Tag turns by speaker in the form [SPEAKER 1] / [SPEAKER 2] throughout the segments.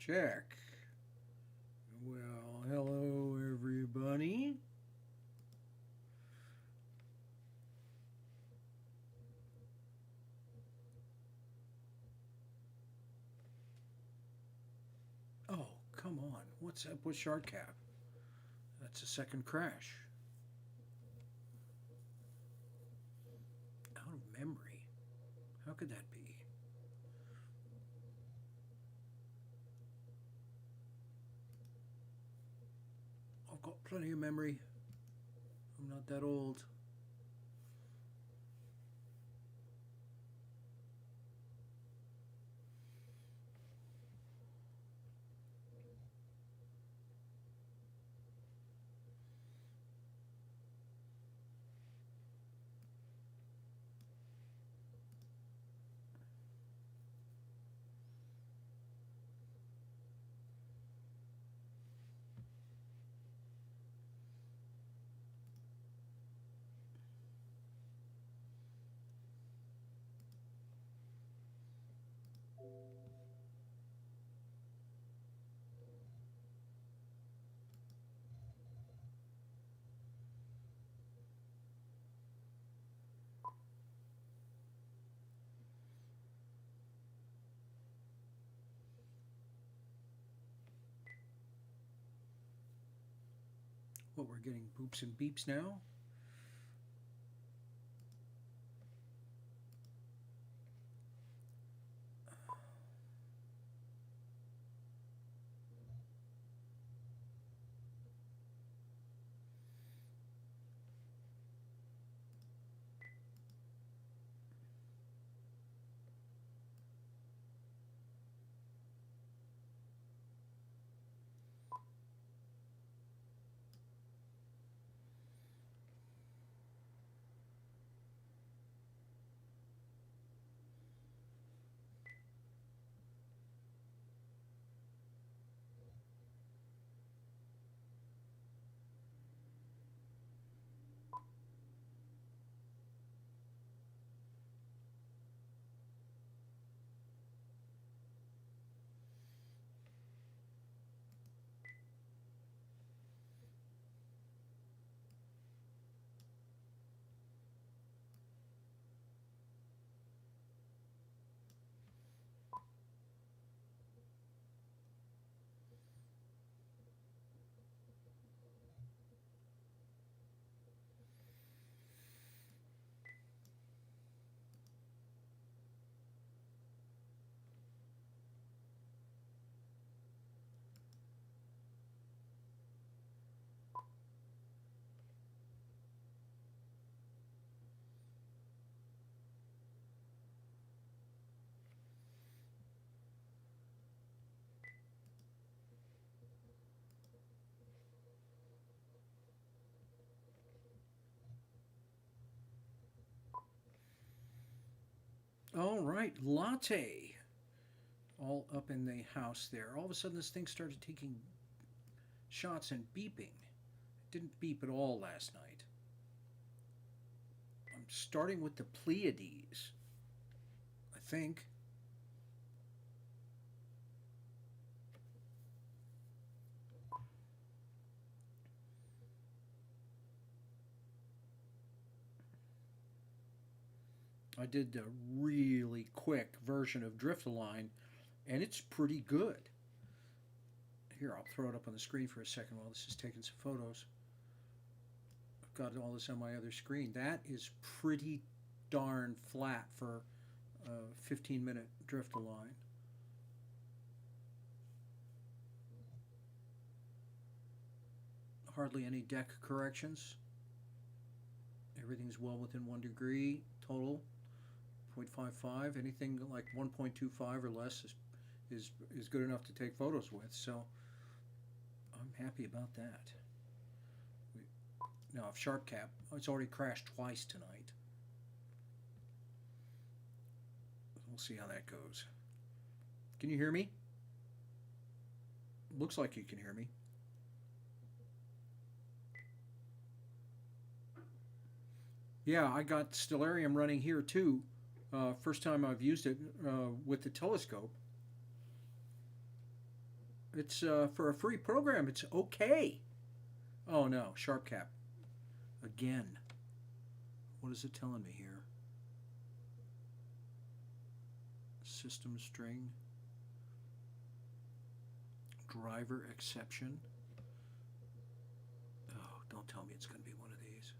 [SPEAKER 1] Check. Well, hello everybody. Oh, come on. What's up with SharpCap? That's a second crash. Out of memory. How could that be? I've got plenty of memory. I'm not that old. What, we're getting boops and beeps now? All right, latte. All up in the house there. All of a sudden, this thing started taking shots and beeping. It didn't beep at all last night. I'm starting with the Pleiades, I think. I did a really quick version of Drift Align, and it's pretty good. Here, I'll throw it up on the screen for a second while this is taking some photos. I've got all this on my other screen. That is pretty darn flat for a 15-minute Drift Align. Hardly any deck corrections. Everything's well within 1 degree total. 0.55. Anything like 1.25 or less is good enough to take photos with. So I'm happy about that. Now, if SharpCap, it's already crashed twice tonight. We'll see how that goes. Can you hear me? Looks like you can hear me. Yeah, I got Stellarium running here too. First time I've used it with the telescope. It's for a free program. It's okay. Oh no, SharpCap. Again. What is it telling me here? System string. Driver exception. Oh, don't tell me it's going to be one of these.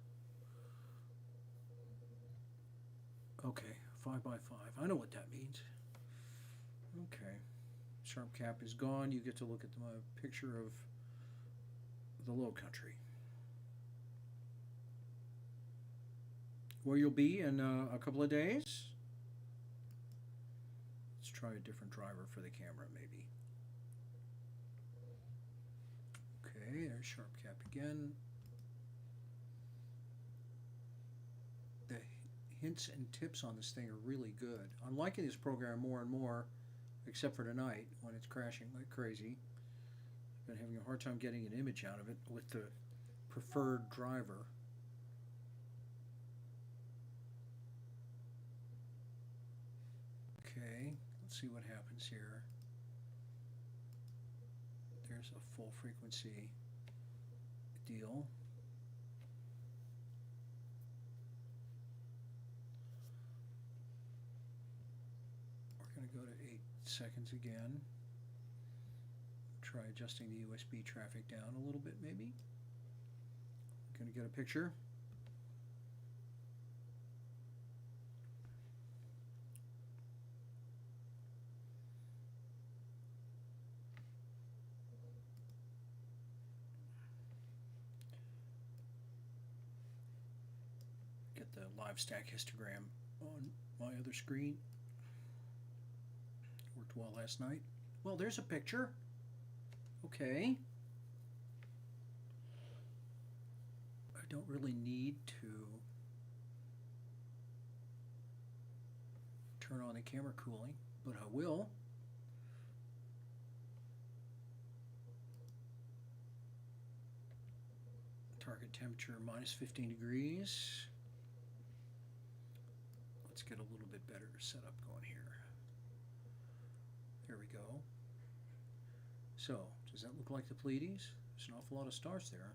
[SPEAKER 1] Okay, 5x5. I know what that means. Okay. SharpCap is gone. You get to look at the picture of the low country. Where you'll be in a couple of days. Let's try a different driver for the camera, maybe. Okay, there's SharpCap again. The hints and tips on this thing are really good. I'm liking this program more and more, except for tonight when it's crashing like crazy. I've been having a hard time getting an image out of it with the preferred driver. Okay, let's see what happens here. There's a full frequency deal. We're going to go to 8 seconds again. Try adjusting the USB traffic down a little bit, maybe. Going to get a picture. Get the LiveStack histogram on my other screen. Worked well last night. Well, there's a picture. Okay. I don't really need to turn on the camera cooling, but I will. Target temperature minus 15 degrees. Let's get a little bit better setup going here. There we go. So, does that look like the Pleiades? There's an awful lot of stars there.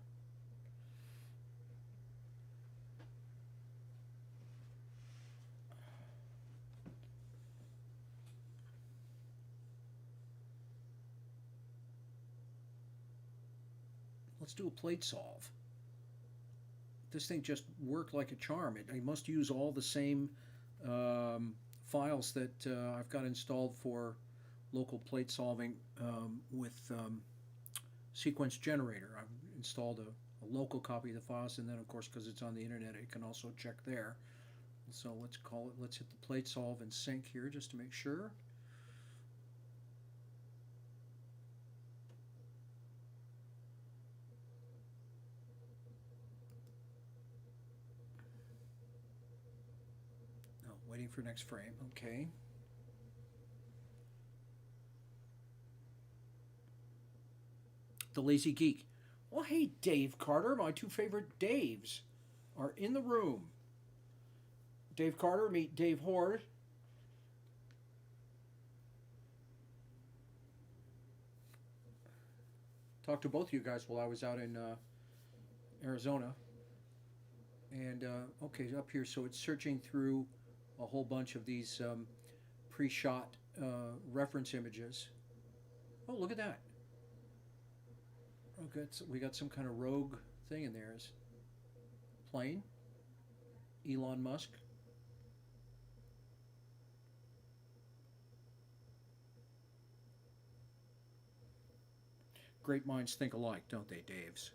[SPEAKER 1] Let's do a plate solve. This thing just worked like a charm. It must use all the same files that I've got installed for local plate solving with Sequence Generator. I've installed a local copy of the files, and then of course, because it's on the internet, it can also check there. So let's hit the plate solve and sync here just to make sure. No, waiting for next frame. Okay. The Lazy Geek. Well, hey, Dave Carter, my two favorite Daves are in the room. Dave Carter, meet Dave Horde. Talked to both of you guys while I was out in Arizona. And, okay, up here, so it's searching through a whole bunch of these pre-shot reference images. Oh, look at that. Okay, we got some kind of rogue thing in there. Plane. Elon Musk. Great minds think alike, don't they, Daves?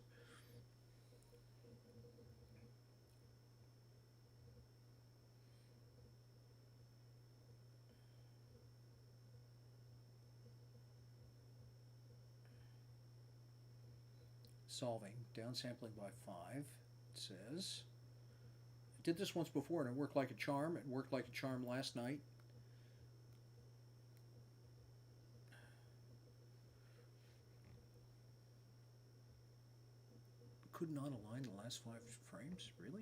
[SPEAKER 1] Solving, downsampling by 5, it says. I did this once before and it worked like a charm. It worked like a charm last night. Could not align the last 5 frames, really?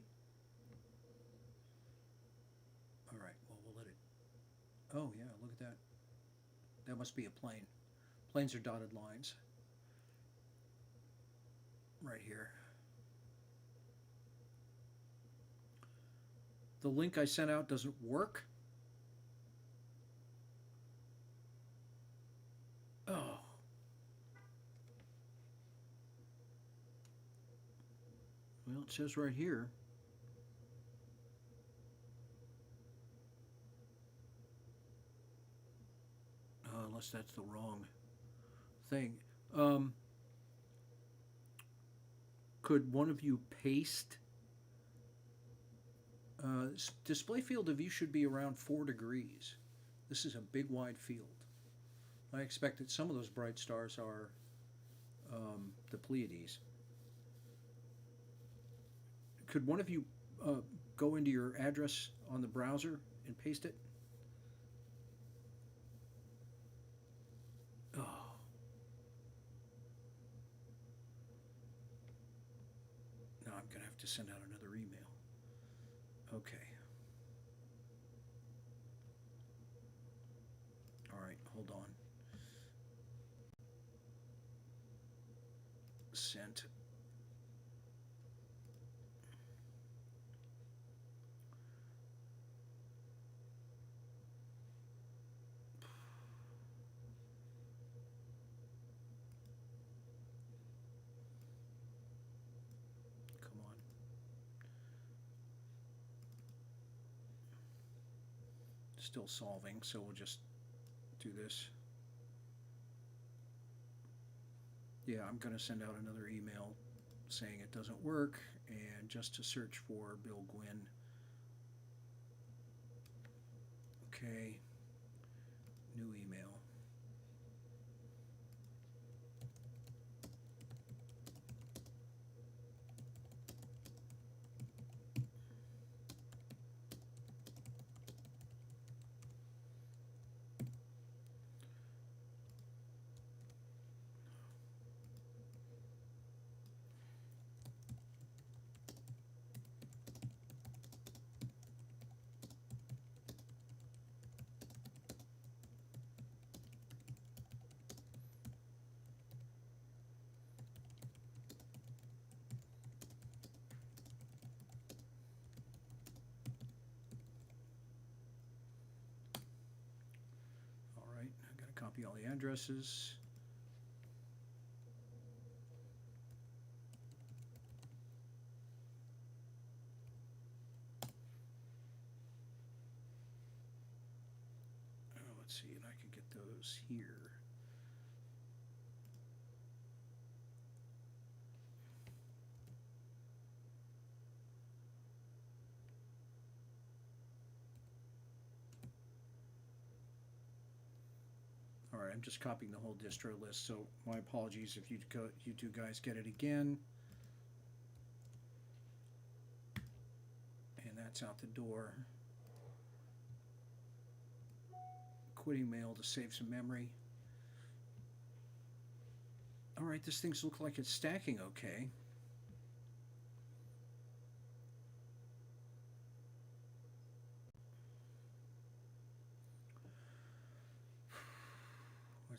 [SPEAKER 1] Alright, well, we'll let it. Oh, yeah, look at that. That must be a plane. Planes are dotted lines. Right here. The link I sent out doesn't work. Oh. Well, it says right here. Unless that's the wrong thing. Could one of you paste? Display field of view should be around 4 degrees. This is a big wide field. I expect that some of those bright stars are the Pleiades. Could one of you go into your address on the browser and paste it? Oh. Now I'm going to have to send out another email. Okay. All right, hold on. Sent. Come on. Still solving, so we'll just do this. Yeah, I'm going to send out another email saying it doesn't work, and just to search for Bill Gwynn. Okay, new email. Copy all the addresses. Let's see, and I can get those here. All right, I'm just copying the whole distro list, so my apologies if you two guys get it again. And that's out the door. Quitting mail to save some memory. All right, this thing's look like it's stacking okay.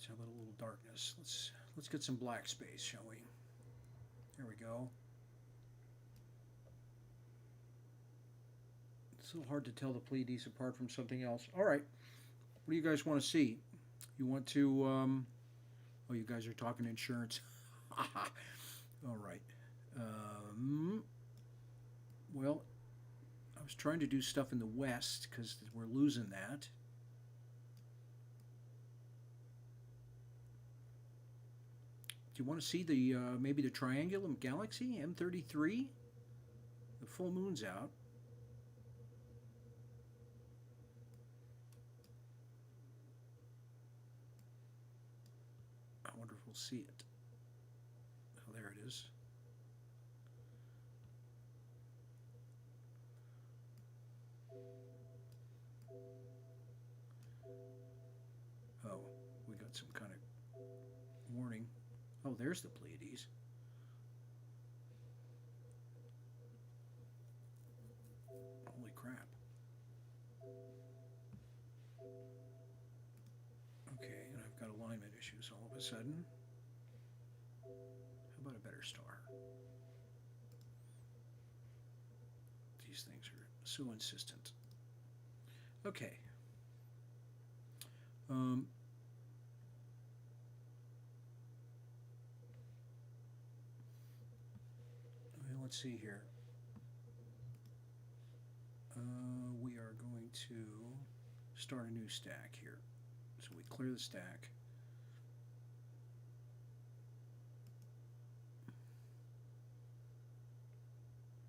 [SPEAKER 1] How about a little darkness? Let's get some black space, shall we? There we go. It's a little hard to tell the Pleiades apart from something else. All right, what do you guys want to see? You want to? Oh, you guys are talking insurance. All right. Well, I was trying to do stuff in the west because we're losing that. Do you want to see the maybe the Triangulum Galaxy M33? The full moon's out. I wonder if we'll see it. Oh, there it is. Oh, we got some kind of warning. Oh, there's the Pleiades. Holy crap. Okay, and I've got alignment issues all of a sudden. How about a better star? These things are so insistent. Okay. Well, let's see here. We are going to start a new stack here. So we clear the stack.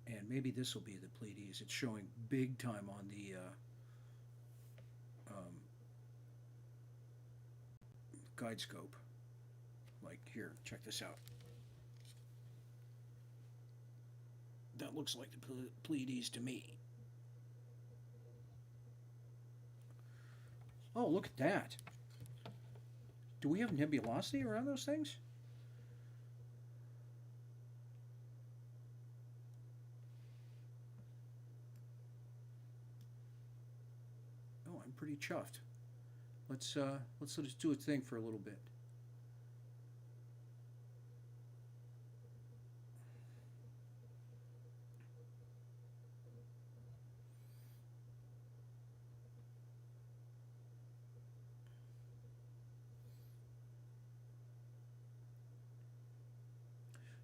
[SPEAKER 1] And maybe this will be the Pleiades. It's showing big time on the guide scope. Like here, check this out. That looks like the Pleiades to me. Oh, look at that. Do we have nebulosity around those things? Oh, I'm pretty chuffed. Let's let it do its thing for a little bit.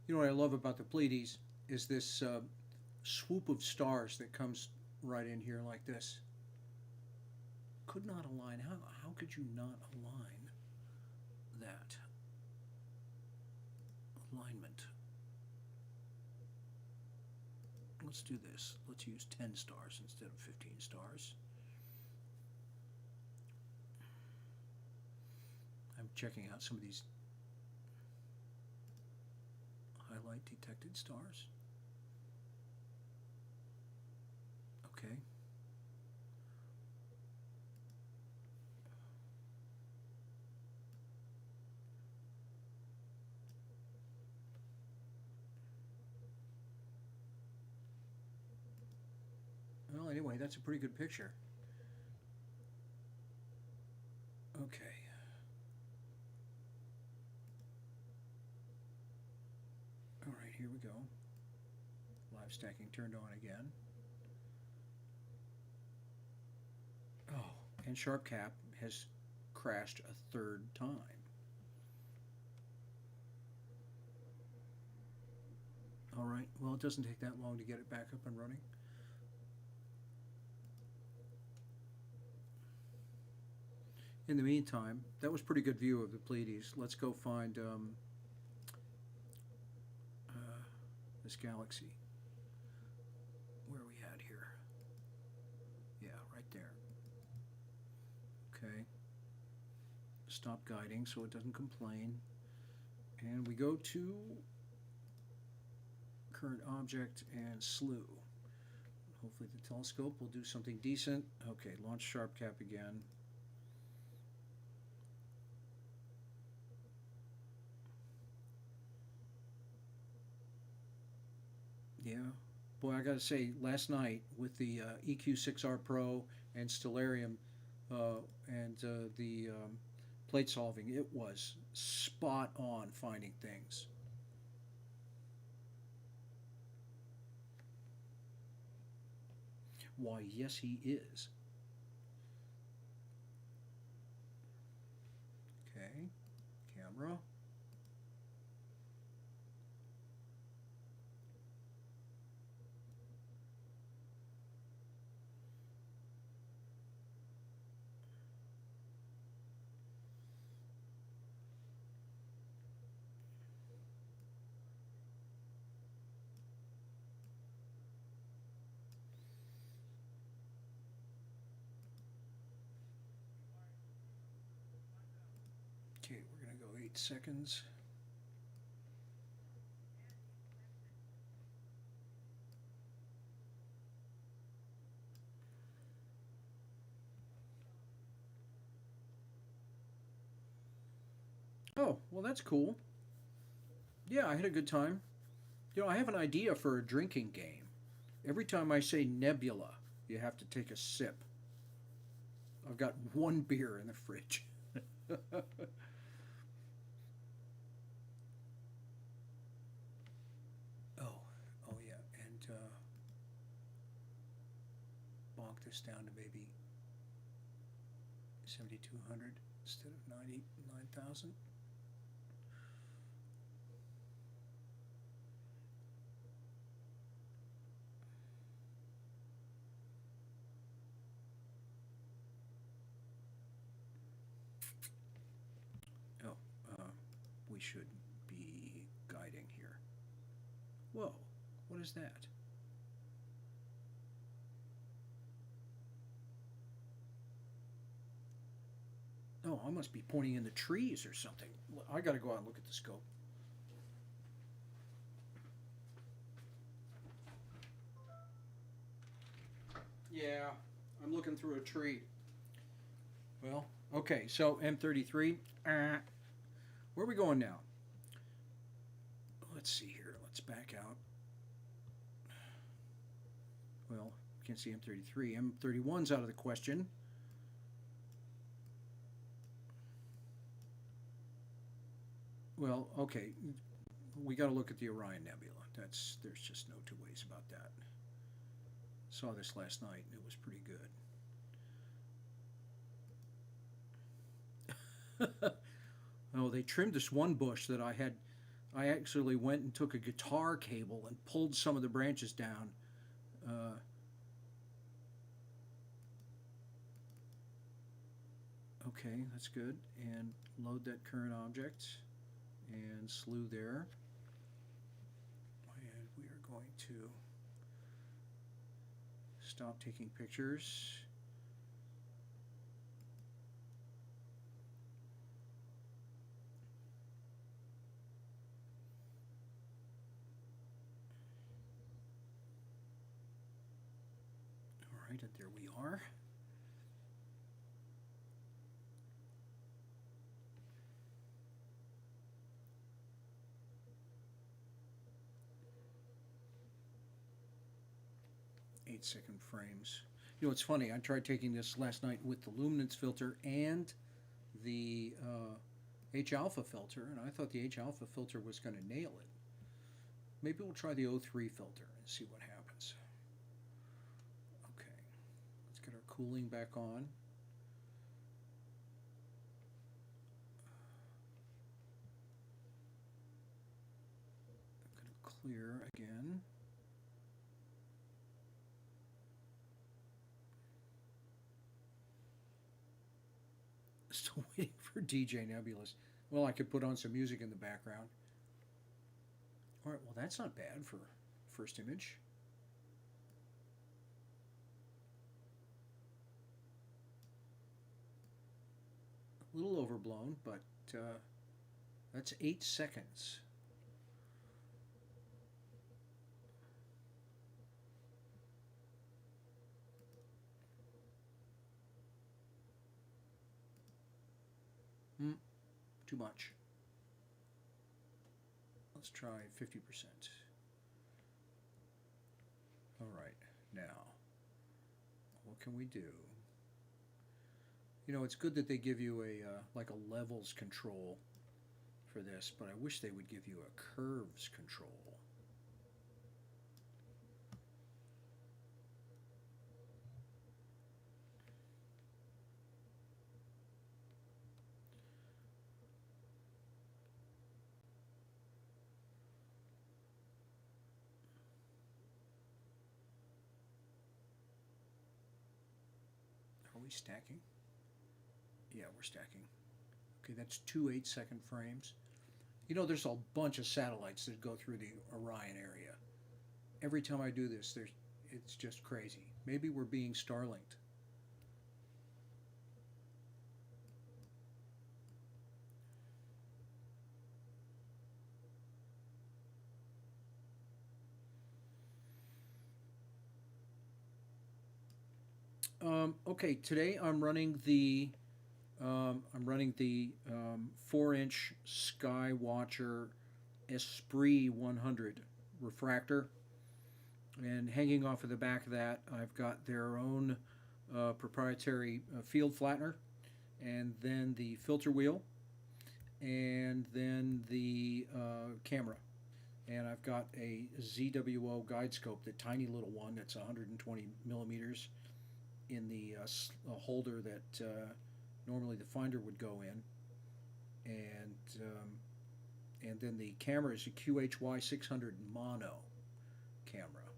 [SPEAKER 1] You know what I love about the Pleiades is this swoop of stars that comes right in here like this. Could not align. How could you not align that alignment? Let's do this. Let's use 10 stars instead of 15 stars. I'm checking out some of these highlight detected stars. Okay. Well, anyway, that's a pretty good picture. Okay. All right, here we go. LiveStacking turned on again. Oh, and SharpCap has crashed a third time. All right, well, it doesn't take that long to get it back up and running. In the meantime, that was a pretty good view of the Pleiades. Let's go find this galaxy. Where are we at here? Yeah, right there. Okay. Stop guiding so it doesn't complain. And we go to current object and slew. Hopefully the telescope will do something decent. Okay, launch SharpCap again. Yeah, boy, I gotta say, last night with the EQ6R Pro and Stellarium and the plate solving, it was spot on finding things. Why, yes, he is. Okay, camera. Okay, we're gonna go 8 seconds. Oh, well, that's cool. Yeah, I had a good time. You know, I have an idea for a drinking game. Every time I say nebula, you have to take a sip. I've got one beer in the fridge. knock this down to maybe 7,200 instead of 99,000. We should be guiding here. Whoa, what is that? Oh, I must be pointing in the trees or something. I gotta go out and look at the scope. Yeah, I'm looking through a tree. Well, okay, so M33. Where are we going now? Let's see here. Let's back out. Well, you can't see M33. M31's out of the question. Well, okay. We got to look at the Orion Nebula. There's just no two ways about that. Saw this last night and it was pretty good. Oh, they trimmed this one bush that I had. I actually went and took a guitar cable and pulled some of the branches down. Okay, that's good. And load that current object and slew there. And we are going to stop taking pictures. And there we are. Eight-second frames. You know, it's funny. I tried taking this last night with the luminance filter and the H-alpha filter, and I thought the H-alpha filter was going to nail it. Maybe we'll try the O3 filter and see what happens. Get our cooling back on. I'm going to clear again. Still waiting for DJ Nebulas. Well, I could put on some music in the background. All right, well, that's not bad for first image. A little overblown, but that's 8 seconds. Too much. Let's try 50%. All right, now, what can we do? You know, it's good that they give you a like a levels control for this, but I wish they would give you a curves control. Are we stacking? Yeah, we're stacking. Okay, that's 2 8-second frames. You know, there's a bunch of satellites that go through the Orion area. Every time I do this, it's just crazy. Maybe we're being Starlinked. Okay, today I'm running the 4-inch Skywatcher Esprit 100 refractor, and hanging off of the back of that I've got their own proprietary field flattener, and then the filter wheel, and then the camera, and I've got a ZWO guide scope, the tiny little one that's 120 millimeters. in the holder that normally the finder would go in, and then the camera is a QHY 600 mono camera.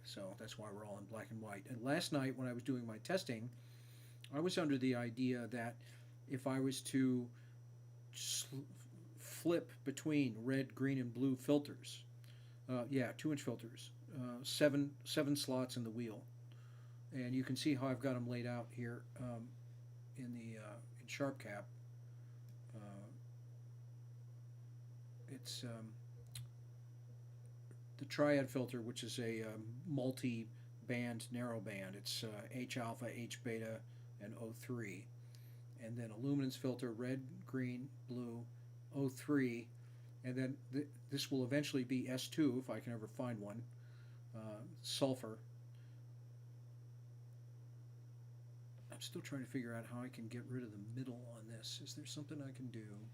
[SPEAKER 1] So that's why we're all in black and white. And last night when I was doing my testing, I was under the idea that if I was to flip between red, green, and blue filters, 2-inch filters, seven slots in the wheel, and you can see how I've got them laid out here in SharpCap. It's the triad filter, which is a multi-band narrowband. It's H alpha, H beta, and O3, and then a luminance filter, red, green, blue, O3, and then this will eventually be S2 if I can ever find one, sulfur. I'm still trying to figure out how I can get rid of the middle on this. Is there something I can do?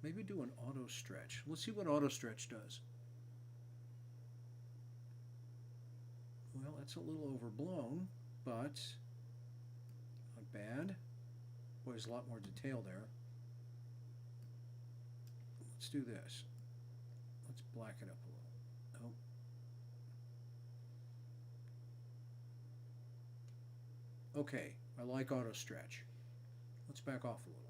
[SPEAKER 1] Maybe do an auto stretch. Let's see what auto stretch does. Well, that's a little overblown, but not bad. Boy, there's a lot more detail there. Let's do this. Let's black it up a little. Oh. Okay, I like auto stretch. Let's back off a little.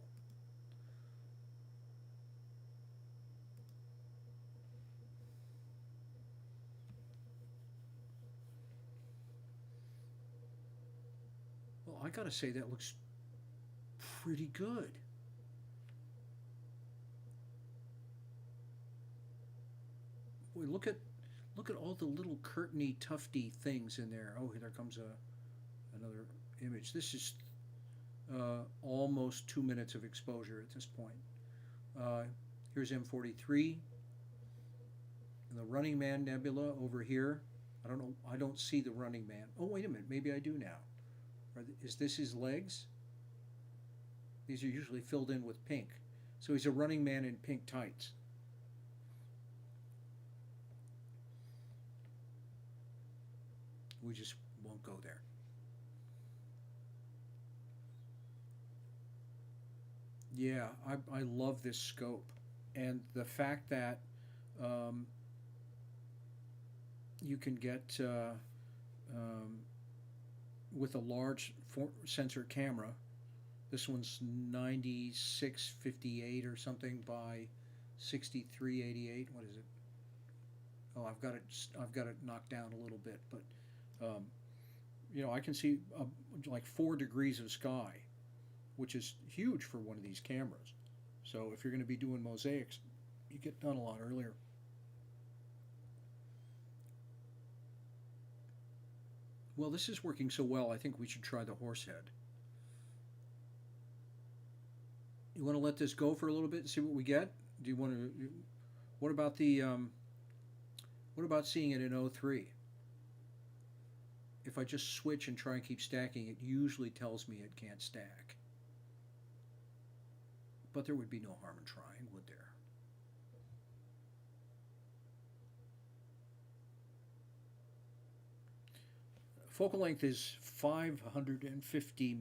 [SPEAKER 1] Well, I gotta say that looks pretty good. Boy, look at all the little curtainy, tufty things in there. Oh, there comes another image. This is almost 2 minutes of exposure at this point. Here's M43, the Running Man Nebula over here. I don't know. I don't see the Running Man. Oh, wait a minute. Maybe I do now. Is this his legs? These are usually filled in with pink. So he's a running man in pink tights. We just won't go there. Yeah, I love this scope. And the fact that you can get, with a large sensor camera, this one's 9658 or something by 6388. What is it? Oh, I've got it knocked down a little bit, but I can see like 4 degrees of sky, which is huge for one of these cameras. So if you're going to be doing mosaics, you get done a lot earlier. Well, this is working so well, I think we should try the horse head. You want to let this go for a little bit and see what we get? Do you want to? What about the? What about seeing it in O3? If I just switch and try and keep stacking, it usually tells me it can't stack. But there would be no harm in trying, would there? Focal length is 550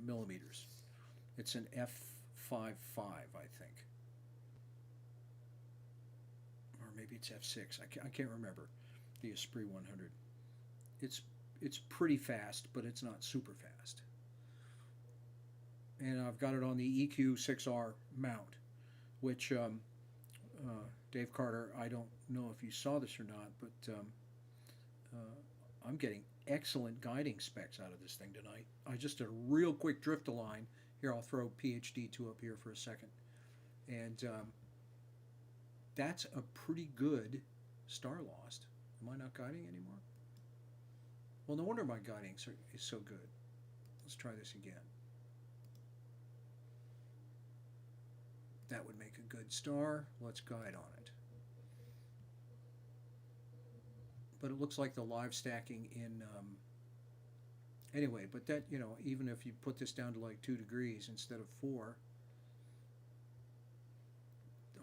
[SPEAKER 1] millimeters. It's an f/5.5, I think. Or maybe it's f/6. I can't remember. The Esprit 100. It's pretty fast, but it's not super fast. And I've got it on the EQ6R mount, which Dave Carter, I don't know if you saw this or not, but I'm getting excellent guiding specs out of this thing tonight. I just did a real quick drift align. Here, I'll throw PhD2 up here for a second. And that's a pretty good star lost. Am I not guiding anymore? Well, no wonder my guiding is so good. Let's try this again. That would make a good star. Let's guide on it. But it looks like the LiveStacking in anyway, but that, even if you put this down to like 2 degrees instead of 4,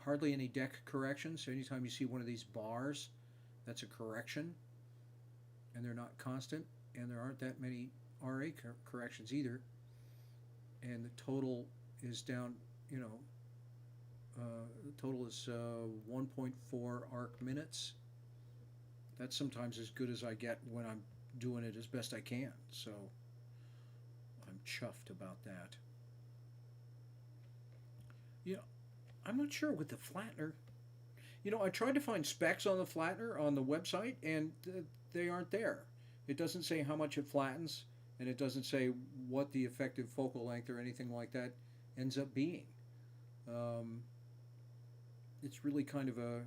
[SPEAKER 1] hardly any deck corrections. So anytime you see one of these bars, that's a correction, and they're not constant. and there aren't that many RA corrections either, and the total is down, you know, the total is 1.4 arc minutes. That's sometimes as good as I get when I'm doing it as best I can, so I'm chuffed about that. You know, I'm not sure with the flattener. You know, I tried to find specs on the flattener on the website, and they aren't there. It doesn't say how much it flattens, and it doesn't say what the effective focal length or anything like that ends up being. Um, it's really kind of a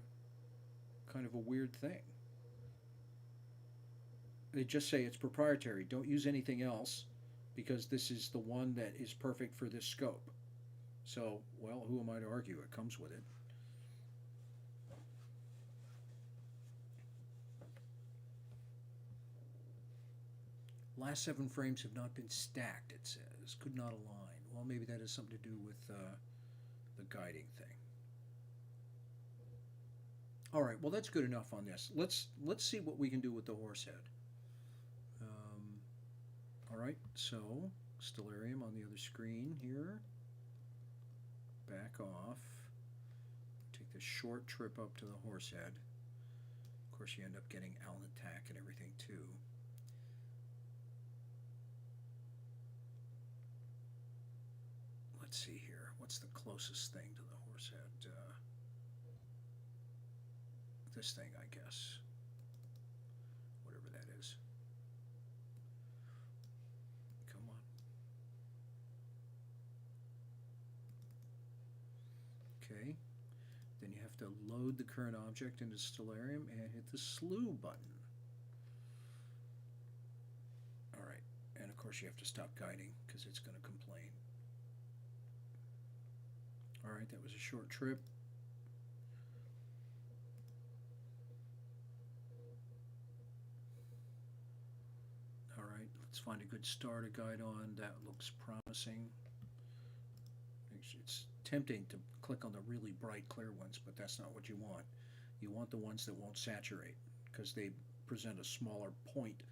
[SPEAKER 1] weird thing. They just say it's proprietary. Don't use anything else because this is the one that is perfect for this scope. So, well, who am I to argue? It comes with it. Last 7 frames have not been stacked, it says. Could not align. Well, maybe that has something to do with the guiding thing. All right, well, that's good enough on this. Let's see what we can do with the horse head. All right, so stellarium on the other screen here. Back off. Take this short trip up to the horse head. Of course, you end up getting Alnitak and everything too. Let's see here. What's the closest thing to the horse head? This thing, I guess. Whatever that is. Come on. Okay. Then you have to load the current object into stellarium and hit the slew button. All right. And of course, you have to stop guiding because it's going to complain. All right, that was a short trip. All right, let's find a good star to guide on. That looks promising. It's tempting to click on the really bright, clear ones, but that's not what you want. You want the ones that won't saturate because they present a smaller point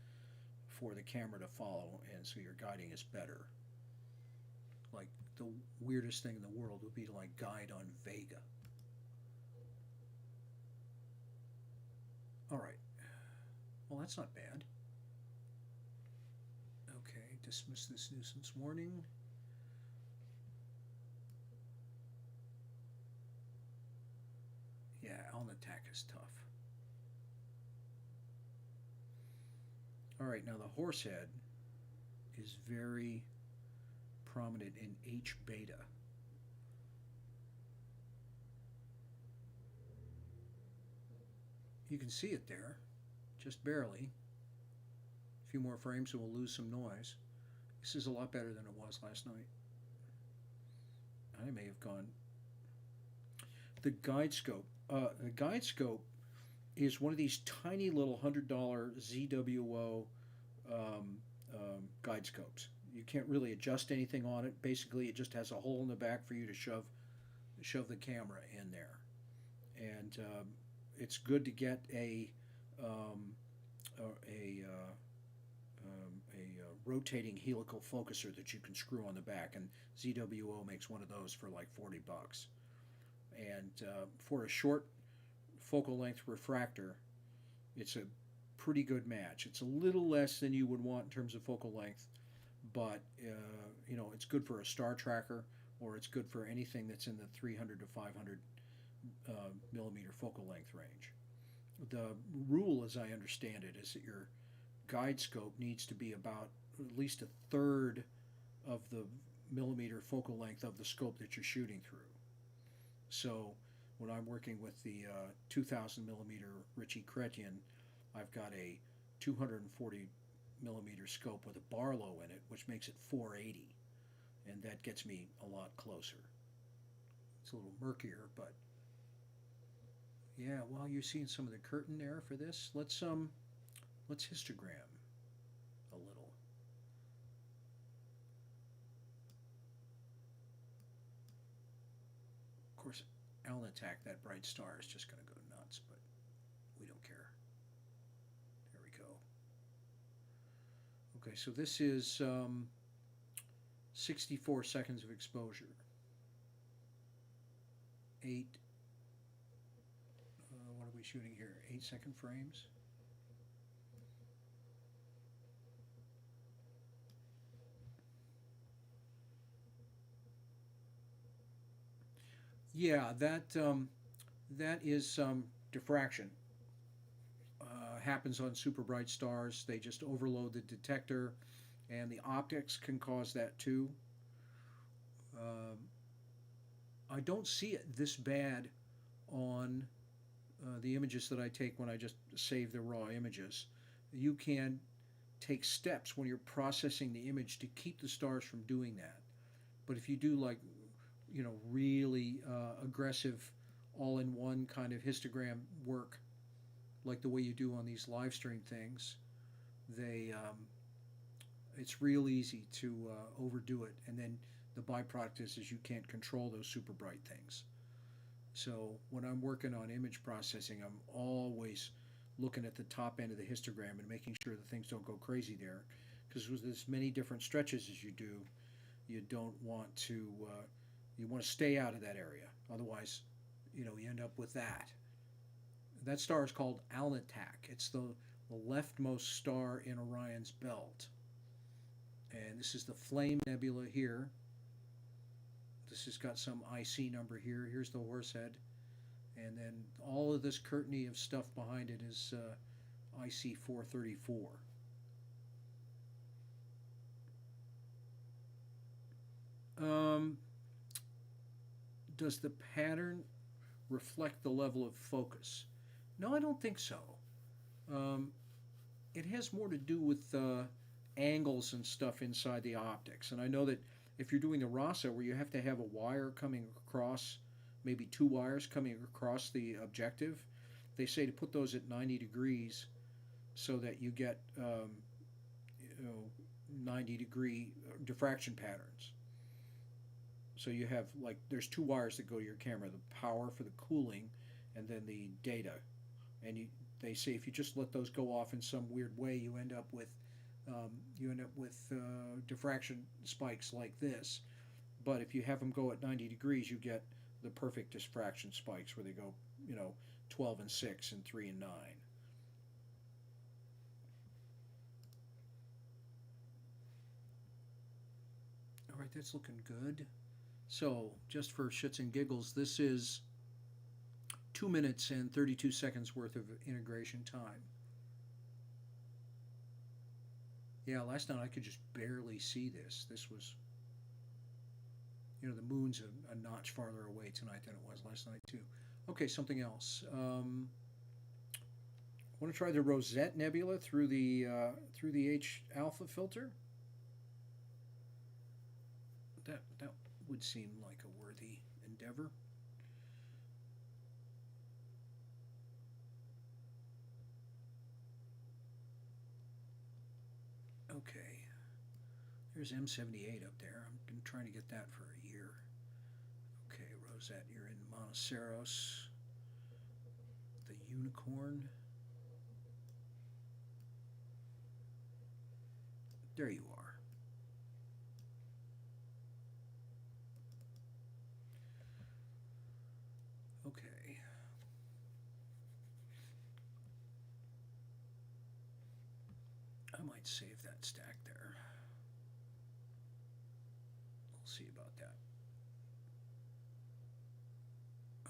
[SPEAKER 1] for the camera to follow, and so your guiding is better. Like, the weirdest thing in the world would be to like guide on Vega. All right. Well, that's not bad. Okay, dismiss this nuisance warning. Yeah, Alnitak is tough. All right, now the horse head is very prominent in H beta. You can see it there, just barely. A few more frames and we'll lose some noise. This is a lot better than it was last night. I may have gone. The guide scope. The guide scope is one of these tiny little $100 ZWO guide scopes. You can't really adjust anything on it. Basically, it just has a hole in the back for you to shove the camera in there, and it's good to get a rotating helical focuser that you can screw on the back, and ZWO makes one of those for like $40. And for a short focal length refractor, it's a pretty good match. It's a little less than you would want in terms of focal length, but you know, it's good for a star tracker, or it's good for anything that's in the 300 to 500 millimeter focal length range. The rule, as I understand it, is that your guide scope needs to be about at least a third of the millimeter focal length of the scope that you're shooting through. So when I'm working with the 2000 millimeter Ritchie Chrétien, I've got a 240 millimeter scope with a Barlow in it, which makes it 480, and that gets me a lot closer. It's a little murkier, but yeah. While you're seeing some of the curtain there for this, let's histogram a little. Of course, Alnitak, that bright star, is just going to go nuts, but we don't care. There we go. Okay, so this is 64 seconds of exposure. 8, what are we shooting here? 8-second frames? Yeah, that is diffraction. Happens on super bright stars. They just overload the detector, and the optics can cause that too. Um, I don't see it this bad on the images that I take when I just save the raw images. You can take steps when you're processing the image to keep the stars from doing that. But if you do like, really aggressive all-in-one kind of histogram work, like the way you do on these live stream things, they it's real easy to overdo it, and then the byproduct is you can't control those super bright things. So when I'm working on image processing, I'm always looking at the top end of the histogram and making sure that things don't go crazy there, because with as many different stretches as you do, you don't want to you want to stay out of that area. Otherwise, you end up with that. That star is called Alnitak. It's the leftmost star in Orion's belt. And this is the Flame Nebula here. This has got some IC number here. Here's the horse head. And then all of this curtainy of stuff behind it is IC 434. Does the pattern reflect the level of focus? No, I don't think so. Um, it has more to do with angles and stuff inside the optics. And I know that if you're doing the RASA, where you have to have a wire coming across, maybe 2 wires coming across the objective, they say to put those at 90 degrees so that you get 90-degree diffraction patterns. So you have, like, there's 2 wires that go to your camera, the power for the cooling and then the data. And they say if you just let those go off in some weird way, you end up with diffraction spikes like this. But if you have them go at 90 degrees, you get the perfect diffraction spikes where they go 12 and 6 and 3 and 9. All right, that's looking good. So just for shits and giggles, this is 2 minutes and 32 seconds worth of integration time. Yeah, last night I could just barely see this. This was, the moon's a notch farther away tonight than it was last night too. Okay, something else. Want to try the Rosette Nebula through the H alpha filter? That would seem like a worthy endeavor. Okay, there's M78 up there. I've been trying to get that for a year. Okay, Rosette, you're in Monoceros. The Unicorn. There you are. Okay. I might save that stack there. We'll see about that.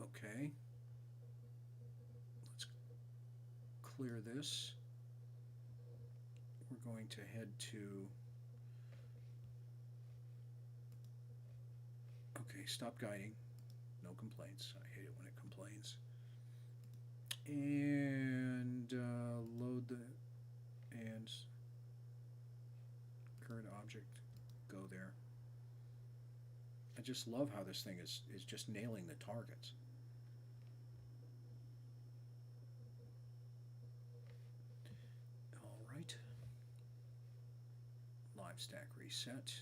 [SPEAKER 1] Okay. Let's clear this. We're going to head to... Okay, stop guiding. No complaints. I hate it when it complains. And load the... and current object, go there. I just love how this thing is just nailing the targets. All right. LiveStack reset.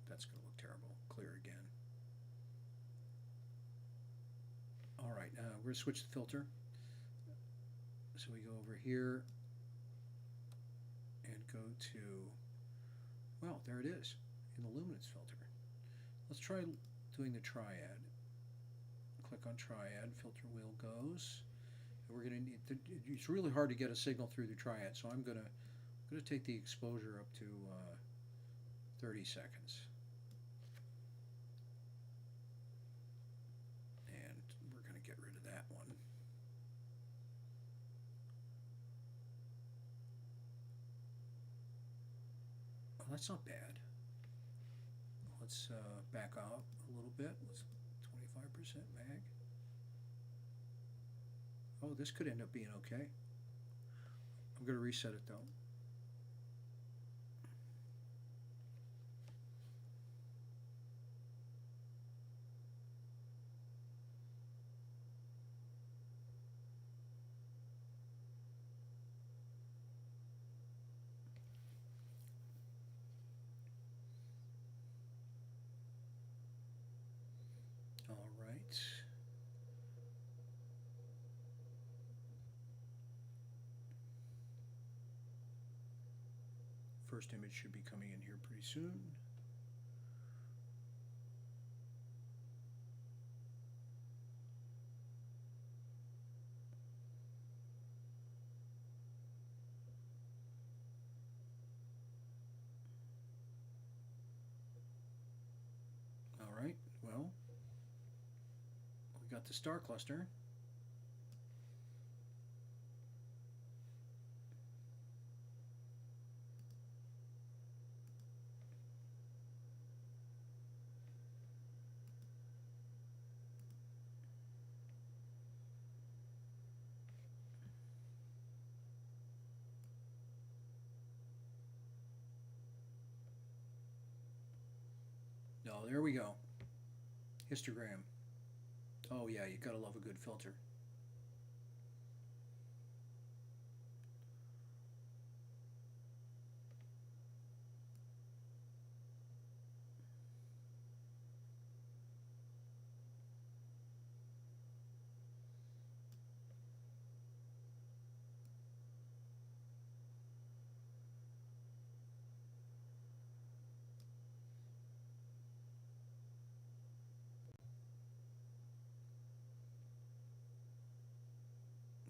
[SPEAKER 1] That's going to look terrible. Clear again. All right, we're going to switch the filter. So we go over here and go to, well, there it is in the luminance filter. Let's try doing the triad. Click on triad, filter wheel goes. And we're going to need, it's really hard to get a signal through the triad, so I'm going to take the exposure up to 30 seconds. And we're going to get rid of that one. Oh, that's not bad. Let's back out a little bit. Let's 25% mag. Oh, this could end up being okay. I'm going to reset it though. All right. First image should be coming in here pretty soon. All right, well, we got the star cluster. Oh, there we go. Histogram. Oh yeah, you gotta love a good filter.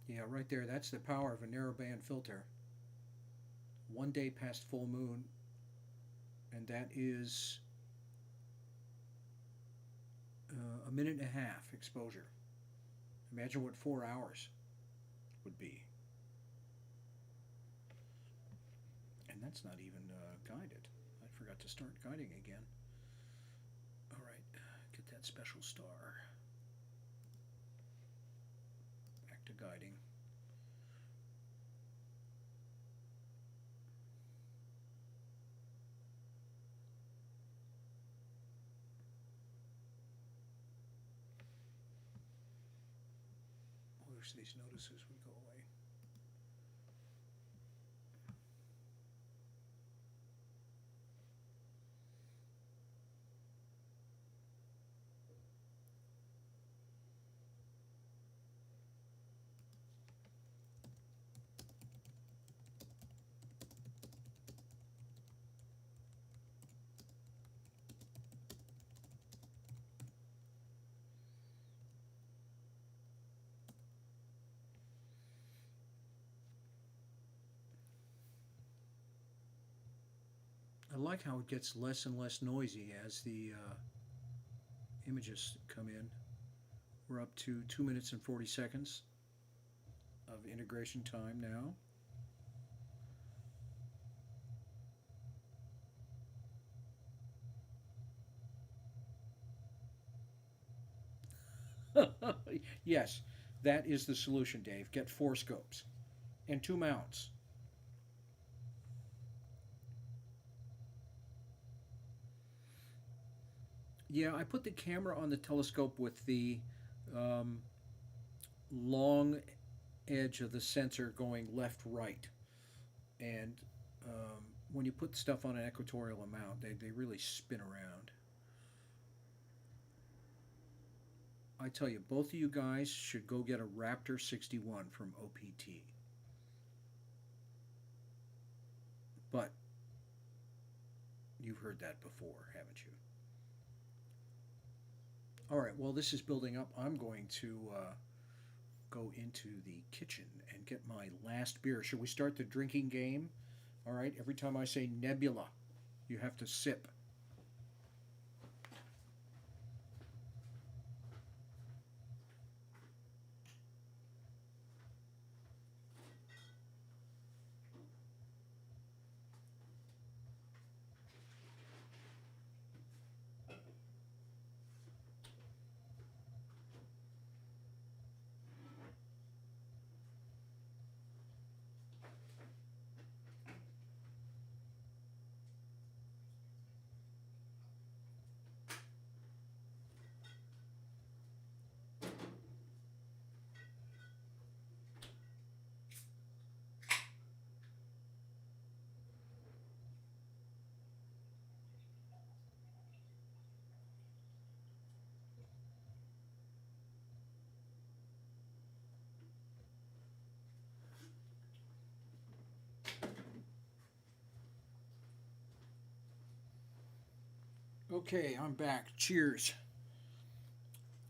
[SPEAKER 1] Yeah, right there, that's the power of a narrowband filter. 1 day past full moon, and that is a minute and a half exposure. Imagine what 4 hours would be. And that's not even guided. I forgot to start guiding again. All right, get that special star. Back to guiding. I wish these notices would go away. I like how it gets less and less noisy as the images come in. We're up to 2 minutes and 40 seconds of integration time now. Yes, that is the solution, Dave. Get 4 scopes and 2 mounts. Yeah, I put the camera on the telescope with the um, long edge of the sensor going left right, and when you put stuff on an equatorial amount, they really spin around. I tell you, both of you guys should go get a Raptor 61 from OPT. But you've heard that before, haven't you? All right, well, this is building up. I'm going to go into the kitchen and get my last beer. Should we start the drinking game? All right, every time I say nebula, you have to sip. Okay, I'm back. Cheers.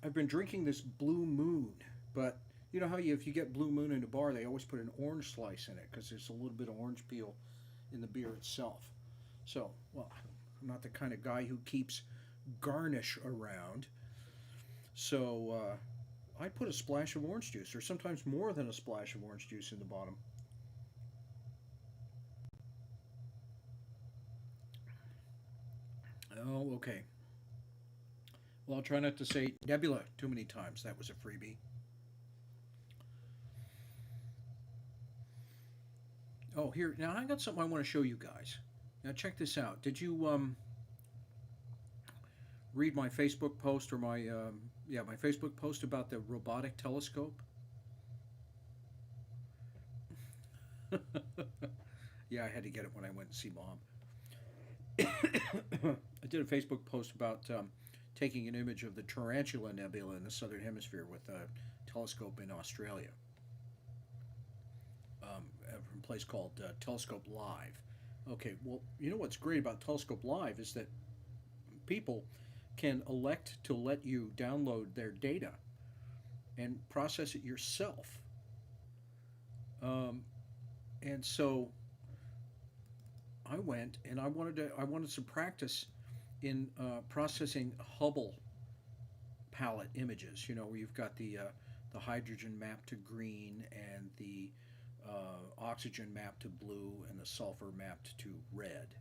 [SPEAKER 1] I've been drinking this Blue Moon, but you know how if you get Blue Moon in a bar, they always put an orange slice in it because there's a little bit of orange peel in the beer itself. So, well, I'm not the kind of guy who keeps garnish around. So, I put a splash of orange juice, or sometimes more than a splash of orange juice in the bottom. Oh, okay. Well, I'll try not to say nebula too many times. That was a freebie. Oh, here now I got something I want to show you guys. Now check this out. Did you read my Facebook post or my my Facebook post about the robotic telescope? Yeah, I had to get it when I went to see Mom. I did a Facebook post about taking an image of the Tarantula Nebula in the southern hemisphere with a telescope in Australia, from a place called Telescope Live. Okay, well, you know what's great about Telescope Live is that people can elect to let you download their data and process it yourself. Um, and so I went and I wanted some practice in processing Hubble palette images. You know, where you've got the hydrogen mapped to green and the oxygen mapped to blue and the sulfur mapped to red,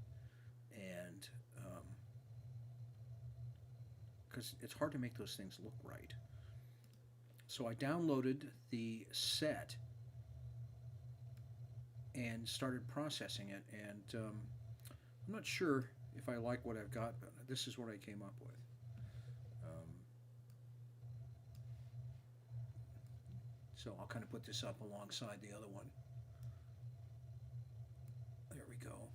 [SPEAKER 1] and because it's hard to make those things look right. So I downloaded the set and started processing it, and I'm not sure if I like what I've got, but this is what I came up with. Um, so I'll kind of put this up alongside the other one. There we go.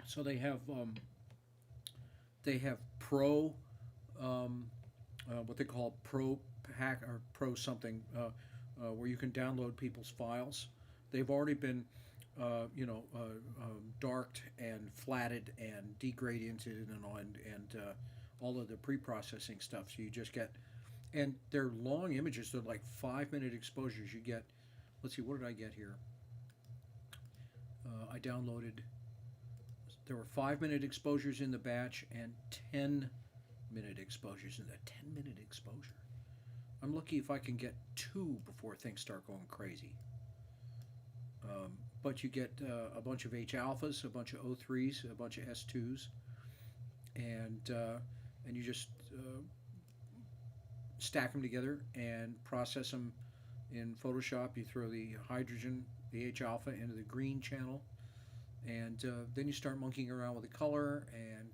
[SPEAKER 1] So they have pro what they call pro pack or pro something where you can download people's files. They've already been darked and flatted and degradiented and all of the pre-processing stuff. So you just get, and they're long images. They're like 5 minute exposures. You get, let's see, what did I get here? I downloaded. There were 5 minute exposures in the batch and 10 minute exposures in the 10 minute exposure. I'm lucky if I can get two before things start going crazy. But you get a bunch of H alphas, a bunch of O3s, a bunch of S2s, and you just stack them together and process them in Photoshop. You throw the hydrogen, the H alpha, into the green channel, and then you start monkeying around with the color and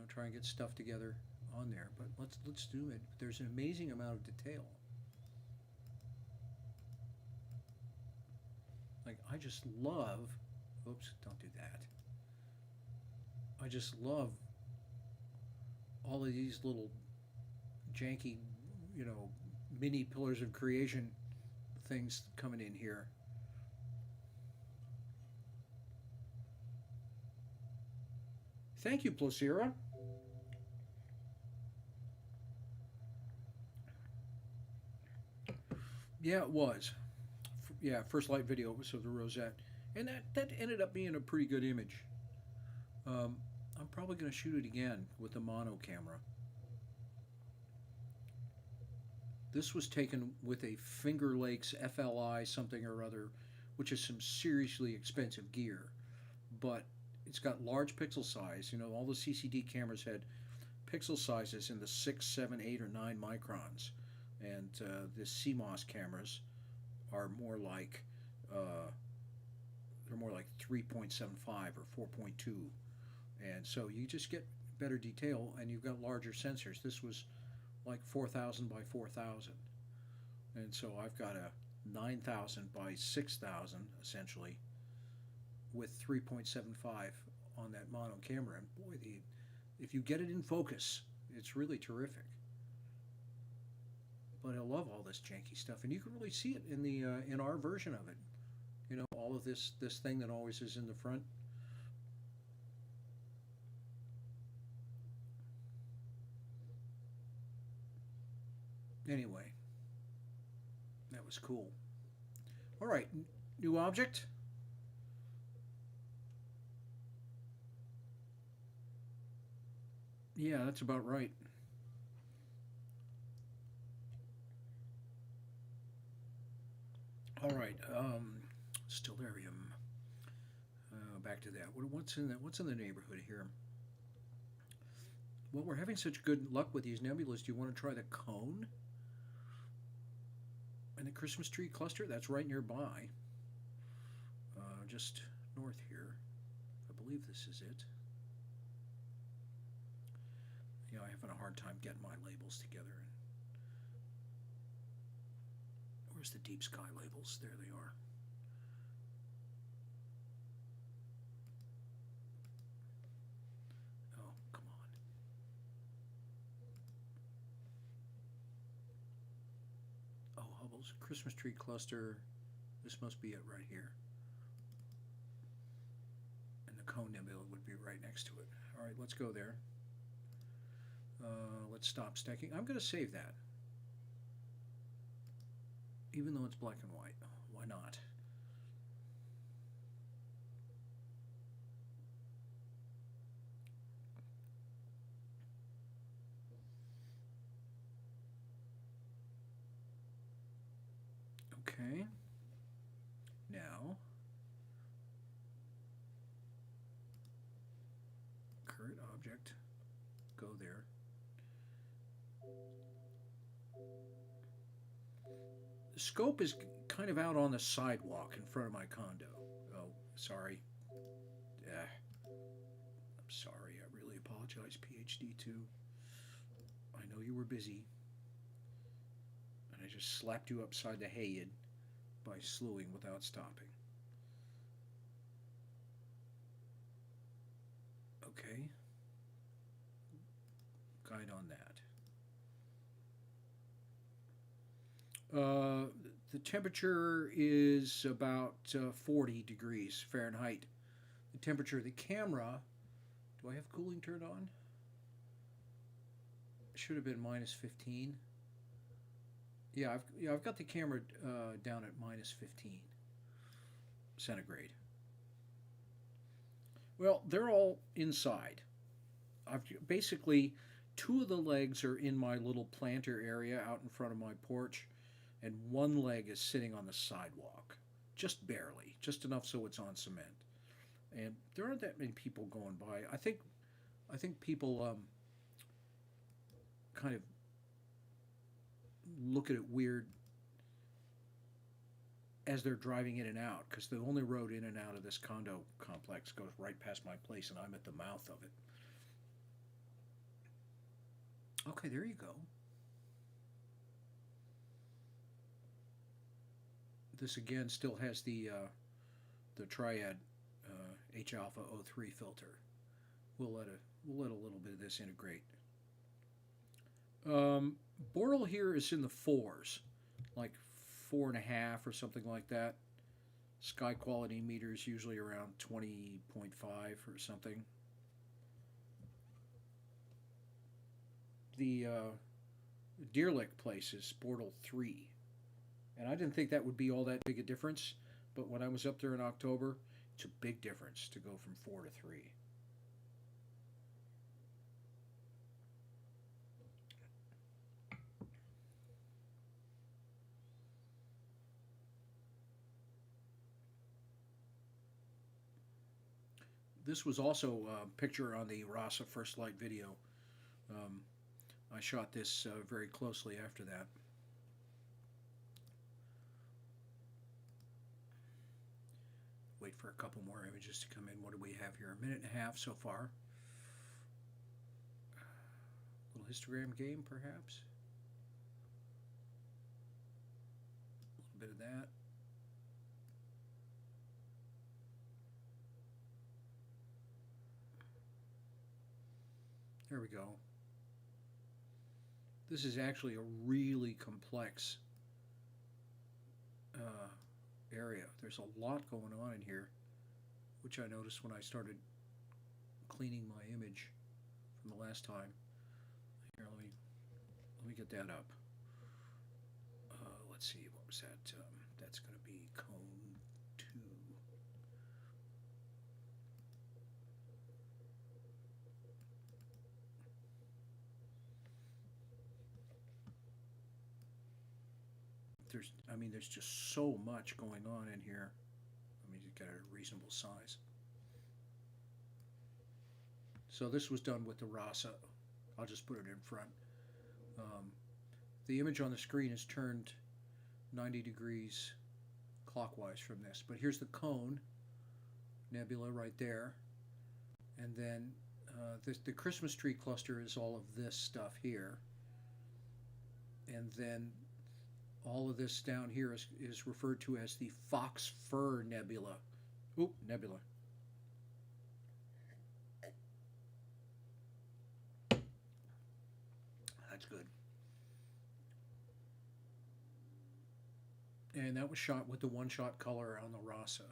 [SPEAKER 1] try and get stuff together on there. But let's do it. There's an amazing amount of detail. Like, I just love Oops, don't do that. I just love all of these little janky, you know, mini pillars of creation things coming in here. Thank you, Placera. Yeah, it was. Yeah, first light video was of the rosette, and that ended up being a pretty good image. Um, I'm probably going to shoot it again with the mono camera. This was taken with a Finger Lakes FLI something or other, which is some seriously expensive gear, but it's got large pixel size. You know, all the CCD cameras had pixel sizes in the 6, 7, 8, or 9 microns, and the CMOS cameras are more like they're more like 3.75 or 4.2, and so you just get better detail, and you've got larger sensors. This was like 4,000 by 4,000, and so I've got a 9,000 by 6,000 essentially with 3.75 on that mono camera, and boy, if you get it in focus, it's really terrific. But I love all this janky stuff, and you can really see it in the in our version of it. You know, all of this thing that always is in the front. Anyway, that was cool. All right, new object. Yeah, that's about right. All right, stellarium. Back to that. What's in the neighborhood here? Well, we're having such good luck with these nebulas. Do you want to try the cone and the Christmas tree cluster? That's right nearby, just north here. I believe this is it. You know, I'm having a hard time getting my labels together. Where's the deep sky labels? There they are. Oh, come on. Oh, Hubble's Christmas tree cluster. This must be it right here. And the cone nebula would be right next to it. All right, let's go there. Let's stop stacking. I'm going to save that. Even though it's black and white. Why not? Okay. Now, current object, go there. The scope is kind of out on the sidewalk in front of my condo. Oh, sorry. I'm sorry. I really apologize, PhD 2. I know you were busy. And I just slapped you upside the head by slewing without stopping. Okay. Guide on that. The temperature is about 40 degrees Fahrenheit. The temperature of the camera, do I have cooling turned on? It should have been minus 15. Yeah, I've got the camera down at minus 15 centigrade. Well, they're all inside. I've basically, 2 of the legs are in my little planter area out in front of my porch, and 1 leg is sitting on the sidewalk, just barely, just enough so it's on cement. And there aren't that many people going by. I think people kind of look at it weird as they're driving in and out, because the only road in and out of this condo complex goes right past my place, and I'm at the mouth of it. Okay, there you go. This again still has the triad H alpha O3 filter. We'll let a little bit of this integrate. Bortle here is in the 4s, like 4.5 or something like that. Sky quality meters usually around 20.5 or something. The Deerlick place is Bortle 3. And I didn't think that would be all that big a difference, but when I was up there in October, it's a big difference to go from 4 to 3. This was also a picture on the Rasa First Light video. I shot this very closely after that. Wait for a couple more images to come in. What do we have here? 1.5 so far. A little histogram game, perhaps. A little bit of that. There we go. This is actually a really complex area. There's a lot going on in here, which I noticed when I started cleaning my image from the last time. Here, let me get that up. Let's see, what was that? That's going to be cone 2. There's just so much going on in here. Let me get it a reasonable size. So this was done with the Rasa. I'll just put it in front. The image on the screen is turned 90 degrees clockwise from this. But here's the cone nebula right there. And then the Christmas tree cluster is all of this stuff here. And then all of this down here is referred to as the Fox Fir Nebula. Oop, nebula. That's good. And that was shot with the one-shot color on the Rasa.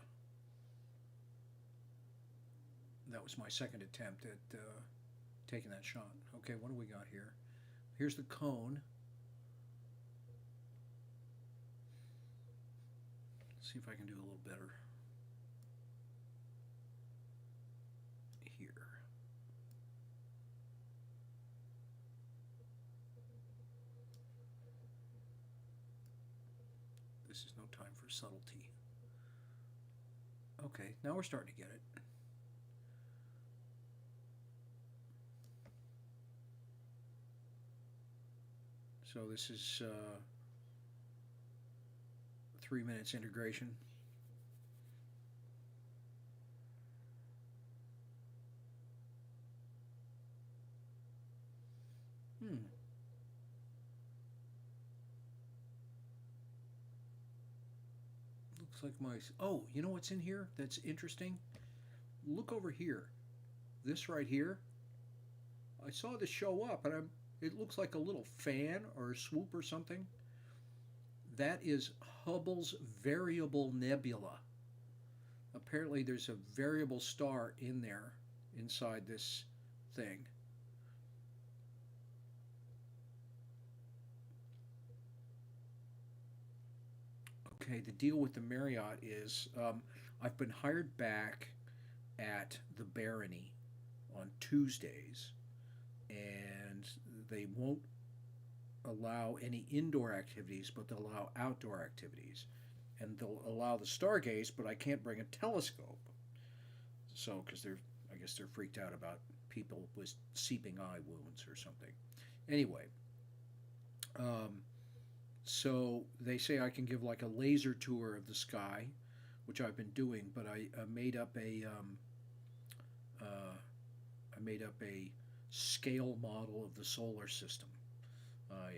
[SPEAKER 1] That was my second attempt at taking that shot. Okay, what do we got here? Here's the cone. See if I can do a little better here. This is no time for subtlety. Okay, now we're starting to get it. So this is 3 minutes integration. Looks like my... Oh, you know what's in here that's interesting? Look over here. This right here. I saw this show up, and it looks like a little fan or a swoop or something. That is Hubble's variable nebula. Apparently there's a variable star in there, inside this thing. Okay, the deal with the Marriott is I've been hired back at the Barony on Tuesdays, and they won't allow any indoor activities, but they'll allow outdoor activities. And they'll allow the stargaze, but I can't bring a telescope. So, because I guess they're freaked out about people with seeping eye wounds or something. Anyway, so they say I can give like a laser tour of the sky, which I've been doing, but I made up a scale model of the solar system. I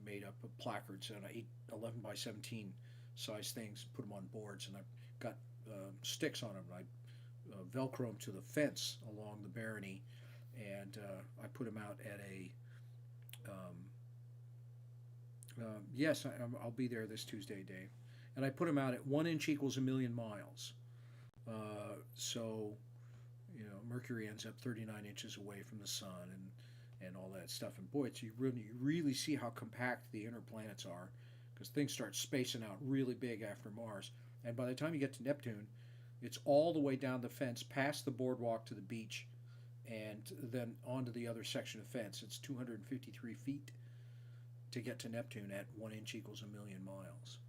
[SPEAKER 1] made up placards and 11 by 17 size things, put them on boards, and I got sticks on them. And I Velcro them to the fence along the Barony, and I put them out at a. Yes, I'll be there this Tuesday, Dave. And I put them out at 1 inch equals a million miles. So, Mercury ends up 39 inches away from the sun, and all that stuff. And boy, you really see how compact the inner planets are, because things start spacing out really big after Mars. And by the time you get to Neptune, it's all the way down the fence, past the boardwalk to the beach, and then onto the other section of fence. It's 253 feet to get to Neptune at 1 inch equals a million miles.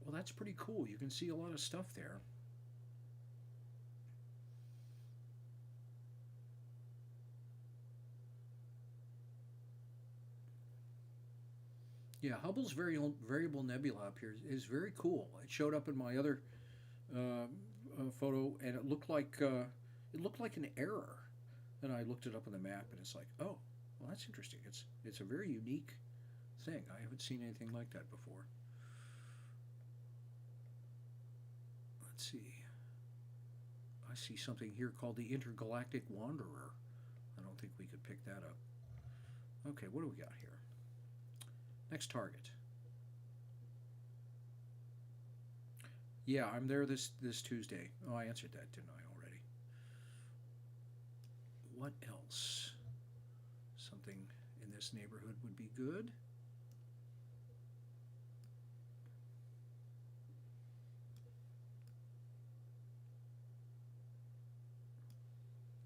[SPEAKER 1] Well, that's pretty cool. You can see a lot of stuff there. Yeah, Hubble's variable nebula up here is very cool. It showed up in my other photo, and it looked like an error. And I looked it up on the map, and it's like, oh, well, that's interesting. It's a very unique thing. I haven't seen anything like that before. Let's see. I see something here called the Intergalactic Wanderer. I don't think we could pick that up. Okay, what do we got here? Next target. Yeah, I'm there this Tuesday. Oh, I answered that, didn't I, already? What else? Something in this neighborhood would be good.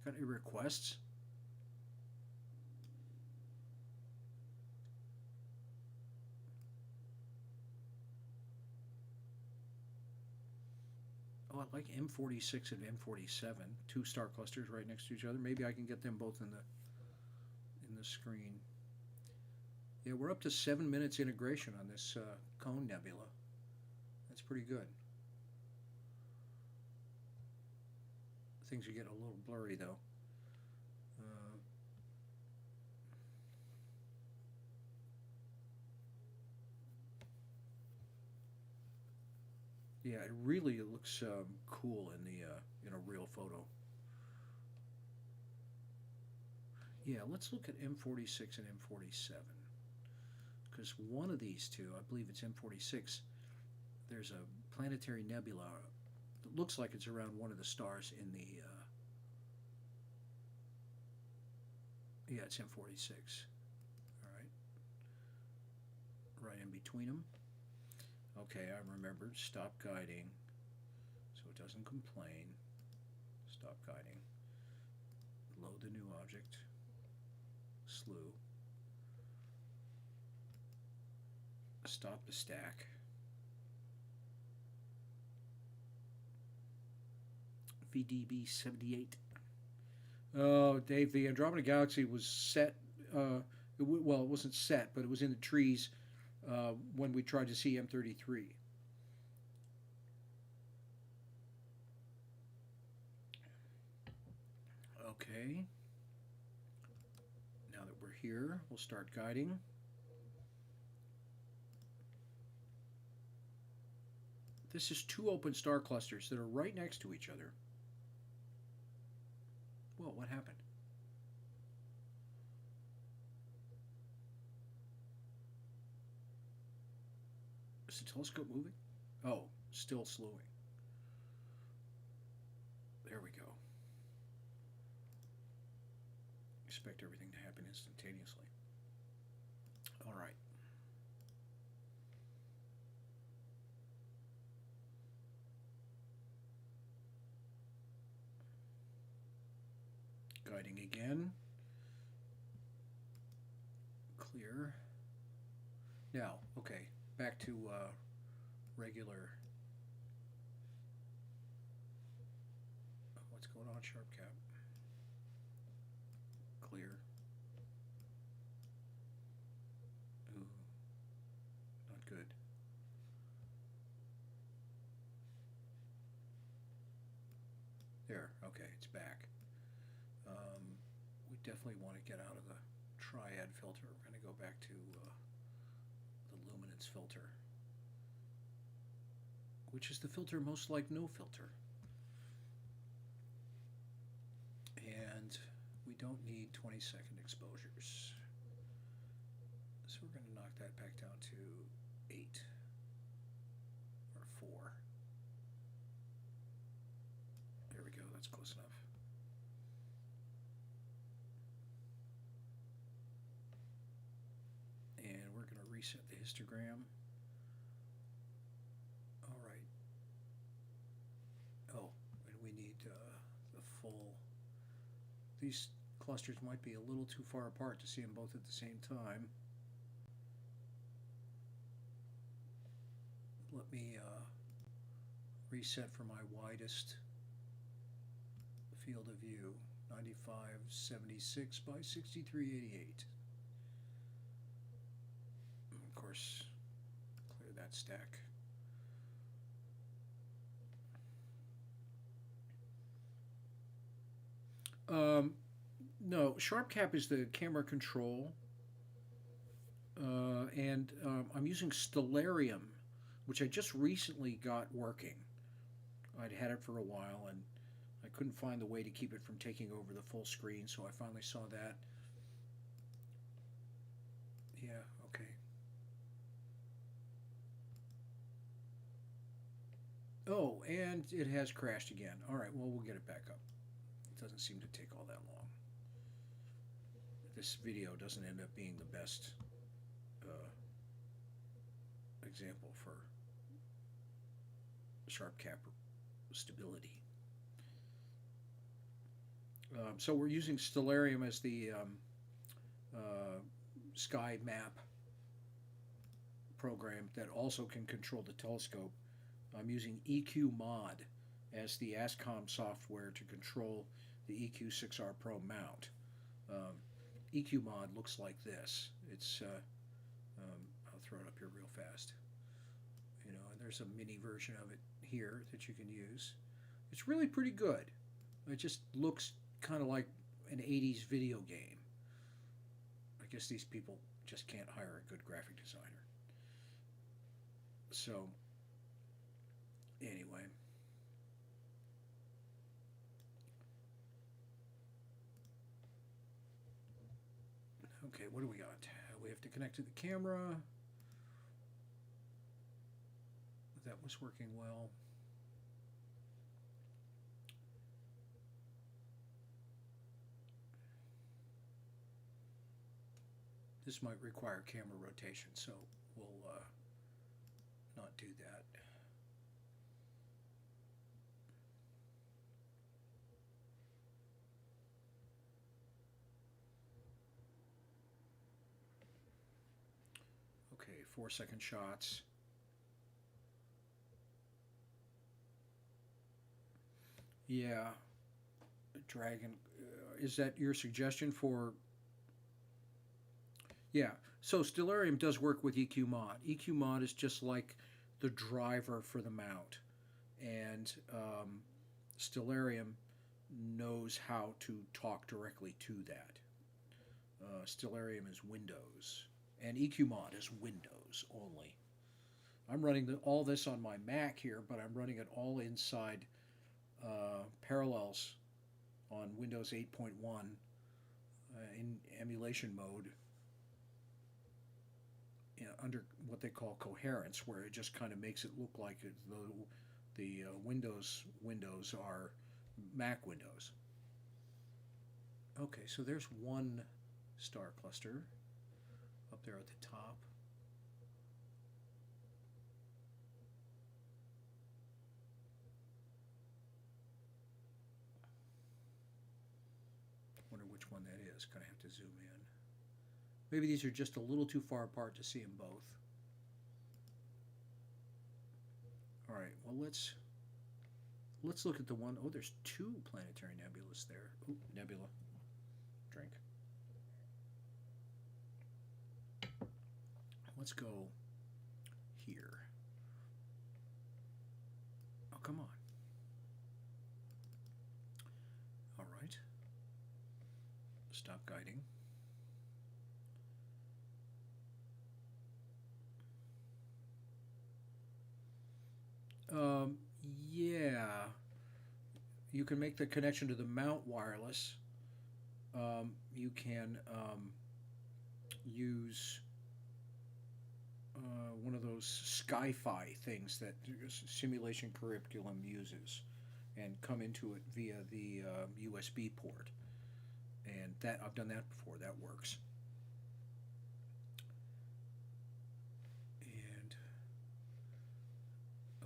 [SPEAKER 1] Got any requests? Oh, I like M46 and M47, two star clusters right next to each other. Maybe I can get them both in the screen. Yeah, we're up to 7 minutes integration on this cone nebula. That's pretty good. Things are getting a little blurry though. Yeah, it really looks cool in the in a real photo. Yeah, let's look at M46 and M47, because one of these two, I believe it's M46. There's a planetary nebula that looks like it's around one of the stars in the. Yeah, it's M46. All right, right in between them. Okay, I remembered. Stop guiding, so it doesn't complain. Stop guiding. Load the new object. Slew. Stop the stack. VDB 78. Oh, Dave, the Andromeda Galaxy was set. Well, it wasn't set, but it was in the trees when we tried to see M33. Okay. Now that we're here, we'll start guiding. This is two open star clusters that are right next to each other. Well, what happened? Is the telescope moving? Oh, still slowing. There we go. Expect everything to happen instantaneously. All right. Guiding again. Clear. Now, okay, back to regular. What's going on, SharpCap? Clear. Ooh, not good. There, okay, it's back. We definitely want to get out of the triad filter. We're going to go back to the luminance filter. which is the filter most like no filter. And we don't need 20-second exposures. So we're going to knock that back down to 8 or 4. There we go, that's close enough. And we're going to reset the histogram. All right. Oh, and we need the full. These clusters might be a little too far apart to see them both at the same time. Let me reset for my widest field of view, 9576 by 6388. Of course, clear that stack. No, SharpCap is the camera control, and I'm using Stellarium, which I just recently got working. I'd had it for a while, and I couldn't find the way to keep it from taking over the full screen, so I finally saw that. Yeah, okay. Oh, and it has crashed again. All right, well, we'll get it back up. It doesn't seem to take all that long. This video doesn't end up being the best example for SharpCap stability. So we're using Stellarium as the sky map program that also can control the telescope. I'm using EQ Mod as the ASCOM software to control the EQ6R Pro mount. EQ Mod looks like this. It's I'll throw it up here real fast. You know, and there's a mini version of it here that you can use. It's really pretty good. It just looks kind of like an 80s video game. I guess these people just can't hire a good graphic designer. So, anyway. Okay, what do we got? We have to connect to the camera. That was working well. This might require camera rotation, so we'll not do that. Okay, 4-second shots. Yeah, Dragon. Is that your suggestion for? Yeah, so Stellarium does work with EQ Mod. EQ Mod is just like the driver for the mount, and Stellarium knows how to talk directly to that. Stellarium is Windows, and EQ Mod is Windows only. I'm running all this on my Mac here, but I'm running it all inside Parallels on Windows 8.1 in emulation mode. Under what they call coherence, where it just kind of makes it look like the Windows are Mac Windows. Okay, so there's one star cluster up there at the top. Wonder which one that is. Gonna have to zoom in. Maybe these are just a little too far apart to see them both. All right, well, let's look at the one. Oh, there's 2 planetary nebulas there. Ooh, nebula. Drink. Let's go here. Oh, come on. All right. Stop guiding. you can make the connection to the mount wireless. You can use one of those Sci-Fi things that simulation curriculum uses, and come into it via the USB port. And that I've done that before. That works. And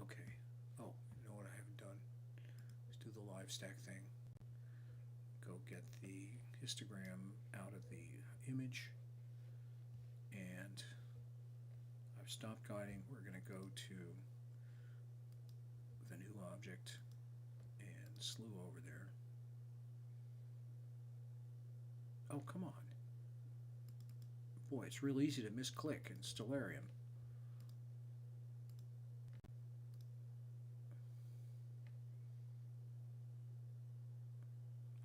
[SPEAKER 1] okay. Oh, you know what I haven't done? Let's do the LiveStack thing. Go get the histogram out of the image, and I've stopped guiding. We're going to go to the new object and slew over there. Oh, come on. Boy, it's real easy to misclick in Stellarium.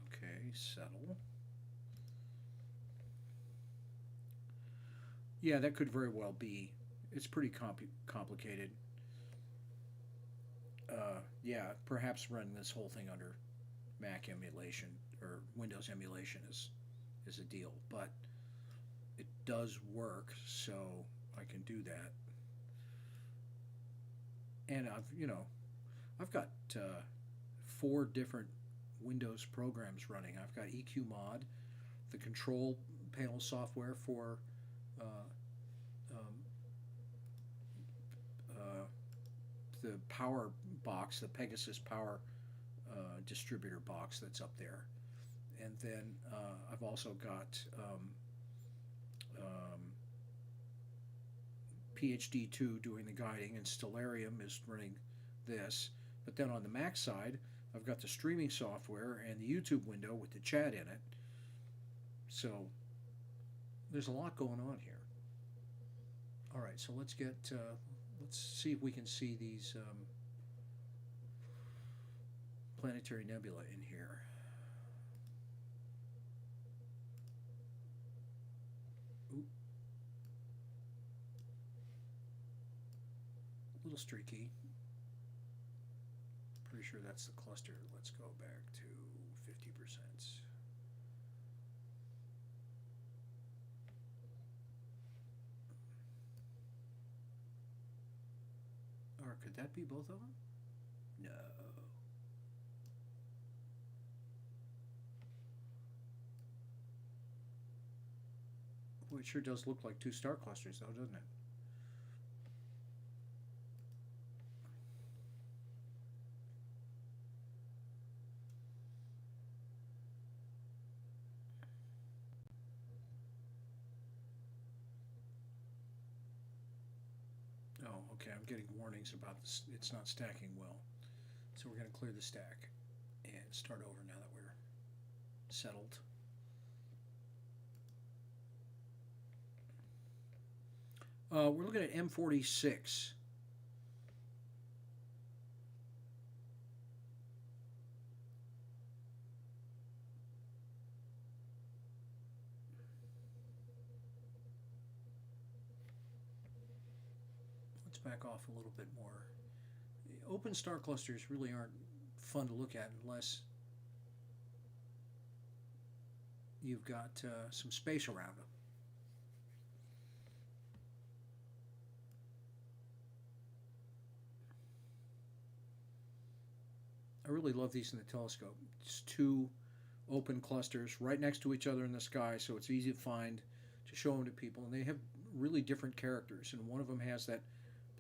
[SPEAKER 1] Okay, settle. Yeah, that could very well be. It's pretty complicated. Yeah, perhaps running this whole thing under Mac emulation or Windows emulation is a deal, but it does work, so I can do that. And I've got 4 different Windows programs running. I've got EQ Mod, the control panel software for the power box, the Pegasus power distributor box that's up there. And then I've also got PhD2 doing the guiding, and Stellarium is running this. But then on the Mac side, I've got the streaming software and the YouTube window with the chat in it. So there's a lot going on here. All right, so let's see if we can see these Planetary Nebula in here. Oop. A little streaky. Pretty sure that's the cluster. Let's go back to 50%. Or could that be both of them? No. Boy, it sure does look like 2 star clusters, though, doesn't it? Oh, okay, I'm getting warnings about this. It's not stacking well. So we're going to clear the stack and start over now that we're settled. We're looking at M46. Let's back off a little bit more. The open star clusters really aren't fun to look at unless you've got some space around them. I really love these in the telescope. It's 2 open clusters right next to each other in the sky, so it's easy to find, to show them to people. And they have really different characters, and one of them has that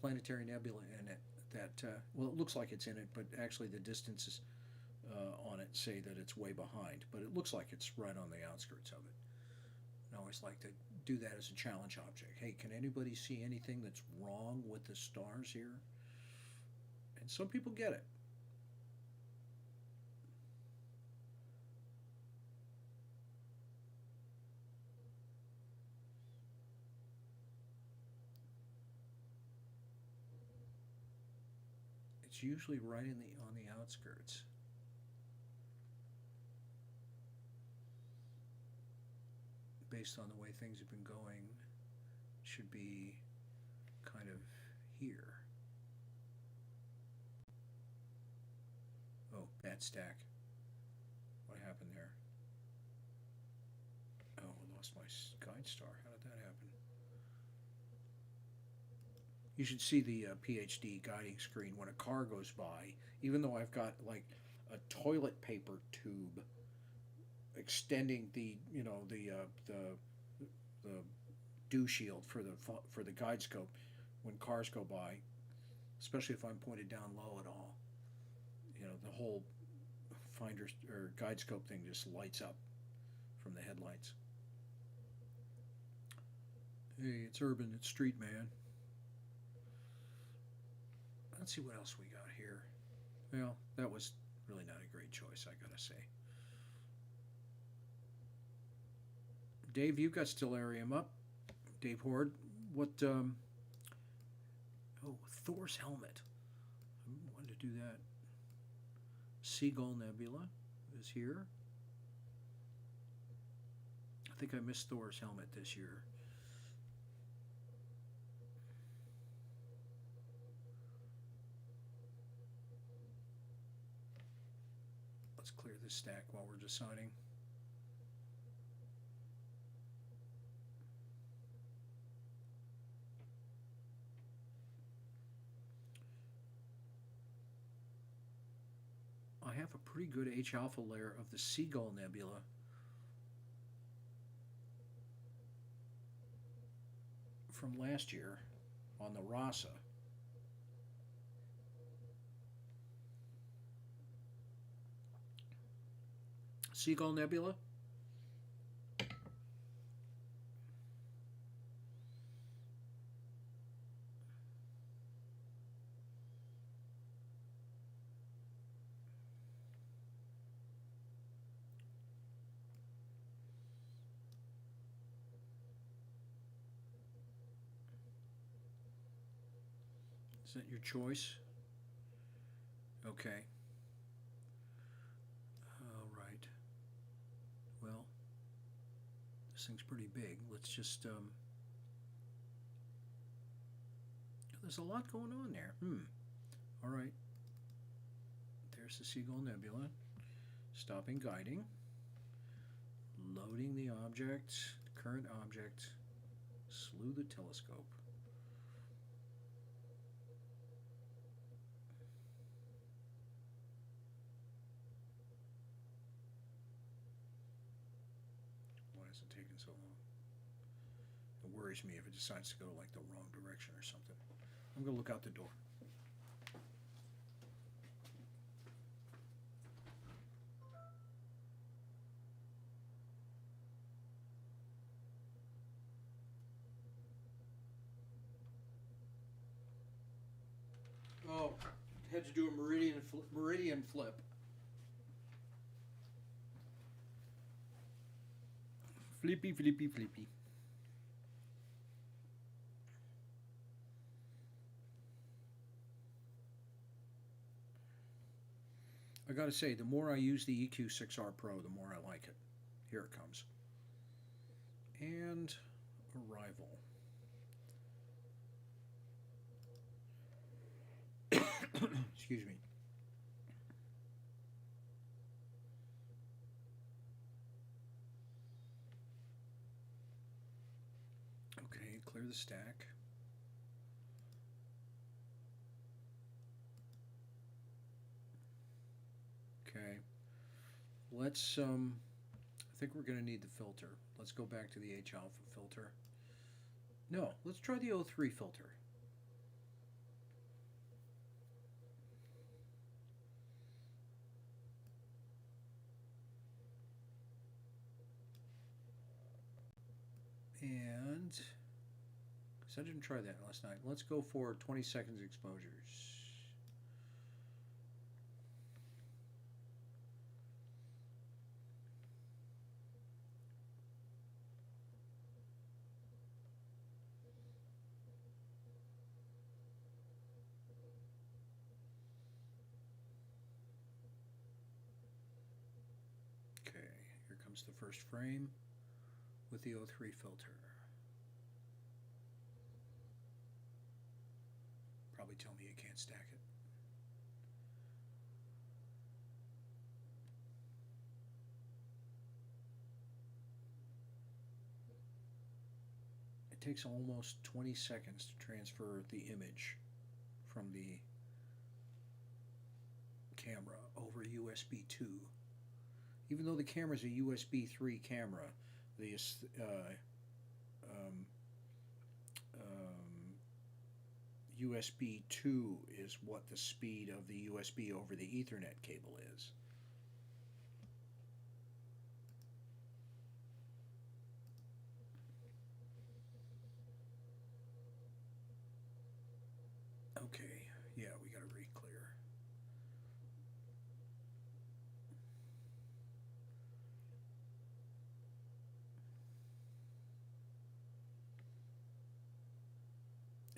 [SPEAKER 1] Planetary Nebula in it that, well, it looks like it's in it, but actually the distances on it say that it's way behind, but it looks like it's right on the outskirts of it. And I always like to do that as a challenge object. Hey, can anybody see anything that's wrong with the stars here? And some people get it. It's usually right on the outskirts. Based on the way things have been going, it should be kind of here. Oh, Bad stack. What happened there? Oh, I lost my guide star. How did that happen? You should see the PhD guiding screen when a car goes by. Even though I've got like a toilet paper tube extending the the dew shield for the guide scope when cars go by, especially if I'm pointed down low at all. The whole finder or guide scope thing just lights up from the headlights. Hey, it's urban, it's street, man. Let's see what else we got here. Well, that was really not a great choice, I gotta say. Dave, you've got Stellarium up. Dave Horde, what? Oh, Thor's helmet. I wanted to do that. Seagull Nebula is here. I think I missed Thor's helmet this year. Let's clear this stack while we're deciding. I have a pretty good H alpha layer of the Seagull Nebula. From last year on the Rasa. Seagull Nebula. Is that your choice? Okay. All right. Well, this thing's pretty big. Let's just, there's a lot going on there. All right. There's the Seagull Nebula. Stopping guiding. Loading the object, current object. Slew the telescope. Taking so long. It worries me if it decides to go like the wrong direction or something. I'm going to look out the door. Oh, had to do a meridian flip. Flippy, flippy, flippy. I gotta say, the more I use the EQ6R Pro, the more I like it. Here it comes. And arrival. Excuse me. Okay, clear the stack. Okay. Let's I think we're going to need the filter. Let's go back to the H alpha filter. No, let's try the O3 filter. And because I didn't try that last night, let's go for 20 seconds exposures. Okay, here comes the first frame with the O3 filter. Probably tell me you can't stack it. takes almost 20 seconds to transfer the image from the camera over USB 2. Even though the camera is a USB 3 camera, the USB 2 is what the speed of the USB over the Ethernet cable is. Okay, yeah, we got to re-clear.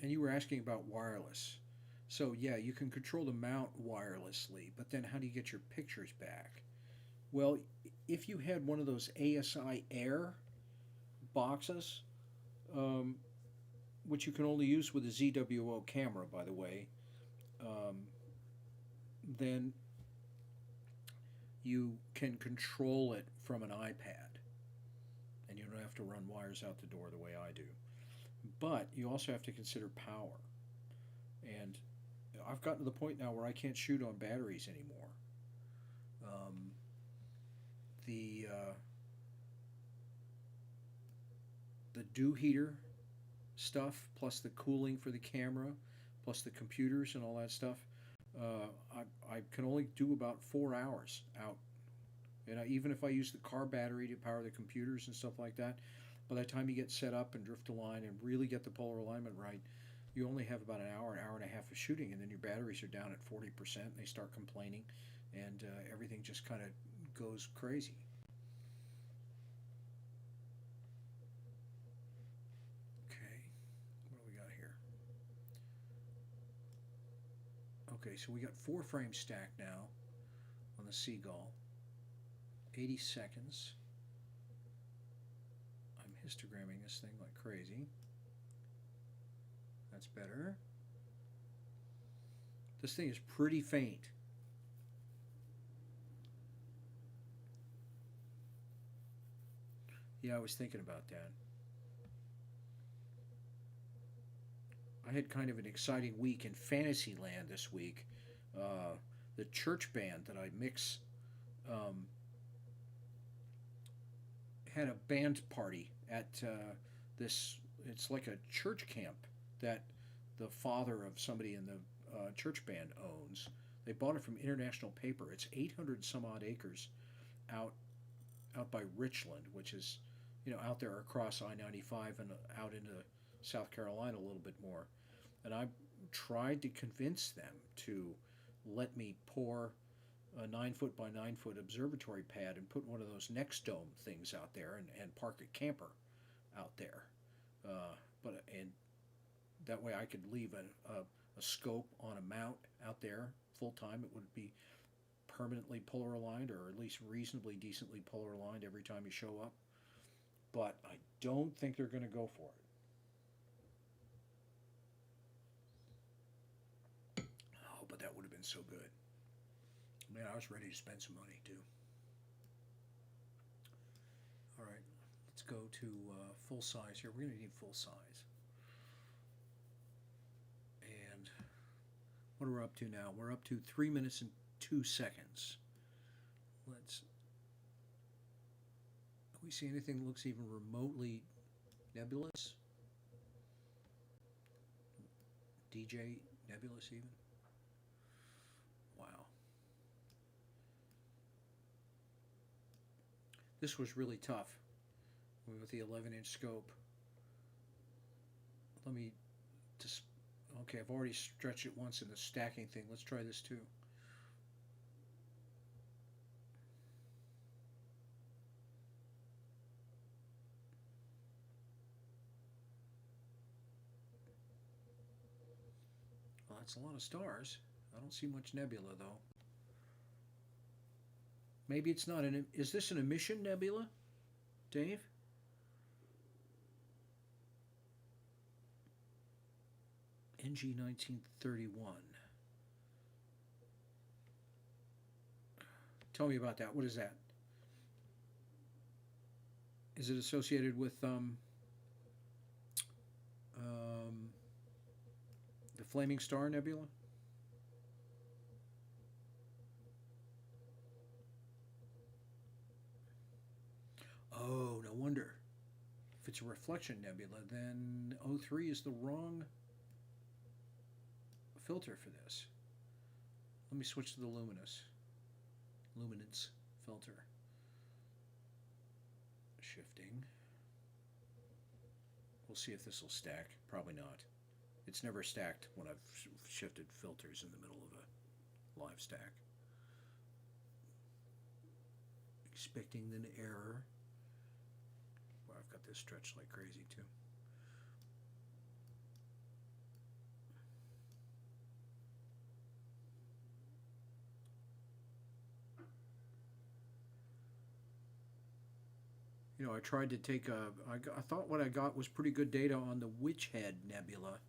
[SPEAKER 1] And you were asking about wireless. So yeah, you can control the mount wirelessly, but then how do you get your pictures back? Well, if you had one of those ASI Air boxes, um, which you can only use with a ZWO camera, by the way, um, then you can control it from an iPad, and you don't have to run wires out the door the way I do. But you also have to consider power, and I've gotten to the point now where I can't shoot on batteries anymore. Um, the the dew heater stuff, plus the cooling for the camera, plus the computers and all that stuff, I can only do about 4 hours out. And even if I use the car battery to power the computers and stuff like that, by the time you get set up and drift a line and really get the polar alignment right, you only have about an hour and a half of shooting, and then your batteries are down at 40%, and they start complaining, and everything just kind of goes crazy. Okay, what do we got here? Okay, so we got 4 frames stacked now on the Seagull. 80 seconds. I'm histogramming this thing like crazy. That's better. This thing is pretty faint. Yeah, I was thinking about that. I had kind of an exciting week in Fantasyland this week. The church band that I mix had a band party at this. It's like a church camp that the father of somebody in the church band owns. They bought it from International Paper. It's 800 some odd acres out by Richland, which is out there across I-95 and out into South Carolina a little bit more. And I tried to convince them to let me pour a 9-foot by 9-foot observatory pad and put one of those next dome things out there and park a camper out there. And that way I could leave a scope on a mount out there full time. It would be permanently polar aligned, or at least reasonably decently polar aligned every time you show up. But I don't think they're going to go for it. Oh, but that would have been so good. Man, I was ready to spend some money too. All right, let's go to full size here. We're going to need full size. And what are we up to now? We're up to 3 minutes and 2 seconds. Let's. Do we see anything that looks even remotely nebulous? DJ nebulous even? Wow. This was really tough with the 11-inch scope. Let me just. Okay, I've already stretched it once in the stacking thing. Let's try this too. Well, that's a lot of stars. I don't see much nebula though. Maybe it's not an. Is this an emission nebula, Dave? NG 1931. Tell me about that. What is that? Is it associated with The Flaming Star Nebula. Oh, no wonder. If it's a reflection nebula, then O3 is the wrong filter for this. Let me switch to the luminance filter. Shifting. We'll see if this will stack. Probably not. It's never stacked when I've shifted filters in the middle of a live stack. Expecting an error. Well, I've got this stretched like crazy too. You know, I tried to take a. I thought what I got was pretty good data on the Witch Head Nebula.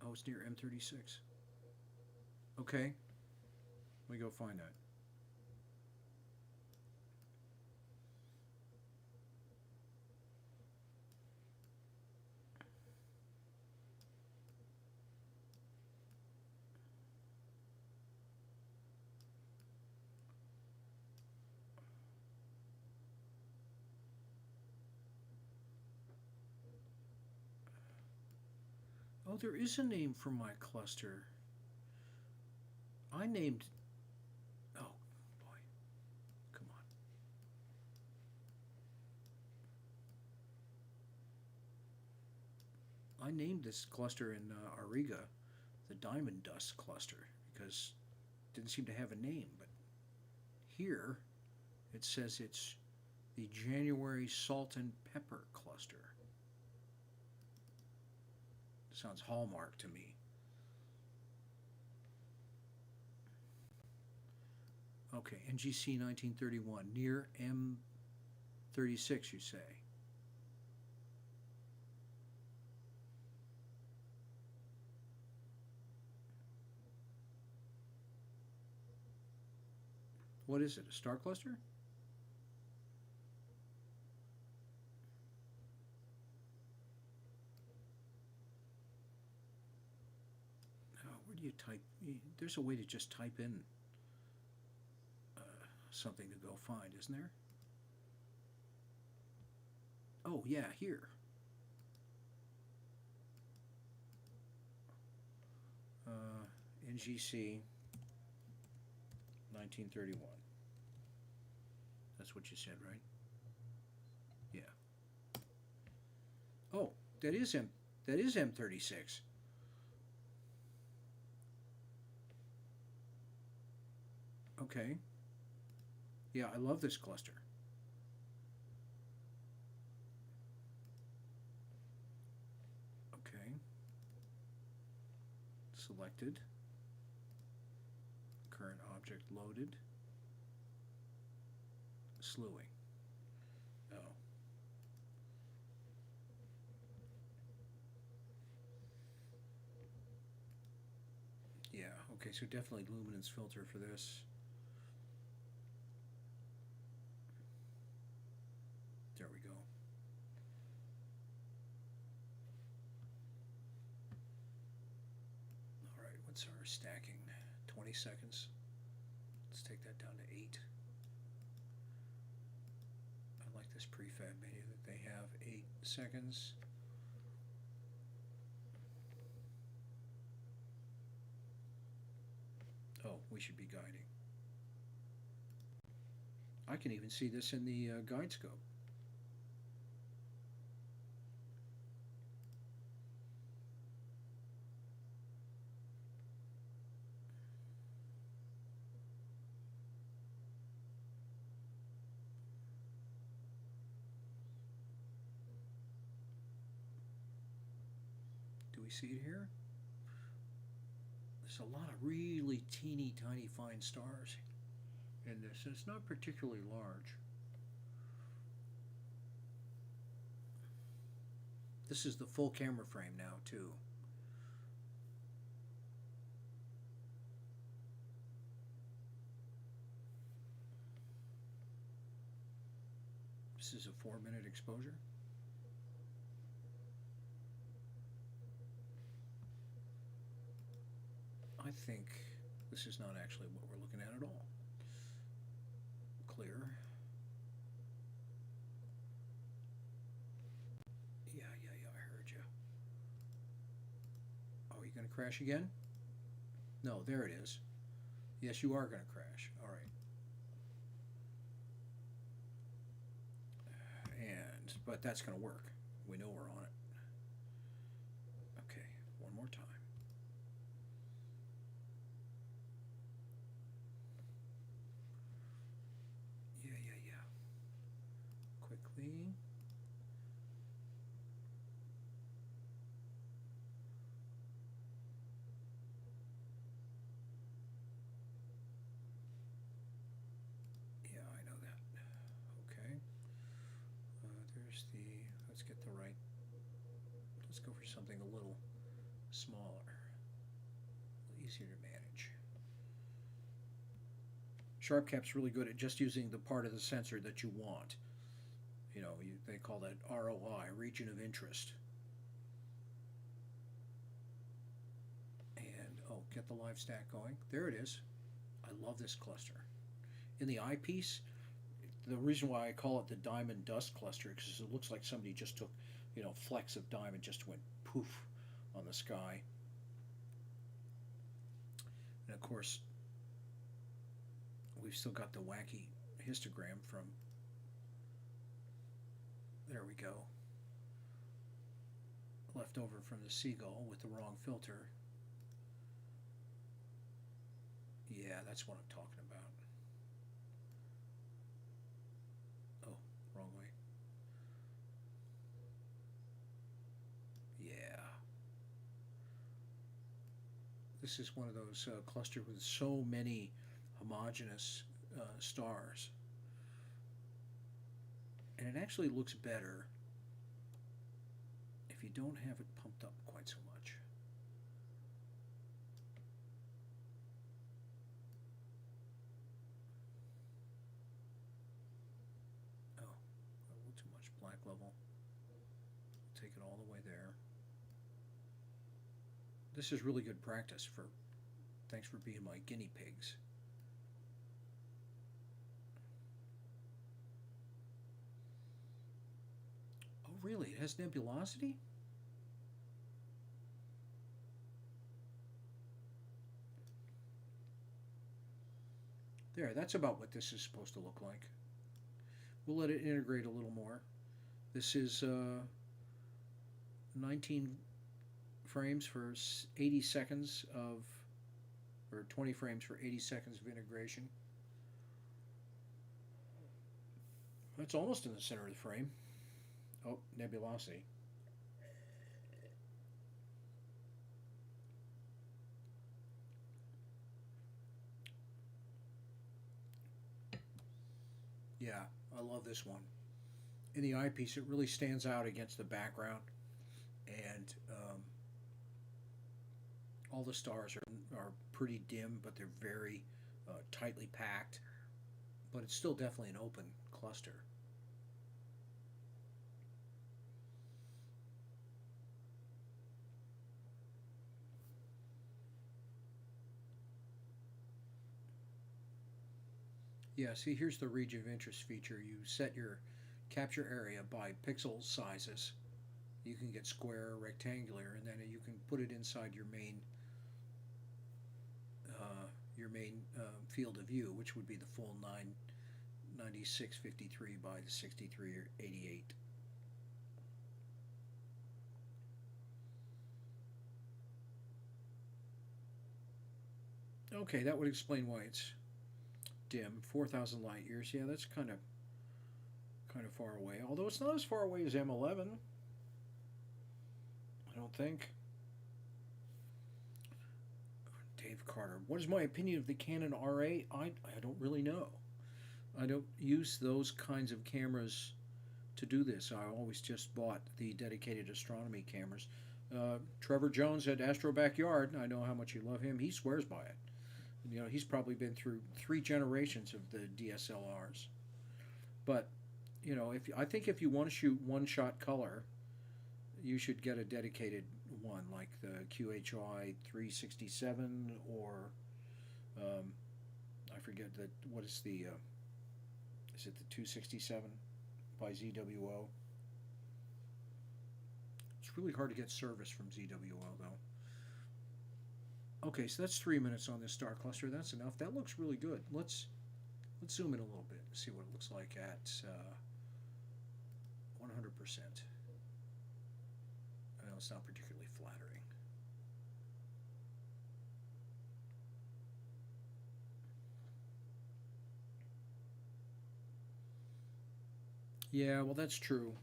[SPEAKER 1] Oh, it's near M36. Okay. Let me go find that. Oh, there is a name for my cluster. I named... Oh, boy. Come on. I named this cluster in Auriga the Diamond Dust Cluster because it didn't seem to have a name. But here it says it's the January Salt and Pepper Cluster. Sounds Hallmark to me. Okay, NGC 1931, near M36, you say? What is it, a star cluster? You type, there's a way to just type in something to go find, isn't there? Oh, yeah, here. NGC 1931. That's what you said, right? Yeah. Oh, that is M36. Okay. Yeah, I love this cluster. Okay. Selected. Current object loaded. Slewing. Oh. Yeah, okay, so definitely luminance filter for this. There we go. All right, what's our stacking? 20 seconds. Let's take that down to 8. I like this prefab menu that they have 8 seconds. Oh, we should be guiding. I can even see this in the guide scope. Do we see it here? There's a lot of really teeny tiny fine stars in this. It's not particularly large. This is the full camera frame now too. This is a 4-minute exposure. think this is not actually what we're looking at all. Clear. Yeah, I heard you. Oh, are you going to crash again? No, there it is. Yes, you are going to crash. All right. But that's going to work. We know we're on it. Okay, one more time. Yeah. Quickly. Yeah, I know that. Okay. There's the, let's get the right, let's go for something a little smaller, a little easier to manage. SharpCap's really good at just using the part of the sensor that you want. You know, they call that ROI, region of interest. And, oh, get the LiveStack going. There it is. I love this cluster. In the eyepiece, the reason why I call it the diamond dust cluster is because it looks like somebody just took, you know, flecks of diamond just went poof on the sky. And of course, we've still got the wacky histogram from, there we go, left over from the seagull with the wrong filter. Yeah, that's what I'm talking about. Oh, wrong way. Yeah. This is one of those clusters with so many homogeneous stars. And it actually looks better if you don't have it pumped up quite so much. Oh, a little too much black level. Take it all the way there. This is really good practice for, thanks for being my guinea pigs. Oh, really? It has nebulosity? There, that's about what this is supposed to look like. We'll let it integrate a little more. This is 19 frames for 80 seconds of, or 20 frames for 80 seconds of integration. That's almost in the center of the frame. Oh, nebulosity. Yeah, I love this one. In the eyepiece, it really stands out against the background, and all the stars are pretty dim, but they're very tightly packed. But it's still definitely an open cluster. Yeah, see, here's the region of interest feature. You set your capture area by pixel sizes. You can get square, rectangular, and then you can put it inside your main field of view, which would be the full 99653 by the 6388. Okay, that would explain why it's dim. 4,000 light years. Yeah, that's kind of far away. Although it's not as far away as M11. I don't think. Dave Carter. What is my opinion of the Canon RA? I don't really know. I don't use those kinds of cameras to do this. I always just bought the dedicated astronomy cameras. Trevor Jones at Astro Backyard, I know how much you love him. He swears by it. You know, he's probably been through 3 generations of the DSLRs. But, you know, I think if you want to shoot one-shot color, you should get a dedicated one, like the QHI 367, or I forget that. What is the? Is it the 267 by ZWO? It's really hard to get service from ZWO though. Okay, so that's 3 minutes on this star cluster. That's enough. That looks really good. Let's zoom in a little bit and see what it looks like at 100%. I know it's not particularly flattering. Yeah, well, that's true.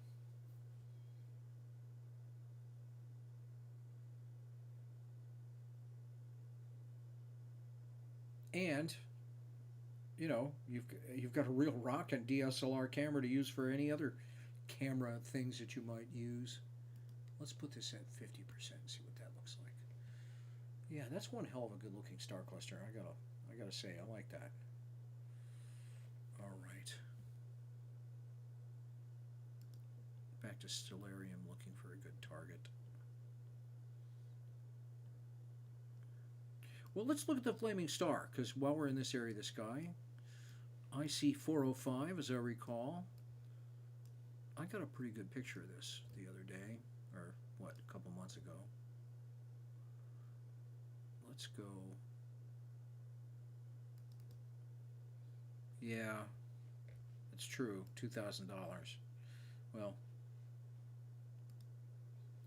[SPEAKER 1] And you know, you've got a real rockin' DSLR camera to use for any other camera things that you might use. Let's put this at 50% and see what that looks like. Yeah, that's one hell of a good looking star cluster. I gotta say, I like that. All right. Back to Stellarium, looking for a good target. Well, let's look at the flaming star, because while we're in this area of the sky, I see 405, as I recall. I got a pretty good picture of this the other day, or what, a couple months ago. Let's go. Yeah, it's true, $2,000. Well,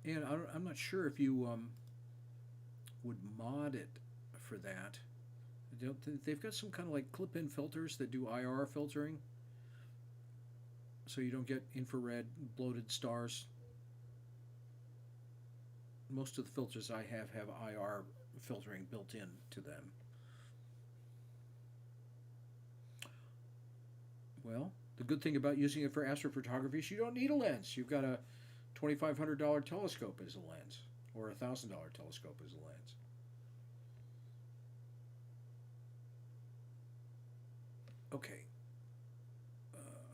[SPEAKER 1] and I'm not sure if you would mod it for that. They've got some kind of like clip-in filters that do IR filtering, so you don't get infrared bloated stars. Most of the filters I have IR filtering built in to them. Well, the good thing about using it for astrophotography is you don't need a lens. You've got a $2,500 telescope as a lens, or a $1,000 telescope as a lens. Okay,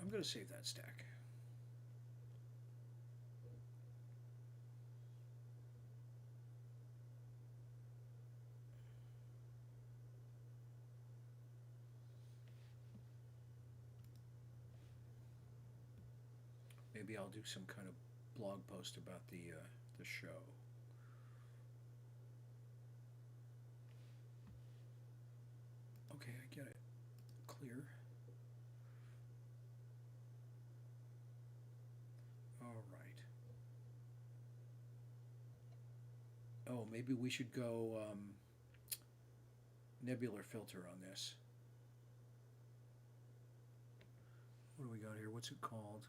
[SPEAKER 1] I'm going to save that stack. Maybe I'll do some kind of blog post about the show. Okay, I get it. Clear. All right. Oh, maybe we should go nebular filter on this. What do we got here? What's it called?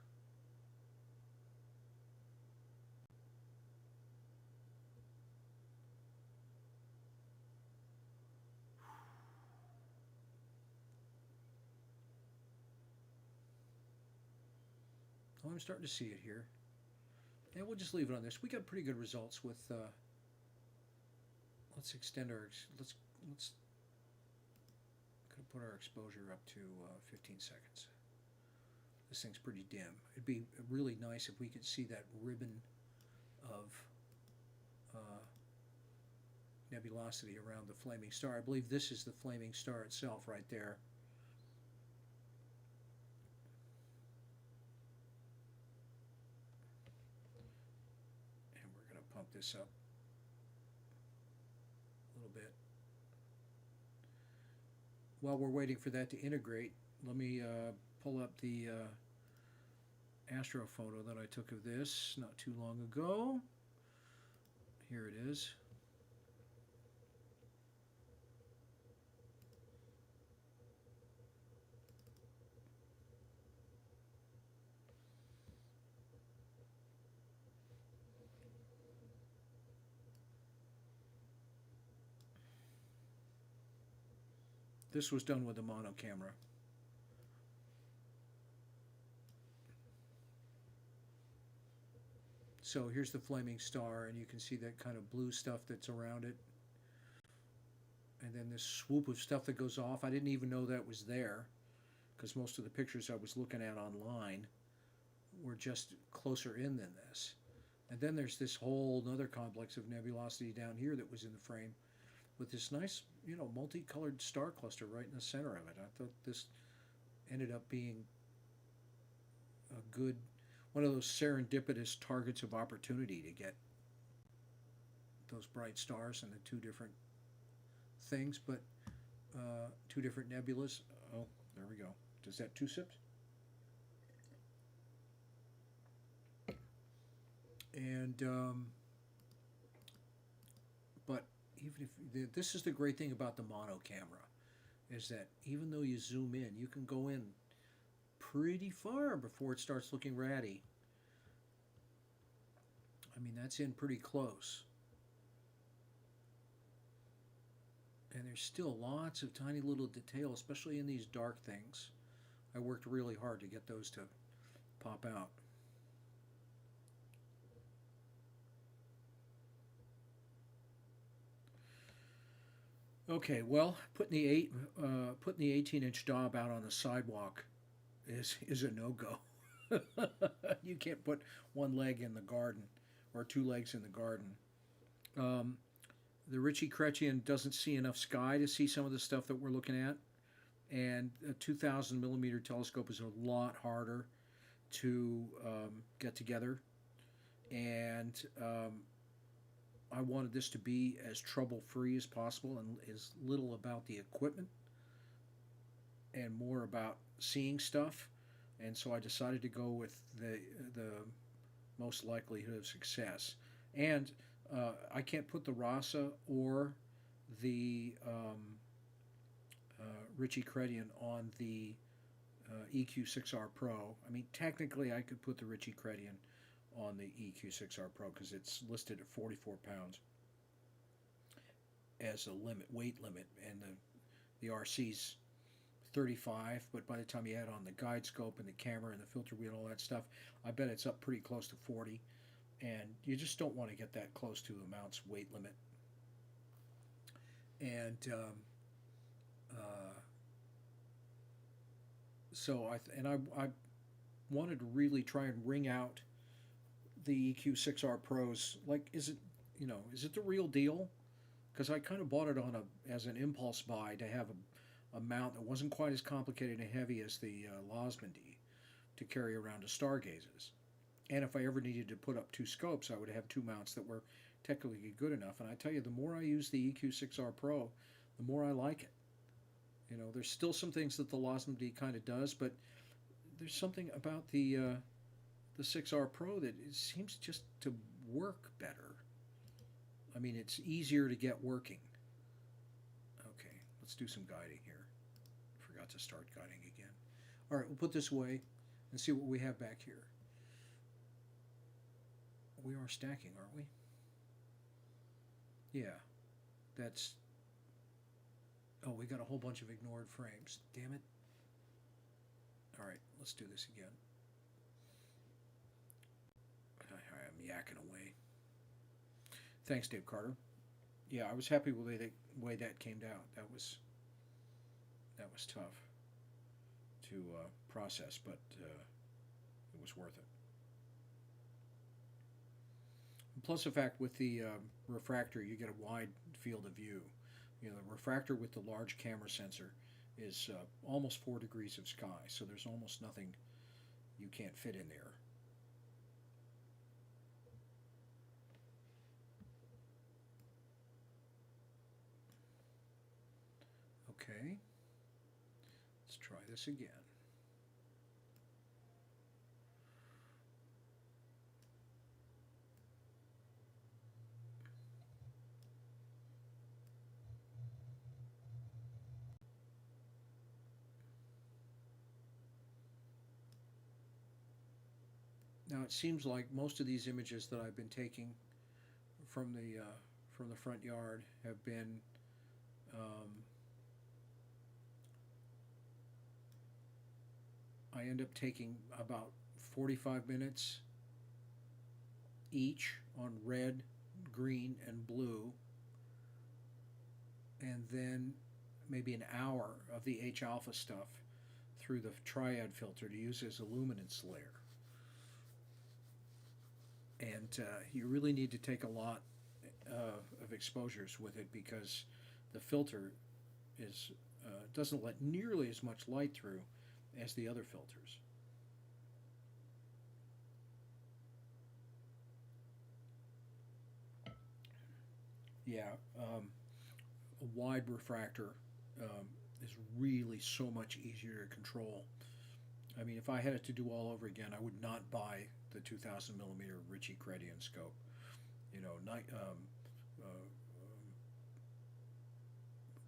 [SPEAKER 1] Oh, I'm starting to see it here. And we'll just leave it on this. We got pretty good results with. Let's extend our. Let's could put our exposure up to 15 seconds. This thing's pretty dim. It'd be really nice if we could see that ribbon of nebulosity around the flaming star. I believe this is the flaming star itself right there. And we're going to pump this up a little bit. While we're waiting for that to integrate, let me pull up the astrophoto that I took of this not too long ago. Here it is. This was done with a mono camera. So here's the flaming star, and you can see that kind of blue stuff that's around it. And then this swoop of stuff that goes off. I didn't even know that was there, because most of the pictures I was looking at online were just closer in than this. And then there's this whole other complex of nebulosity down here that was in the frame with this nice, multicolored star cluster right in the center of it. I thought this ended up being a good, one of those serendipitous targets of opportunity to get those bright stars and the two different things, but two different nebulas. Oh, there we go. Does that 2 sips? And but even if this is the great thing about the mono camera, is that even though you zoom in, you can go in pretty far before it starts looking ratty. I mean, that's in pretty close. And there's still lots of tiny little detail, especially in these dark things. I worked really hard to get those to pop out. Okay, well, putting the 18-inch Dob out on the sidewalk is a no-go. You can't put one leg in the garden or 2 legs in the garden. The Ritchie Chrétien doesn't see enough sky to see some of the stuff that we're looking at, and a 2,000 millimeter telescope is a lot harder to get together, and I wanted this to be as trouble-free as possible and as little about the equipment and more about seeing stuff, and so I decided to go with the most likelihood of success. And I can't put the Rasa or the Ritchie Chrétien on the EQ6R Pro. I mean, technically I could put the Ritchie Chrétien on the EQ6R Pro because it's listed at 44 pounds as a weight limit, and the RC's 35, but by the time you add on the guide scope and the camera and the filter wheel and all that stuff, I bet it's up pretty close to 40, and you just don't want to get that close to the mount's weight limit. And so I wanted to really try and wring out the EQ6R Pros. Like, is it the real deal? Because I kind of bought it as an impulse buy to have a mount that wasn't quite as complicated and heavy as the Losmandy to carry around to stargazes. And if I ever needed to put up 2 scopes, I would have 2 mounts that were technically good enough. And I tell you, the more I use the EQ6R Pro, the more I like it. There's still some things that the Losmandy kind of does, but there's something about the 6R Pro that it seems just to work better. I mean, it's easier to get working. Okay, let's do some guiding here. Forgot to start guiding again. All right, we'll put this away and see what we have back here. We are stacking, aren't we? Yeah, that's... Oh, we got a whole bunch of ignored frames. Damn it. All right, let's do this again. I'm yakking away. Thanks, Dave Carter. Yeah, I was happy with the way that came out. That was tough to process, but it was worth it. And plus the fact with the refractor, you get a wide field of view. The refractor with the large camera sensor is almost 4 degrees of sky, so there's almost nothing you can't fit in there. Okay, let's try this again. Now it seems like most of these images that I've been taking from the front yard have been I end up taking about 45 minutes each on red, green, and blue, and then maybe an hour of the H alpha stuff through the triad filter to use as a luminance layer. And you really need to take a lot of exposures with it because the filter is doesn't let nearly as much light through as the other filters. Yeah, a wide refractor is really so much easier to control. I mean, if I had it to do all over again, I would not buy the 2000 millimeter Ritchie-Chrétien scope. You know,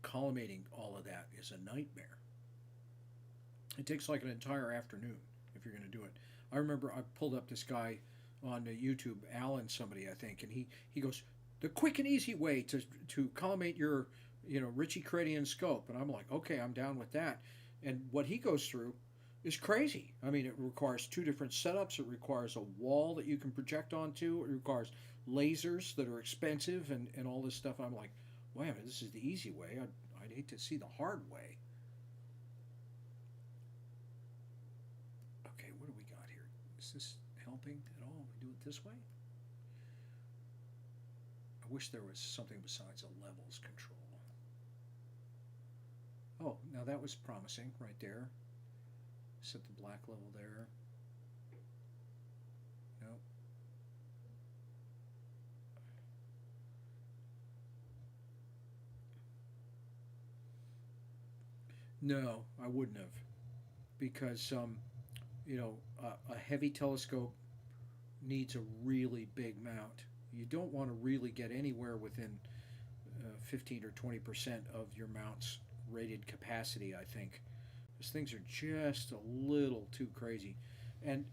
[SPEAKER 1] collimating all of that is a nightmare. It takes like an entire afternoon if you're going to do it. I remember I pulled up this guy on YouTube, Alan somebody I think, and he goes, the quick and easy way to collimate your Ritchie-Chrétien scope, and I'm like, okay, I'm down with that. And what he goes through is crazy. I mean, it requires two different setups. It requires a wall that you can project onto. It requires lasers that are expensive and all this stuff. I'm like, wait a minute, this is the easy way. I'd hate to see the hard way. Okay, what do we got here? Is this helping at all? We do it this way? I wish there was something besides a levels control. Oh, now that was promising right there. Set the black level there. Nope. No, I wouldn't have, because a heavy telescope needs a really big mount. You don't want to really get anywhere within 15 or 20% of your mount's rated capacity, I think. These things are just a little too crazy. And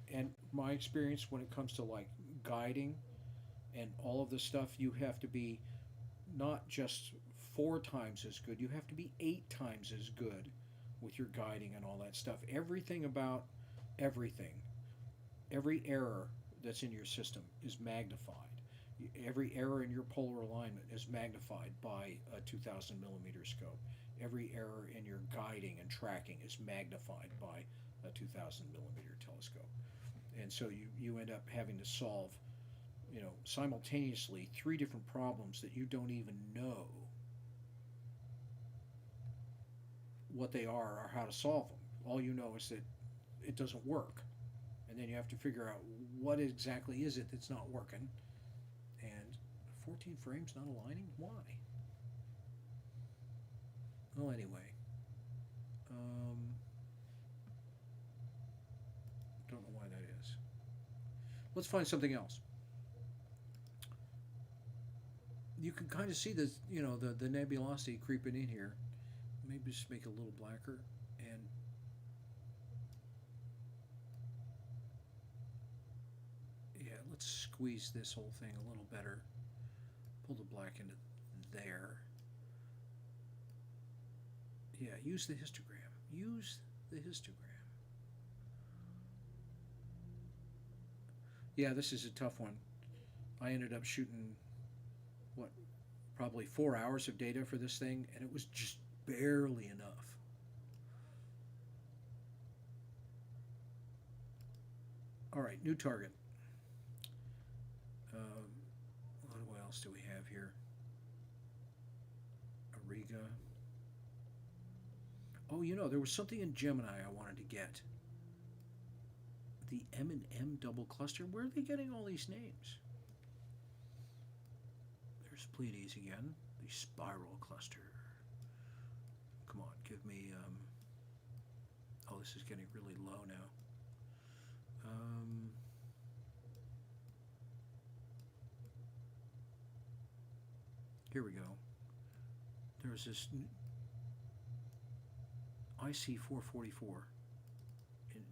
[SPEAKER 1] my experience when it comes to like guiding and all of this stuff, you have to be not just 4 times as good, you have to be 8 times as good with your guiding and all that stuff. Everything about everything, every error that's in your system is magnified. Every error in your polar alignment is magnified by a 2000 millimeter scope. Every error in your guiding and tracking is magnified by a 2000 millimeter telescope. And so you end up having to solve, simultaneously 3 different problems that you don't even know what they are or how to solve them. All you know is that it doesn't work. And then you have to figure out what exactly is it that's not working. And 14 frames not aligning? Why? Well, anyway. Don't know why that is. Let's find something else. You can kind of see this, the nebulosity creeping in here. Maybe just make it a little blacker. And yeah, let's squeeze this whole thing a little better. Pull the black into there. Yeah, use the histogram. Use the histogram. Yeah, this is a tough one. I ended up shooting, probably 4 hours of data for this thing, and it was just barely enough. All right, new target. What else do we have here? Auriga. Oh, there was something in Gemini I wanted to get. The M&M double cluster. Where are they getting all these names? There's Pleiades again. The spiral cluster. Come on, give me. Oh, this is getting really low now. Here we go. There's this IC 444,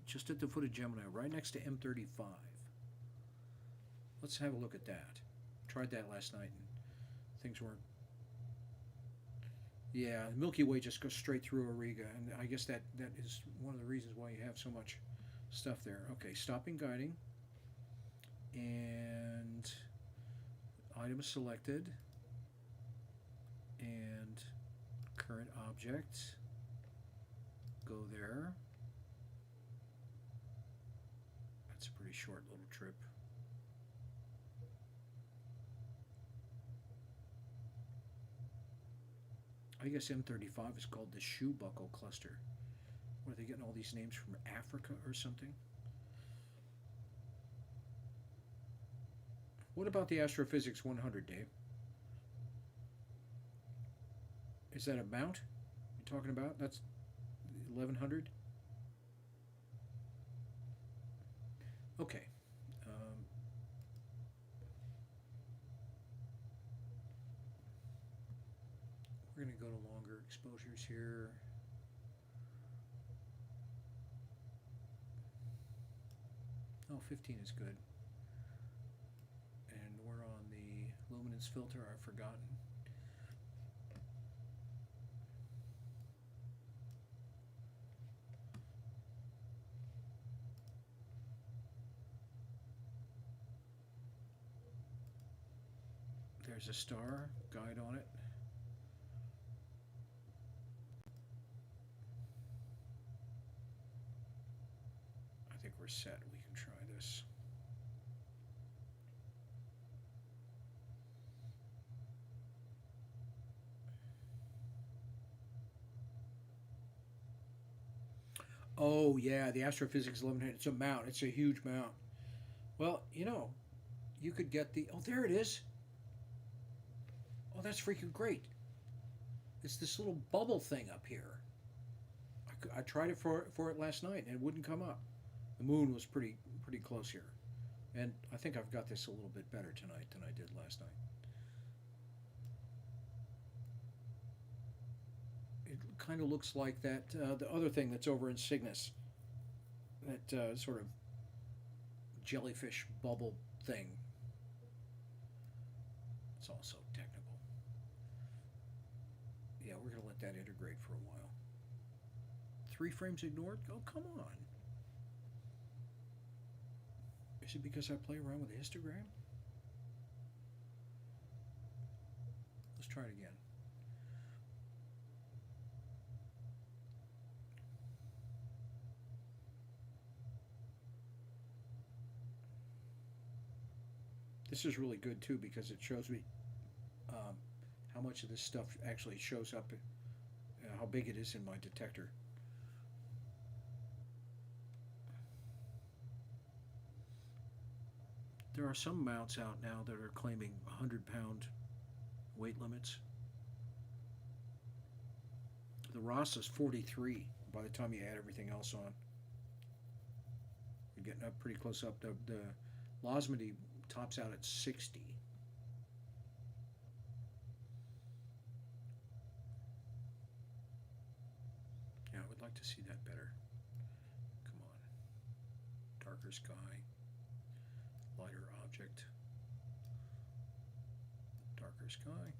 [SPEAKER 1] just at the foot of Gemini, right next to M35. Let's have a look at that. Tried that last night, and things weren't. Yeah, the Milky Way just goes straight through Auriga, and I guess that is one of the reasons why you have so much stuff there. Okay, stopping guiding, and item selected, and current object. Go there. That's a pretty short little trip. I guess M35 is called the shoe buckle cluster. What, are they getting all these names from Africa or something? What about the Astrophysics 100, Dave? Is that a mount you're talking about? That's 1100? Okay. We're going to go to longer exposures here. Oh, 15 is good. And we're on the luminance filter. I've forgotten. There's a star guide on it. I think we're set. We can try this. Oh yeah, the Astrophysics 1100. It's a mount. It's a huge mount. Well, you know, you could get the. Oh, there it is. Oh, that's freaking great. It's this little bubble thing up here. I tried it for it last night and it wouldn't come up. The moon was pretty close here, and I think I've got this a little bit better tonight than I did last night. It kind of looks like that the other thing that's over in Cygnus, that sort of jellyfish bubble thing. It's also technical. Yeah, we're going to let that integrate for a while. 3 frames ignored? Oh, come on. Is it because I play around with a histogram? Let's try it again. This is really good too because it shows me how much of this stuff actually shows up, how big it is in my detector. There are some mounts out now that are claiming 100-pound weight limits. The Ross is 43 by the time you add everything else on. You're getting up pretty close up. The Losmedy tops out at 60. Yeah, I would like to see that better. Come on. Darker sky. Lighter object. Darker sky.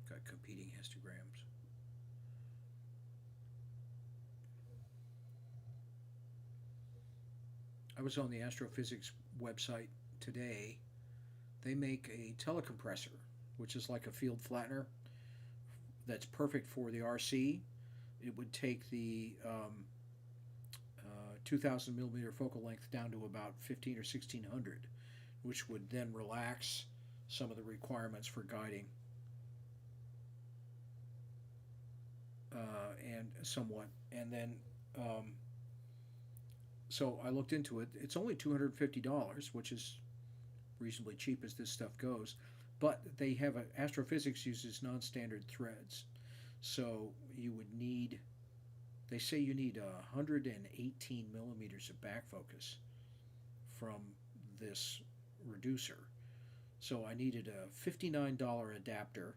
[SPEAKER 1] Got competing histograms. I was on the Astrophysics website today. They make a telecompressor, which is like a field flattener that's perfect for the RC. It would take the 2,000 millimeter focal length down to about 15 or 1600, which would then relax some of the requirements for guiding and somewhat. And then so I looked into it. It's only $250, which is reasonably cheap as this stuff goes. But they have Astrophysics uses non-standard threads, so you would need. They say you need 118 millimeters of back focus from this reducer. So I needed a $59 adapter.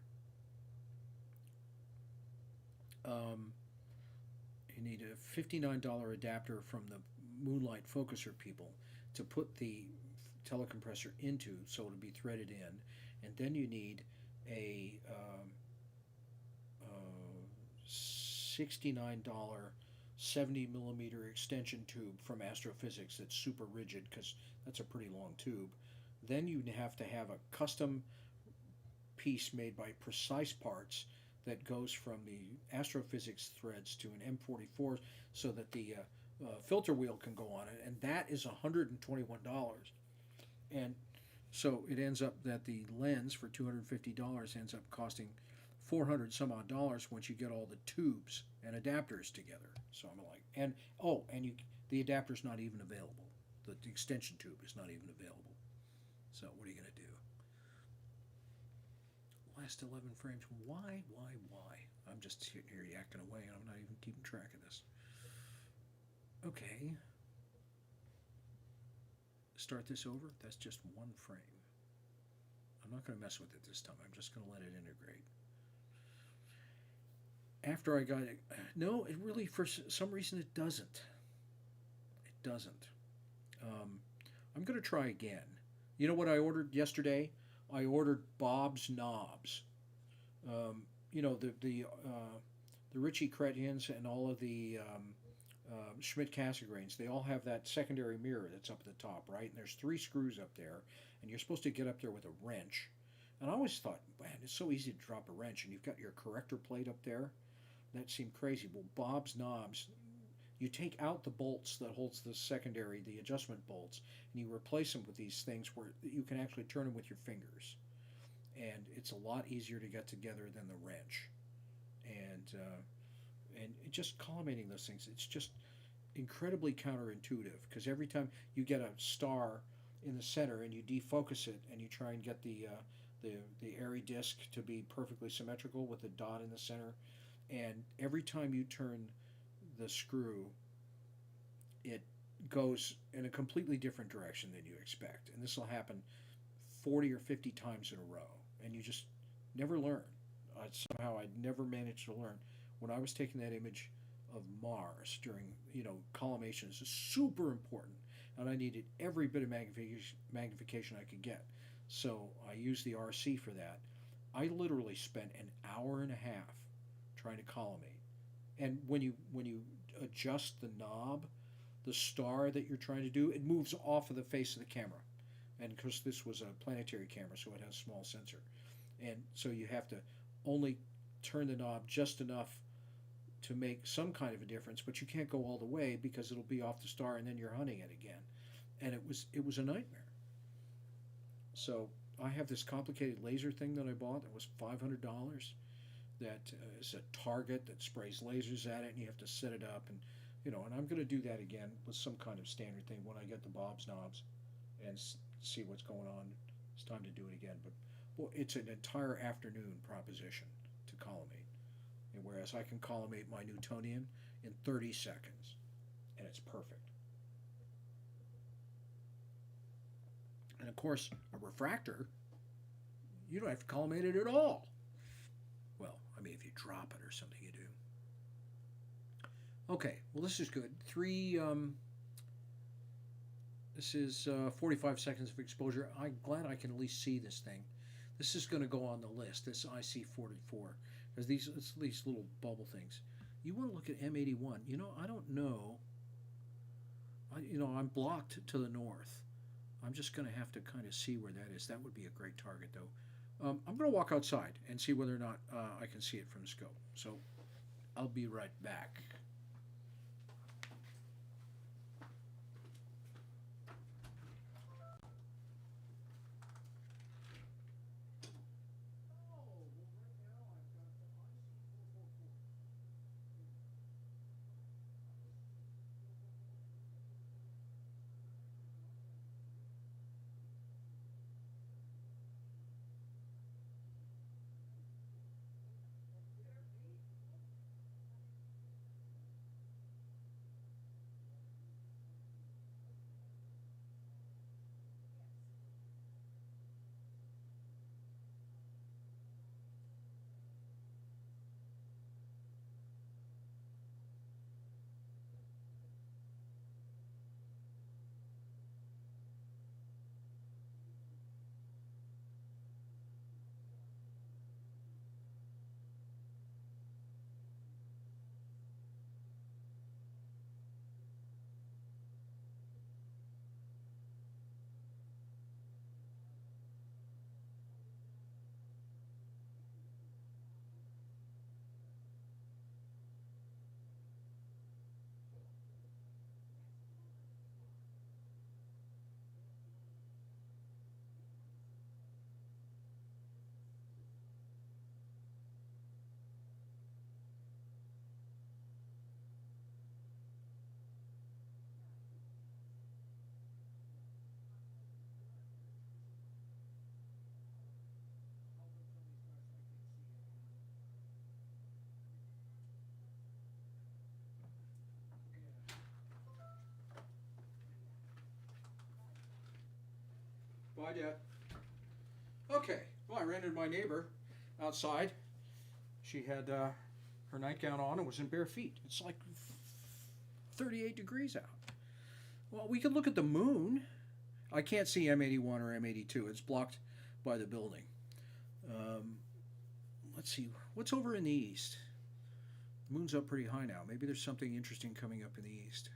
[SPEAKER 1] You need a $59 adapter from the Moonlight Focuser people to put the telecompressor into, so it'll be threaded in, and then you need a $69 70 millimeter extension tube from Astrophysics that's super rigid because that's a pretty long tube. Then you have to have a custom piece made by Precise Parts that goes from the Astrophysics threads to an M44 so that the filter wheel can go on it, and that is $121. And so it ends up that the lens for $250 ends up costing 400 some odd dollars once you get all the tubes and adapters together. So I'm like, and oh, and the adapter's not even available. The extension tube is not even available. So what are you going to do? Last 11 frames. Why? I'm just sitting here yakking away and I'm not even keeping track of this. Okay. Start this over. That's just one frame. I'm not going to mess with it this time. I'm just going to let it integrate. After I got it, no, it really, for some reason, it doesn't. It doesn't. I'm going to try again. You know what I ordered yesterday? I ordered Bob's knobs. You know, the Ritchie Chrétiens and all of the Schmidt Cassegrains, they all have that secondary mirror that's up at the top, right? And there's 3 screws up there, and you're supposed to get up there with a wrench. And I always thought, man, it's so easy to drop a wrench, and you've got your corrector plate up there. That seemed crazy. Well, Bob's knobs, you take out the bolts that holds the secondary, the adjustment bolts, and you replace them with these things where you can actually turn them with your fingers. And it's a lot easier to get together than the wrench. And just collimating those things, it's just incredibly counterintuitive, because every time you get a star in the center and you defocus it and you try and get the airy disk to be perfectly symmetrical with the dot in the center, and every time you turn the screw, it goes in a completely different direction than you expect. And this will happen 40 or 50 times in a row, and you just never learn. Somehow I never managed to learn. When I was taking that image of Mars during, collimation is super important, and I needed every bit of magnification I could get. So I used the RC for that. I literally spent an hour and a half trying to collimate. And when you adjust the knob, the star that you're trying to do, it moves off of the face of the camera. And because this was a planetary camera, so it has a small sensor. And so you have to only turn the knob just enough to make some kind of a difference, but you can't go all the way because it'll be off the star and then you're hunting it again. And it was a nightmare. So I have this complicated laser thing that I bought that was $500 that is a target that sprays lasers at it, and you have to set it up, and and I'm going to do that again with some kind of standard thing when I get the Bob's knobs and see what's going on. It's time to do it again, but well, it's an entire afternoon proposition to collimate, and whereas I can collimate my Newtonian in 30 seconds, and it's perfect. And of course, a refractor, you don't have to collimate it at all. Well, I mean, if you drop it or something, you do. Okay, well, this is good. This is 45 seconds of exposure. I'm glad I can at least see this thing. This is going to go on the list, this IC44, because these little bubble things. You want to look at M81. I don't know. I'm blocked to the north. I'm just going to have to kind of see where that is. That would be a great target, though. I'm going to walk outside and see whether or not I can see it from the scope. So I'll be right back. Bye, Dad. Okay. Well, I ran into my neighbor outside. She had her nightgown on and was in bare feet. It's like 38 degrees out. Well, we could look at the moon. I can't see M81 or M82. It's blocked by the building. Let's see. What's over in the east? The moon's up pretty high now. Maybe there's something interesting coming up in the east.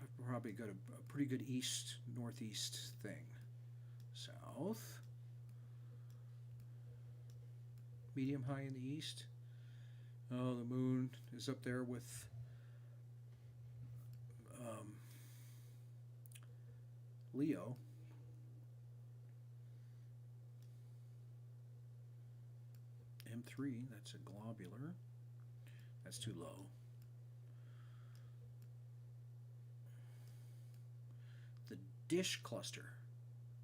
[SPEAKER 1] I've probably got a pretty good east-northeast thing. South. Medium high in the east. Oh, the moon is up there with Leo. M3, that's a globular. That's too low. The dish cluster.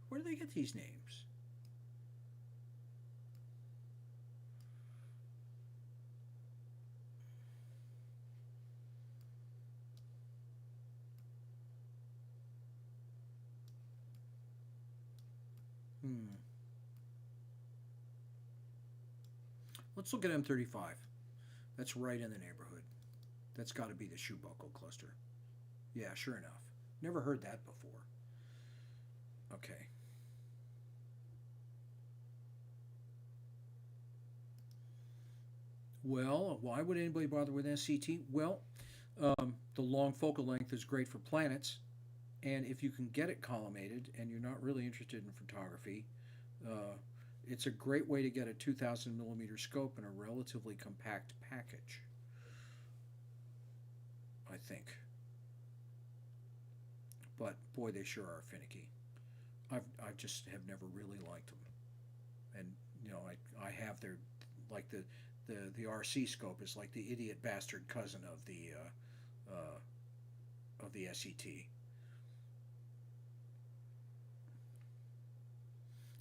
[SPEAKER 1] Where do they get these names? Let's look at M35. That's right in the neighborhood. That's got to be the shoe buckle cluster. Yeah, sure enough. Never heard that before. Okay. Well, why would anybody bother with SCT? Well, the long focal length is great for planets, and if you can get it collimated and you're not really interested in photography, it's a great way to get a 2,000 millimeter scope in a relatively compact package, I think. But boy, they sure are finicky. I just have never really liked them, and you know, I have their, like the RC scope is like the idiot bastard cousin of the SET.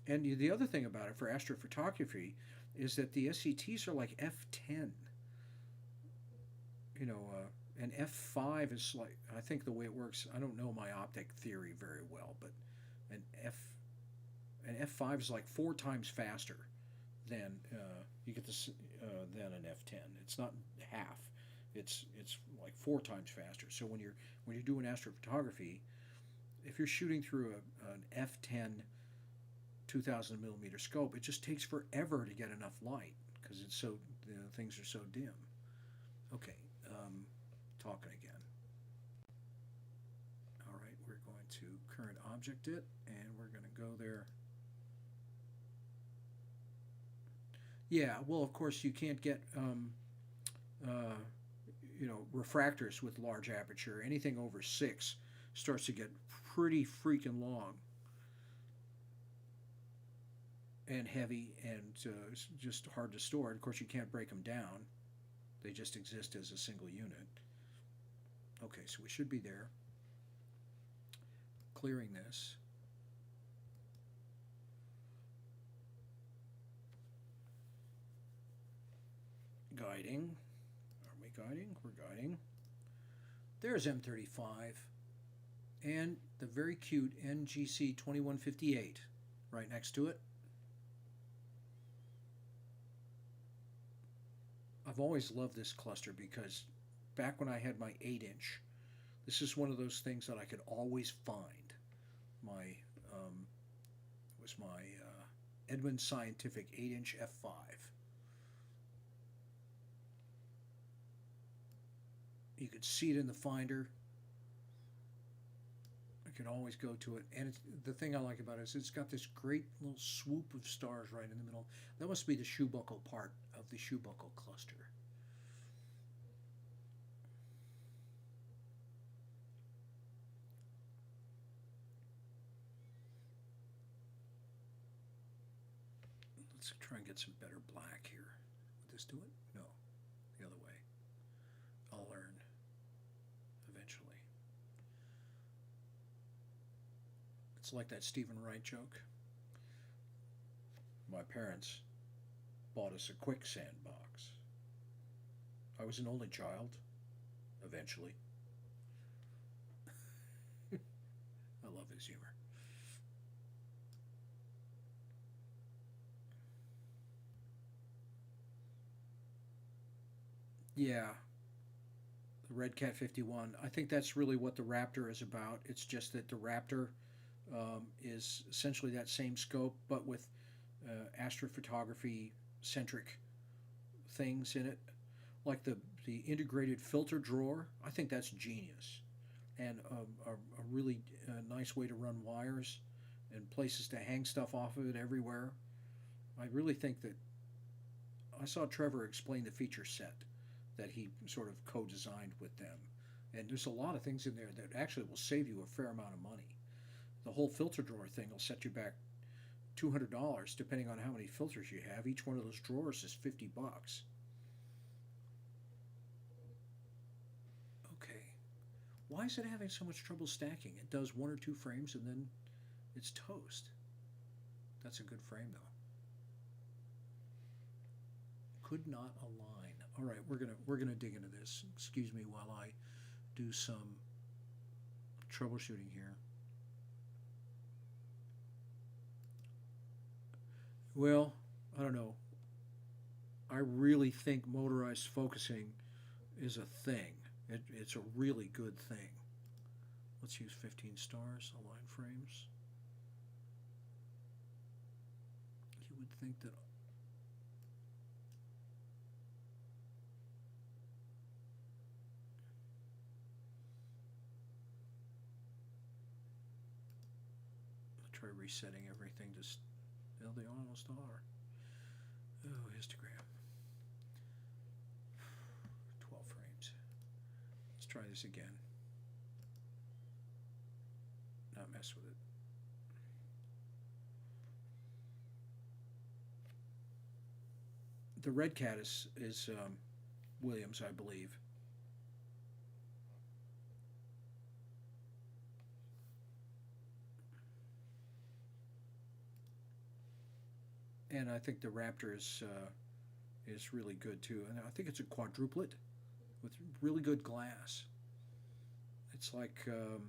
[SPEAKER 1] And the other thing about it for astrophotography is that the SETs are like f10. You know, and f5 is like, I think the way it works, I don't know my optic theory very well, but an f5 is like 4 times faster than you get this than an f10. It's not half. It's like 4 times faster. So when you're doing astrophotography, if you're shooting through an f10 2,000 millimeter scope, it just takes forever to get enough light because it's so, things are so dim. Okay, talking again. All right, we're going to current object it, and we're going to go there. Yeah, well, of course you can't get you know, refractors with large aperture. Anything over 6 starts to get pretty freaking long and heavy, and it's just hard to store. Of course, you can't break them down. They just exist as a single unit. Okay, so we should be there. Clearing this. Guiding. Are we guiding? We're guiding. There's M35 and the very cute NGC 2158 right next to it. I've always loved this cluster because back when I had my 8-inch, this is one of those things that I could always find. It was my Edmund Scientific 8-inch f5. You could see it in the finder. I could always go to it, and the thing I like about it is it's got this great little swoop of stars right in the middle. That must be the shoe buckle part of the shoe buckle cluster. Let's try and get some better black here. Would this do it? No, the other way. I'll learn eventually. It's like that Stephen Wright joke. My parents bought us a quicksand box. I was an only child, eventually. I love his humor. Yeah, the Red Cat 51. I think that's really what the Raptor is about. It's just that the Raptor is essentially that same scope, but with astrophotography centric things in it, like the integrated filter drawer. I think that's genius, and a really nice way to run wires and places to hang stuff off of it everywhere. I really think that I saw Trevor explain the feature set that he sort of co-designed with them, and there's a lot of things in there that actually will save you a fair amount of money. The whole filter drawer thing will set you back $200 depending on how many filters you have. Each one of those drawers is $50. Okay, why is it having so much trouble stacking? It does one or two frames and then it's toast. That's a good frame though. Could not align. All right, we're gonna dig into this. Excuse me while I do some troubleshooting here. Well, I don't know. I really think motorized focusing is a thing. It's a really good thing. Let's use 15 stars, align frames. You would think that. I'll try resetting everything to. Well, they almost are. Oh, histogram. 12 frames. Let's try this again. Not mess with it. The Red Cat is Williams, I believe. And I think the Raptor is really good too. And I think it's a quadruplet with really good glass. It's like an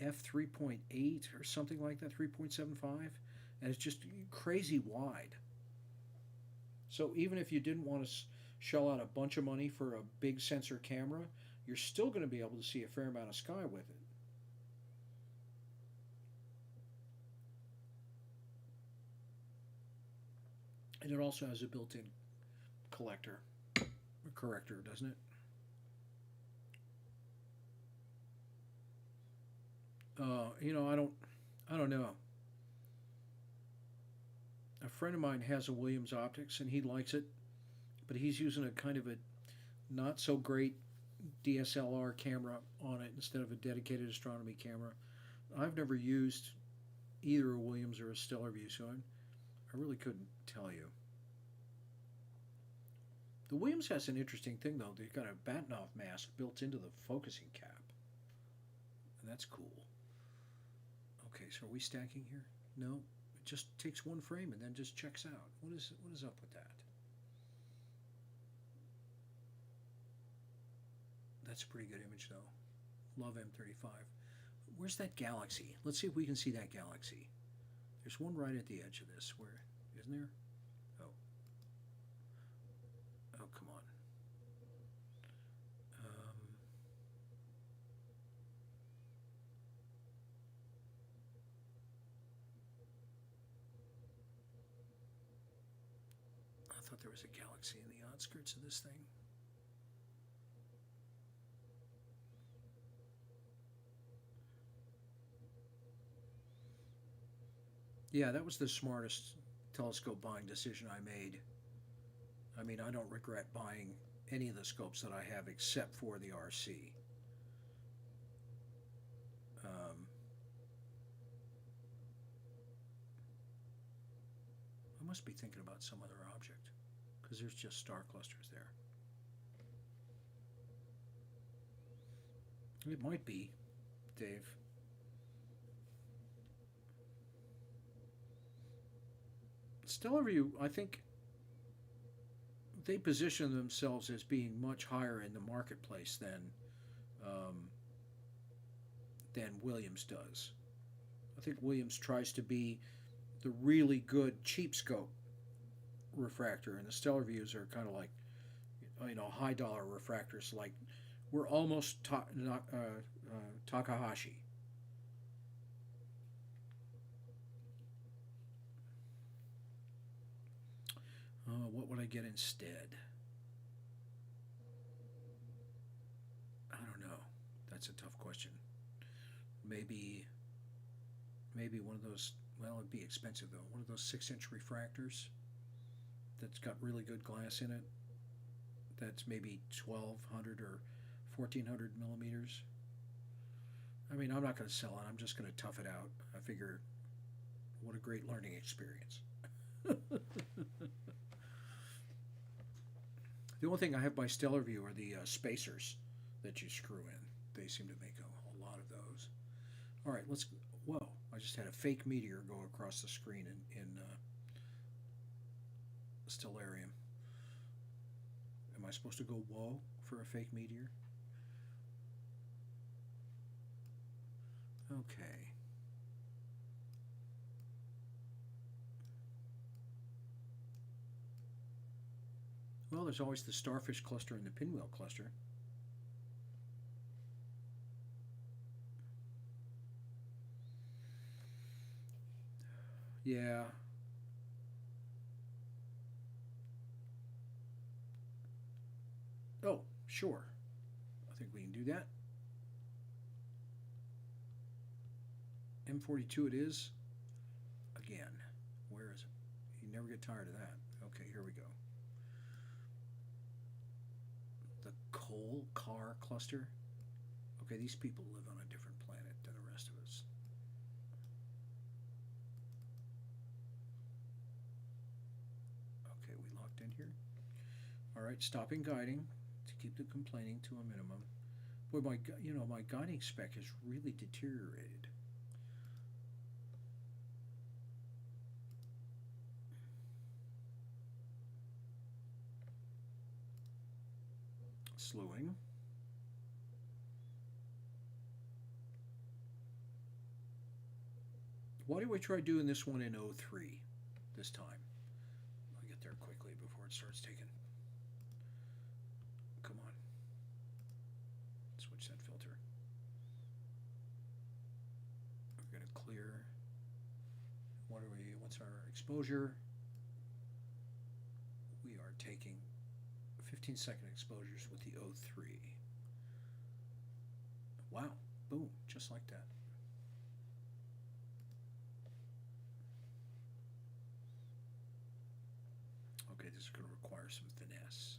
[SPEAKER 1] f3.8 or something like that, 3.75, and it's just crazy wide. So even if you didn't want to shell out a bunch of money for a big sensor camera, you're still going to be able to see a fair amount of sky with it. And it also has a built-in collector or corrector, doesn't it? I don't know. A friend of mine has a Williams Optics and he likes it, but he's using a kind of a not so great DSLR camera on it instead of a dedicated astronomy camera. I've never used either a Williams or a Stellarvue, so I really couldn't tell you. The Williams has an interesting thing though. They've got a Batinov mask built into the focusing cap, and that's cool. Okay, so are we stacking here? No, it just takes one frame and then just checks out. What is up with that? That's a pretty good image though. Love M35. Where's that galaxy? Let's see if we can see that galaxy. There's one right at the edge of this. Where isn't there? Oh. Oh, come on. I thought there was a galaxy in the outskirts of this thing. Yeah, that was the smartest telescope buying decision I made. I mean, I don't regret buying any of the scopes that I have except for the RC. Um, I must be thinking about some other object because there's just star clusters there. It might be, Dave. Stellarvue, I think they position themselves as being much higher in the marketplace um, than Williams does. I think Williams tries to be the really good cheap scope refractor, and the stellar views are kind of like, high dollar refractors. Like, we're almost Takahashi. What would I get instead? I don't know. That's a tough question. Maybe one of those. Well, it'd be expensive though. One of those 6-inch refractors that's got really good glass in it. That's maybe 1,200 or 1,400 millimeters. I mean, I'm not going to sell it. I'm just going to tough it out. I figure, what a great learning experience. The only thing I have by stellar view are the spacers that you screw in. They seem to make a lot of those. All right, let's. Whoa! I just had a fake meteor go across the screen in Stellarium. Am I supposed to go whoa for a fake meteor? Okay. Well, there's always the starfish cluster and the pinwheel cluster. Yeah. Oh, sure. I think we can do that. M42 it is. Again. Where is it? You never get tired of that. Okay, here we go. The coal car cluster. Okay, these people live on a different planet than the rest of us. Okay, we locked in here. All right, stopping guiding to keep the complaining to a minimum. Boy, my guiding spec has really deteriorated. Slewing. Why do I try doing this one in 03 this time? I'll get there quickly before it starts taking. Come on. Switch that filter. We're going to clear. What's our exposure? We are taking 15-second exposures with the 03. Wow. Boom. Just like that. Okay, this is going to require some finesse.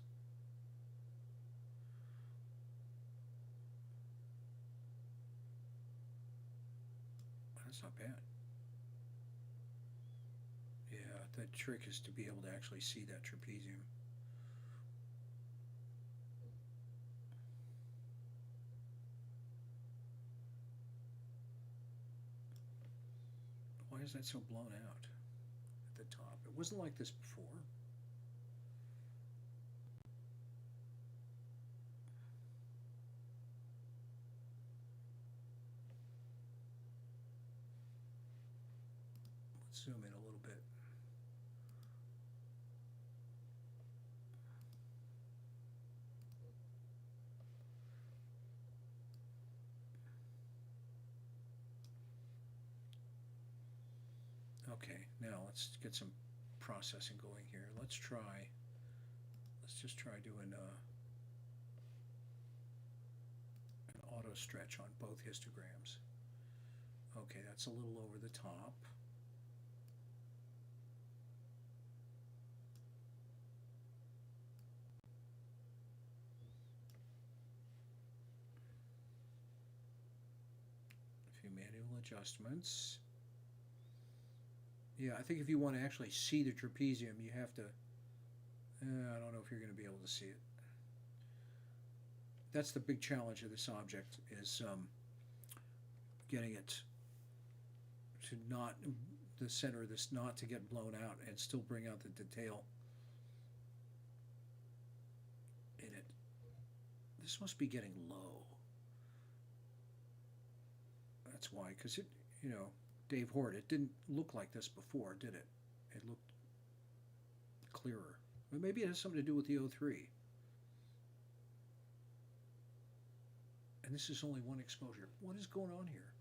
[SPEAKER 1] That's not bad. Yeah, the trick is to be able to actually see that trapezium. Why is that so blown out at the top? It wasn't like this before. Let's zoom in a little bit. Okay, now let's get some processing going here. Let's just try doing an auto stretch on both histograms. Okay, that's a little over the top. A few manual adjustments. Yeah, I think if you want to actually see the trapezium, you have to. I don't know if you're going to be able to see it. That's the big challenge of this object, is getting it to not, the center of this not to get blown out and still bring out the detail in it. This must be getting low. That's why, because it, you know, Dave Hort, it didn't look like this before, did it? It looked clearer. But maybe it has something to do with the O3. And this is only one exposure. What is going on here?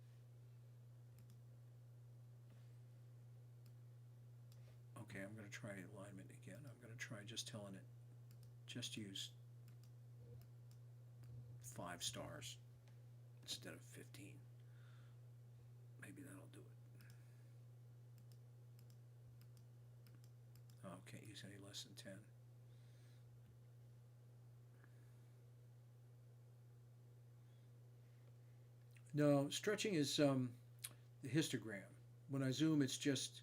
[SPEAKER 1] Okay, I'm going to try alignment again. I'm going to try just telling it, just use 5 stars instead of 15. Maybe that'll do it. Oh, can't use any less than 10. No, stretching is the histogram. When I zoom, it's just,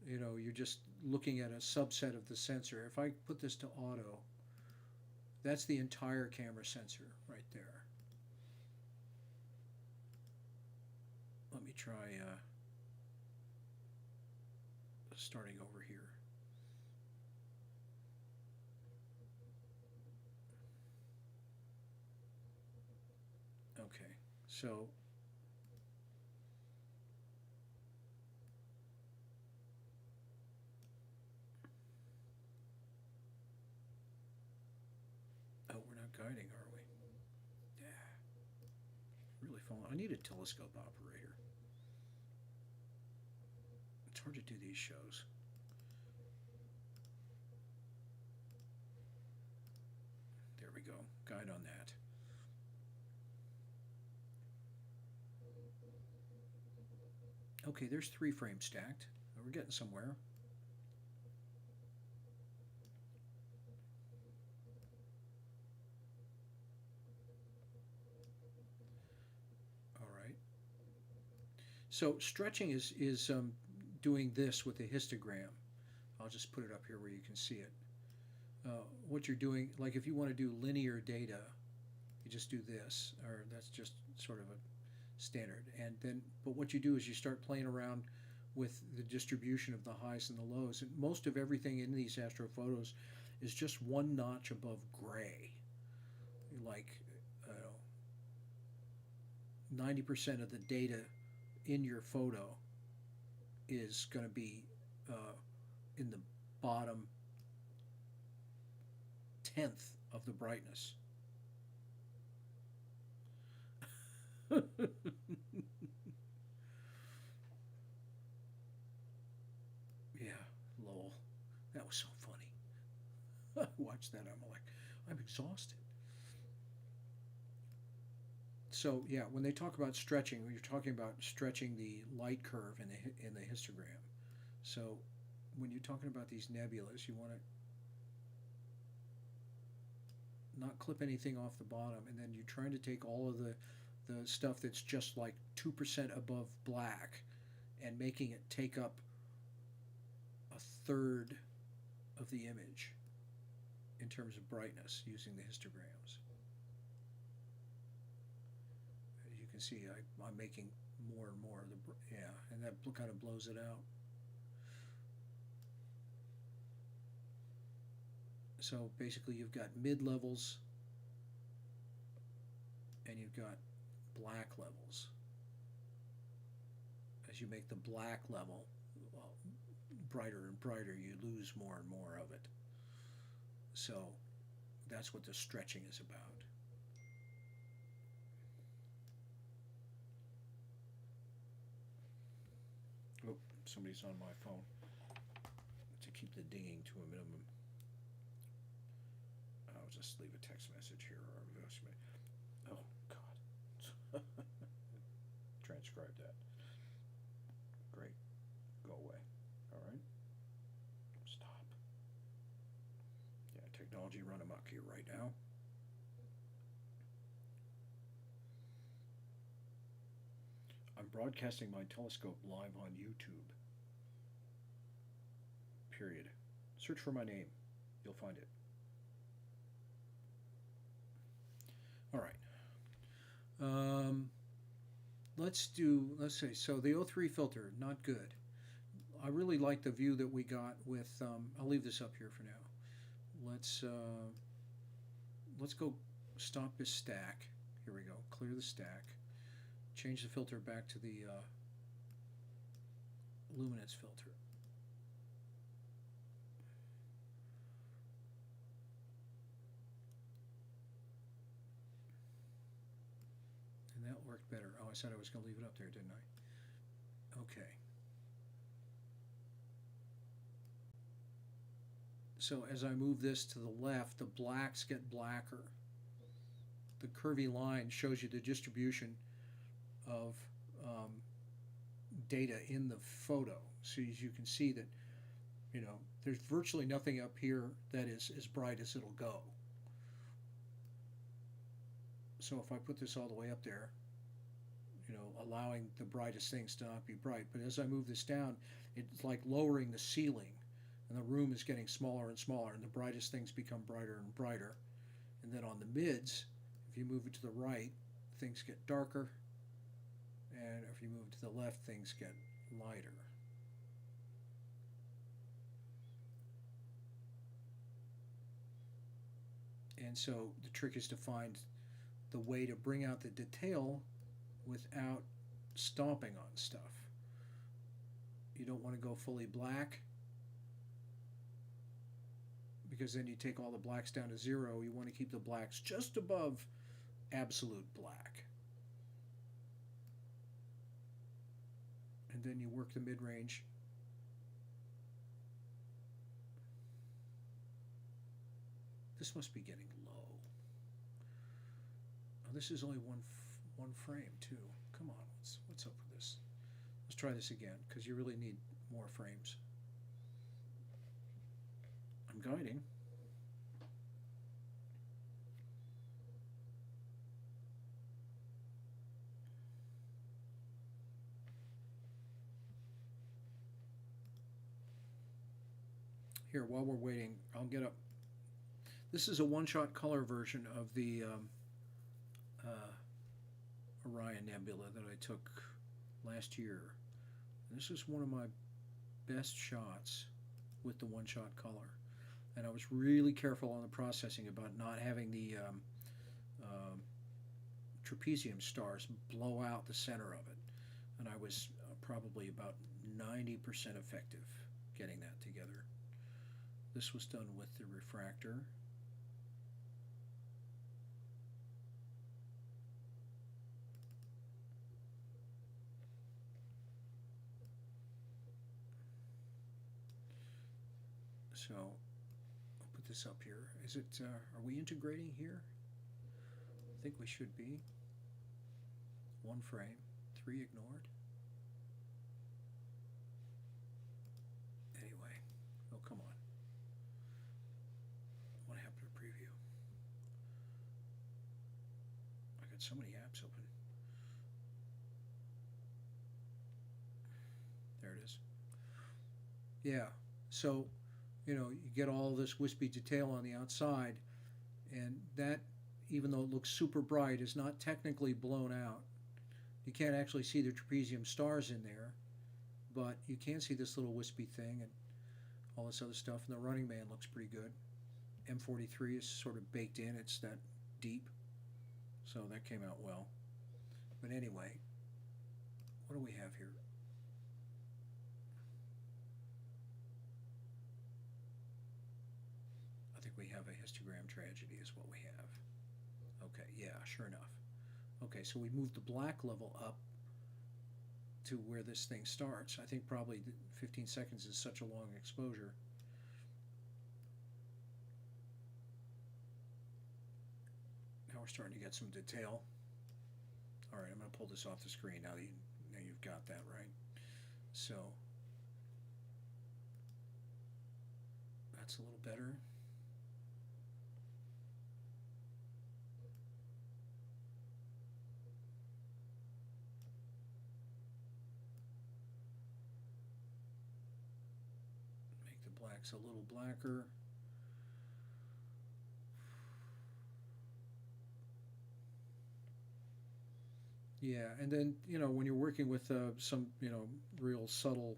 [SPEAKER 1] you know, you're just looking at a subset of the sensor. If I put this to auto, that's the entire camera sensor right there. Let me try starting over here. Okay, so oh, we're not guiding, are we? Yeah, really falling. I need a telescope operator. It's hard to do these shows. There we go. Guide on that. Okay, there's 3 frames stacked. We're getting somewhere. All right. So stretching is doing this with a histogram. I'll just put it up here where you can see it. What you're doing, like if you want to do linear data, you just do this, or that's just sort of a standard. And then, but what you do is you start playing around with the distribution of the highs and the lows. And most of everything in these astrophotos is just 1 notch above gray. Like 90% of the data in your photo is going to be in the bottom 1/10 of the brightness. Yeah, lol. That was so funny. I watched that. I'm like, I'm exhausted. So yeah, when they talk about stretching, you're talking about stretching the light curve in the histogram. So when you're talking about these nebulas, you want to not clip anything off the bottom, and then you're trying to take all of the stuff that's just like 2% above black and making it take up 1/3 of the image in terms of brightness using the histograms. As you can see, I'm making more and more of the, yeah, and that kind of blows it out. So basically you've got mid levels and you've got black levels. As you make the black level brighter and brighter, you lose more and more of it. So that's what the stretching is about. Oh, somebody's on my phone. To keep the dinging to a minimum, I'll just leave a text message here or a voice message. Oh, God. Transcribe that. Great. Go away. All right. Stop. Yeah, technology run amok here right now. I'm broadcasting my telescope live on YouTube. Period. Search for my name. You'll find it. All right. Let's say, so the O3 filter, not good. I really like the view that we got with, I'll leave this up here for now. Let's go stop this stack. Here we go, clear the stack. change the filter back to the luminance filter. And that worked better. Oh, I said I was going to leave it up there, didn't I? Okay. So as I move this to the left, the blacks get blacker. The curvy line shows you the distribution of data in the photo. So as you can see that, you know, there's virtually nothing up here that is as bright as it'll go. So if I put this all the way up there, you know, allowing the brightest things to not be bright. But as I move this down, it's like lowering the ceiling, and the room is getting smaller and smaller, and the brightest things become brighter and brighter. And then on the mids, if you move it to the right, things get darker, and if you move to the left, things get lighter. And so the trick is to find the way to bring out the detail without stomping on stuff. You don't want to go fully black, because then you take all the blacks down to zero. You want to keep the blacks just above absolute black. And then you work the mid-range. This must be getting low. Oh, this is only one frame too. Come on, what's up with this? Let's try this again, because you really need more frames. I'm guiding. Here, while we're waiting, I'll get up. This is a one-shot color version of the Orion Nebula that I took last year. This is one of my best shots with the one-shot color. And I was really careful on the processing about not having the trapezium stars blow out the center of it. And I was probably about 90% effective getting that together. This was done with the refractor. So I'll put this up here. Is it? Are we integrating here? I think we should be. One frame, 3 ignored. Anyway, oh come on. What happened to preview? I got so many apps open. There it is. Yeah. So, you know, you get all this wispy detail on the outside, and that, even though it looks super bright, is not technically blown out. You can't actually see the trapezium stars in there, but you can see this little wispy thing and all this other stuff. And the Running Man looks pretty good. M43 is sort of baked in. It's that deep, so that came out well. But anyway, what do we have here? I think we have a histogram tragedy is what we have. Okay, yeah, sure enough. Okay, so we moved the black level up to where this thing starts. I think probably 15 seconds is such a long exposure. Now we're starting to get some detail. All right, I'm going to pull this off the screen now that you've got that right. So that's a little better. Black's a little blacker. Yeah, and then, you know, when you're working with some, you know, real subtle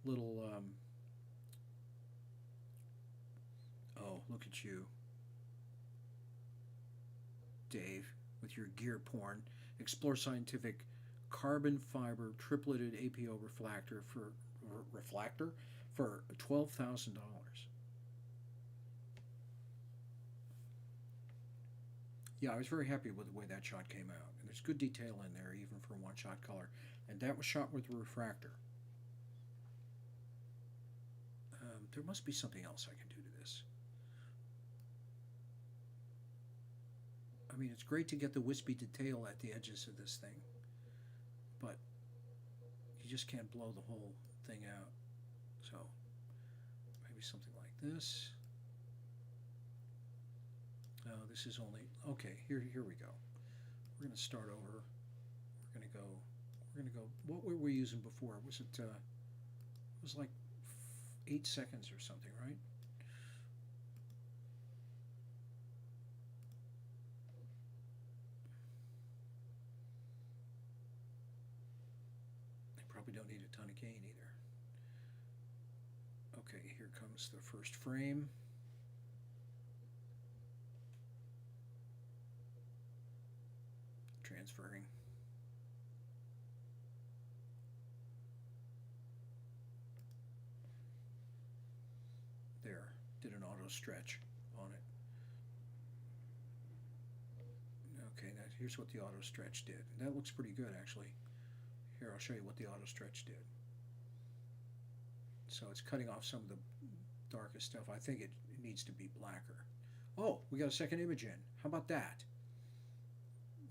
[SPEAKER 1] little, oh, look at you, Dave, with your gear porn. Explore Scientific carbon fiber tripleted APO refractor for $12,000. Yeah, I was very happy with the way that shot came out. And there's good detail in there, even for one-shot color. And that was shot with a refractor. There must be something else I can do to this. I mean, it's great to get the wispy detail at the edges of this thing, but you just can't blow the whole thing out. So maybe something like this. No, this is only okay. Here we go. We're going to start over. We're going to go. What were we using before? Was it? It was like 8 seconds or something, right? Probably don't need a ton of gain either. Okay, here comes the first frame. Transferring. There, did an auto stretch on it. Okay, now here's what the auto stretch did. That looks pretty good actually. Here, I'll show you what the auto stretch did. So it's cutting off some of the darkest stuff. I think it needs to be blacker. Oh, we got a second image in. How about that?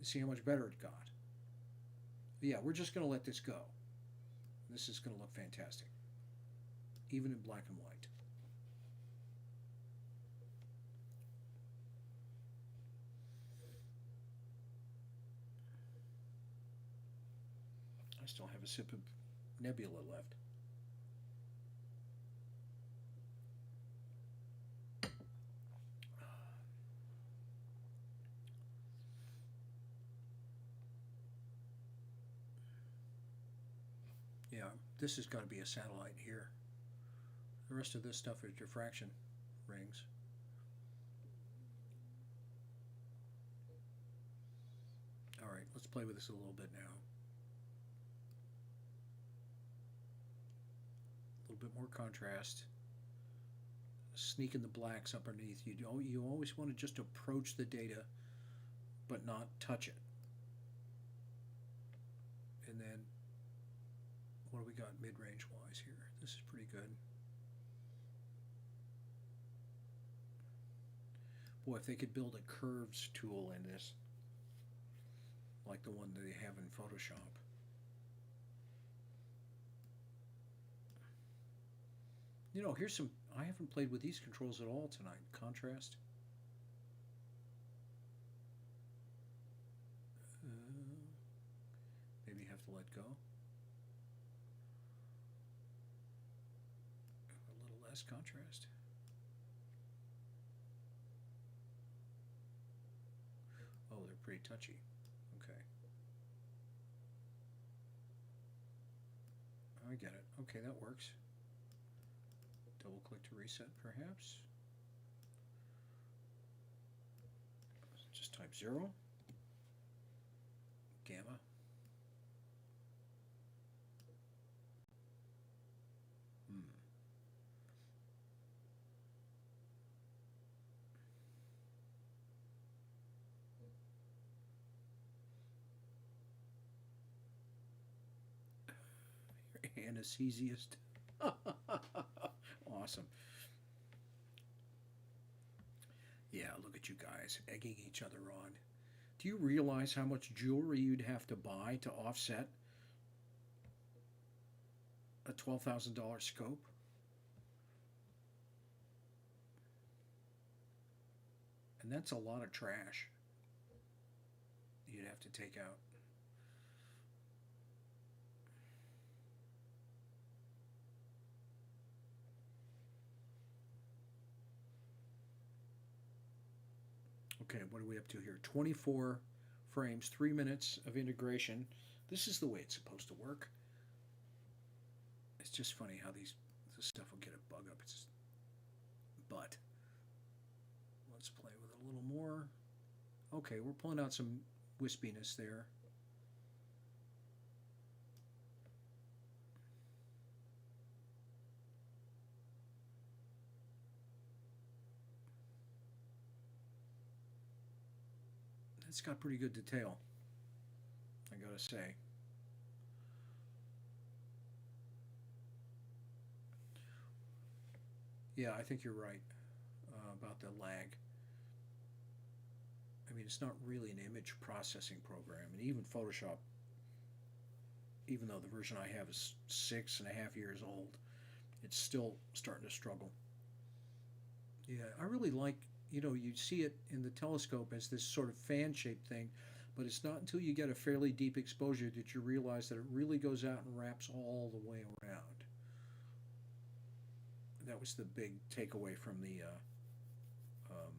[SPEAKER 1] See how much better it got. Yeah, we're just going to let this go. This is going to look fantastic, even in black and white. I still have a sip of nebula left. Yeah, this has got to be a satellite here. The rest of this stuff is diffraction rings. All right, let's play with this a little bit now. A little bit more contrast. Sneak in the blacks underneath. You always want to just approach the data, but not touch it. And then, what do we got mid-range wise here? This is pretty good. Boy, if they could build a curves tool in this, like the one that they have in Photoshop. You know, here's some, I haven't played with these controls at all tonight. Contrast. Maybe have to let go. A little less contrast. Oh, they're pretty touchy. Okay. I get it. Okay, that works. Double click to reset, perhaps. Just type 0. Gamma. Anesthesiast. Awesome. Yeah, look at you guys egging each other on. Do you realize how much jewelry you'd have to buy to offset a $12,000 scope? And that's a lot of trash you'd have to take out. Okay, what are we up to here? 24 frames, 3 minutes of integration. This is the way it's supposed to work. It's just funny how this stuff will get a bug up. But let's play with it a little more. Okay, we're pulling out some wispiness there. It's got pretty good detail, I gotta say. Yeah, I think you're right about the lag. I mean, it's not really an image processing program, and even Photoshop, even though the version I have is 6.5 years old, it's still starting to struggle. Yeah, I really like, you see it in the telescope as this sort of fan shaped thing, but it's not until you get a fairly deep exposure that you realize that it really goes out and wraps all the way around. That was the big takeaway from the um,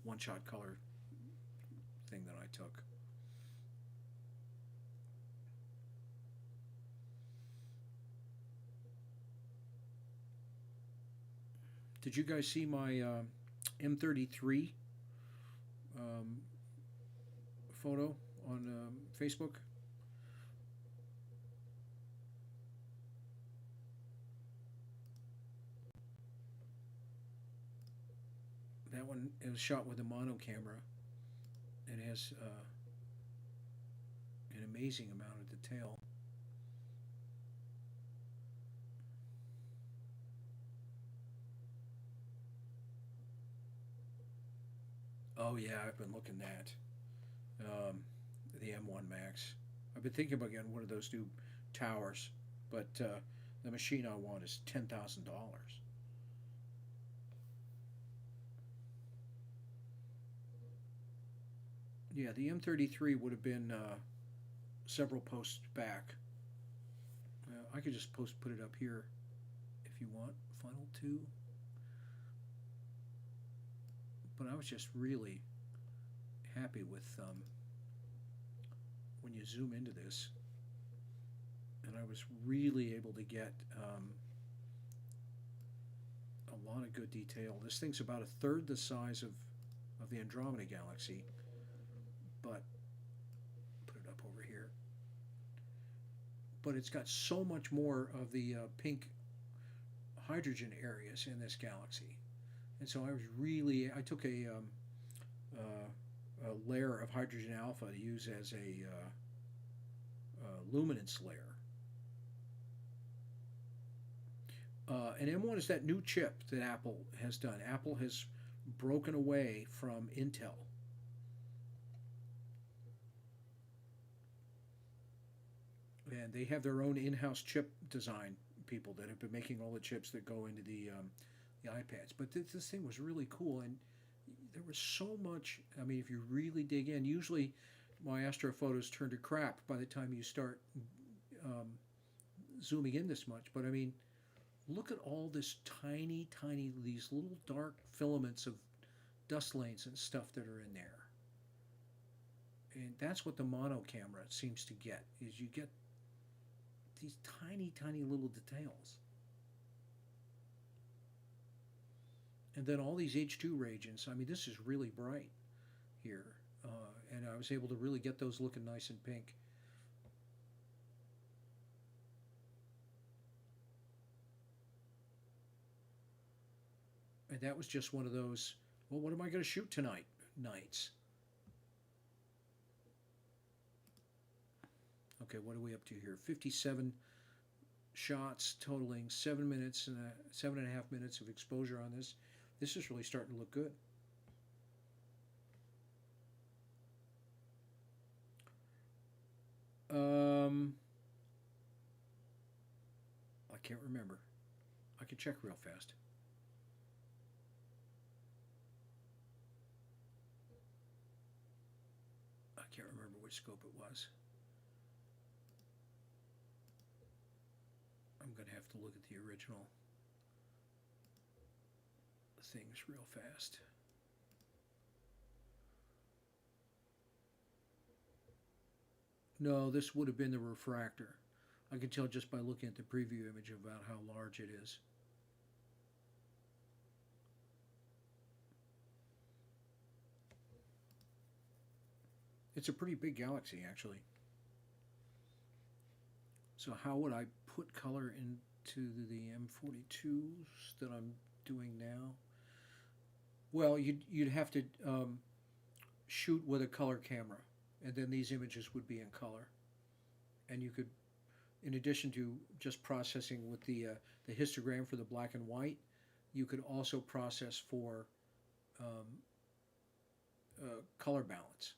[SPEAKER 1] one shot color thing that I took. Did you guys see my M33 um, photo on Facebook? That one is shot with a mono camera and has an amazing amount of detail. Oh yeah, I've been looking at the M1 Max. I've been thinking about getting one of those new towers, but the machine I want is $10,000. Yeah, the M33 would have been several posts back. I could just put it up here if you want. Final two. But I was just really happy with when you zoom into this, and I was really able to get a lot of good detail. This thing's about a third the size of the Andromeda Galaxy, but put it up over here. But it's got so much more of the pink hydrogen areas in this galaxy, and so I took a layer of hydrogen alpha to use as a luminance layer. And M1 is that new chip that Apple has done. Apple has broken away from Intel. And they have their own in-house chip design people that have been making all the chips that go into the iPads. But this thing was really cool, and there was so much. I mean, if you really dig in, usually my astrophotos turn to crap by the time you start um, zooming in this much. But I mean, look at all this tiny, these little dark filaments of dust lanes and stuff that are in there. And that's what the mono camera seems to get, is you get these tiny little details. And then all these H2 regions, I mean, this is really bright here. And I was able to really get those looking nice and pink. And that was just one of those, well, what am I going to shoot tonight nights? Okay, what are we up to here? 57 shots totaling 7 minutes and 7.5 minutes of exposure on this. This is really starting to look good. I can't remember. I can check real fast. I can't remember which scope it was. I'm going to have to look at the original things real fast. No, this would have been the refractor. I can tell just by looking at the preview image about how large it is. It's a pretty big galaxy, actually. So how would I put color into the M42s that I'm doing now? Well, you'd have to shoot with a color camera, and then these images would be in color. And you could, in addition to just processing with the histogram for the black and white, you could also process for um, color balance.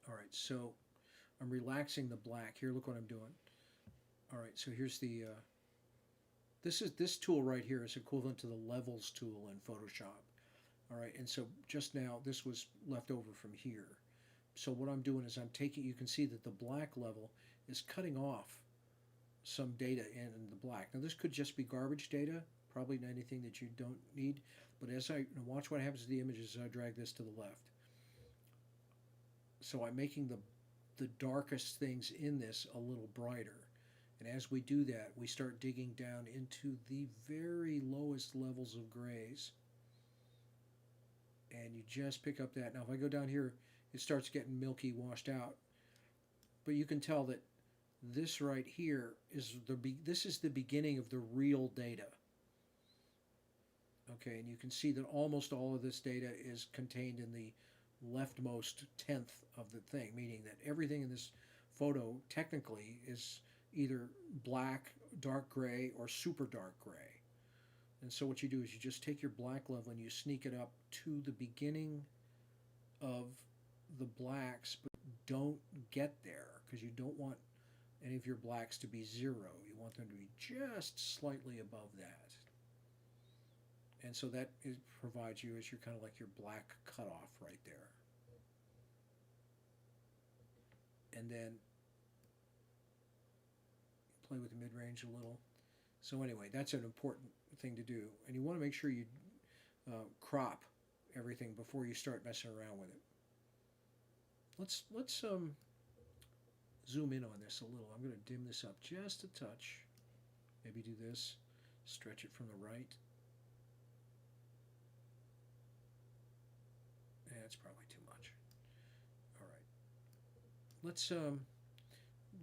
[SPEAKER 1] All right, so I'm relaxing the black here. Look what I'm doing. All right, so here's the this tool right here is equivalent to the levels tool in Photoshop. All right, and so just now this was left over from here. So what I'm doing is I'm taking, you can see that the black level is cutting off some data in the black. Now this could just be garbage data, probably anything that you don't need, but as I watch what happens to the images as I drag this to the left. So I'm making the darkest things in this a little brighter. And as we do that, we start digging down into the very lowest levels of grays. And you just pick up that. Now, if I go down here, it starts getting milky, washed out. But you can tell that this right here is this is the beginning of the real data. Okay, and you can see that almost all of this data is contained in the leftmost tenth of the thing, meaning that everything in this photo technically is either black, dark gray, or super dark gray. And so what you do is you just take your black level and you sneak it up to the beginning of the blacks, but don't get there because you don't want any of your blacks to be zero. You want them to be just slightly above that. And so that provides you as your kind of like your black cutoff right there. And then play with the mid-range a little. So anyway, that's an important thing to do. And you want to make sure you crop everything before you start messing around with it. Let's zoom in on this a little. I'm going to dim this up just a touch. Maybe do this. Stretch it from the right. That's probably too much. All right.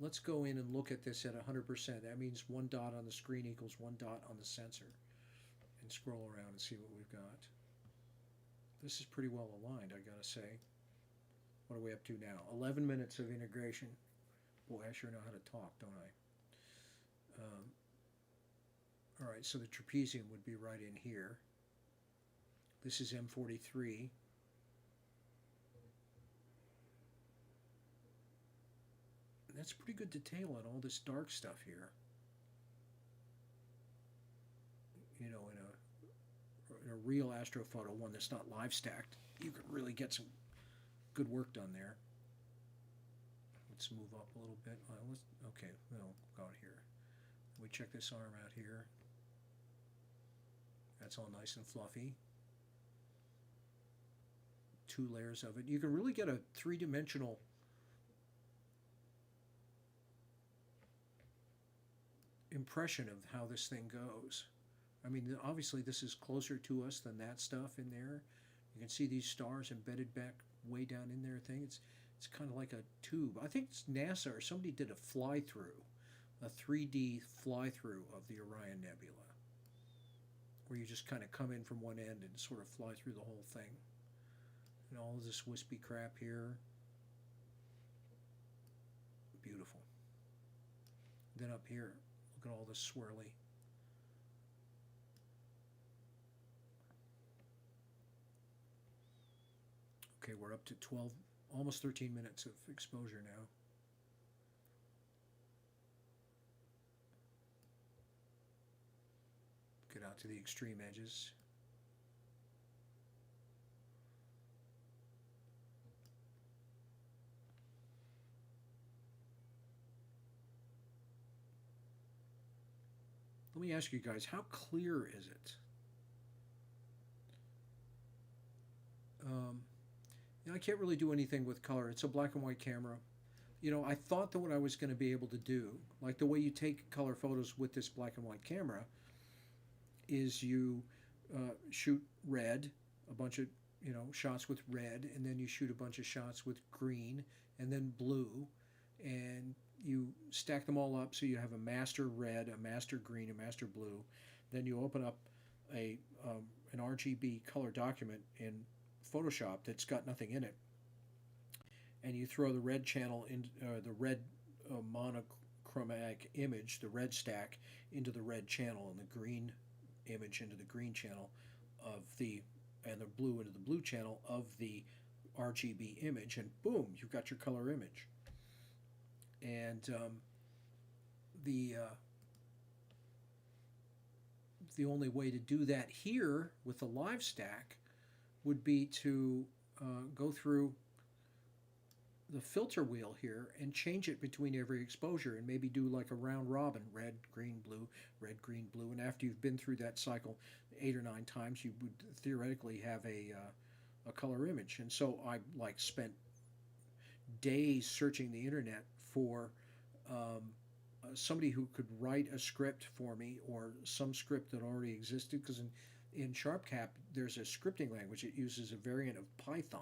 [SPEAKER 1] Let's go in and look at this at 100%. That means one dot on the screen equals one dot on the sensor. And scroll around and see what we've got. This is pretty well aligned, I gotta say. What are we up to now? 11 minutes of integration. Boy, I sure know how to talk, don't I? All right, so the trapezium would be right in here. This is M43. That's pretty good detail on all this dark stuff here. You know, in a real astrophoto, one that's not live stacked, you can really get some good work done there. Let's move up a little bit. Okay, we'll go out here. We check this arm out here. That's all nice and fluffy. 2 layers of it. You can really get a 3-dimensional impression of how this thing goes. I mean, obviously this is closer to us than that stuff in there. You can see these stars embedded back way down in there thing. It's kind of like a tube. I think it's NASA or somebody did a fly-through, a 3D fly-through of the Orion Nebula, where you just kind of come in from one end and sort of fly through the whole thing. And all of this wispy crap here. Beautiful. Then up here, look at all this swirly. Okay, we're up to 12, almost 13 minutes of exposure now. Get out to the extreme edges. Let me ask you guys, how clear is it? I can't really do anything with color. It's a black and white camera. You know, I thought that what I was going to be able to do, like the way you take color photos with this black and white camera, is you shoot red, a bunch of shots with red, and then you shoot a bunch of shots with green, and then blue, and you stack them all up so you have a master red, a master green, a master blue. Then you open up an RGB color document in Photoshop that's got nothing in it, and you throw the red channel in the red monochromatic image, the red stack, into the red channel, and the green image into the green channel of the, and the blue into the blue channel of the RGB image, and boom, you've got your color image. And the only way to do that here with the LiveStack would be to go through the filter wheel here and change it between every exposure, and maybe do like a round robin, red, green, blue, red, green, blue. And after you've been through that cycle 8 or 9 times, you would theoretically have a color image. And so I like spent days searching the internet for somebody who could write a script for me, or some script that already existed, because in SharpCap there's a scripting language. It uses a variant of Python,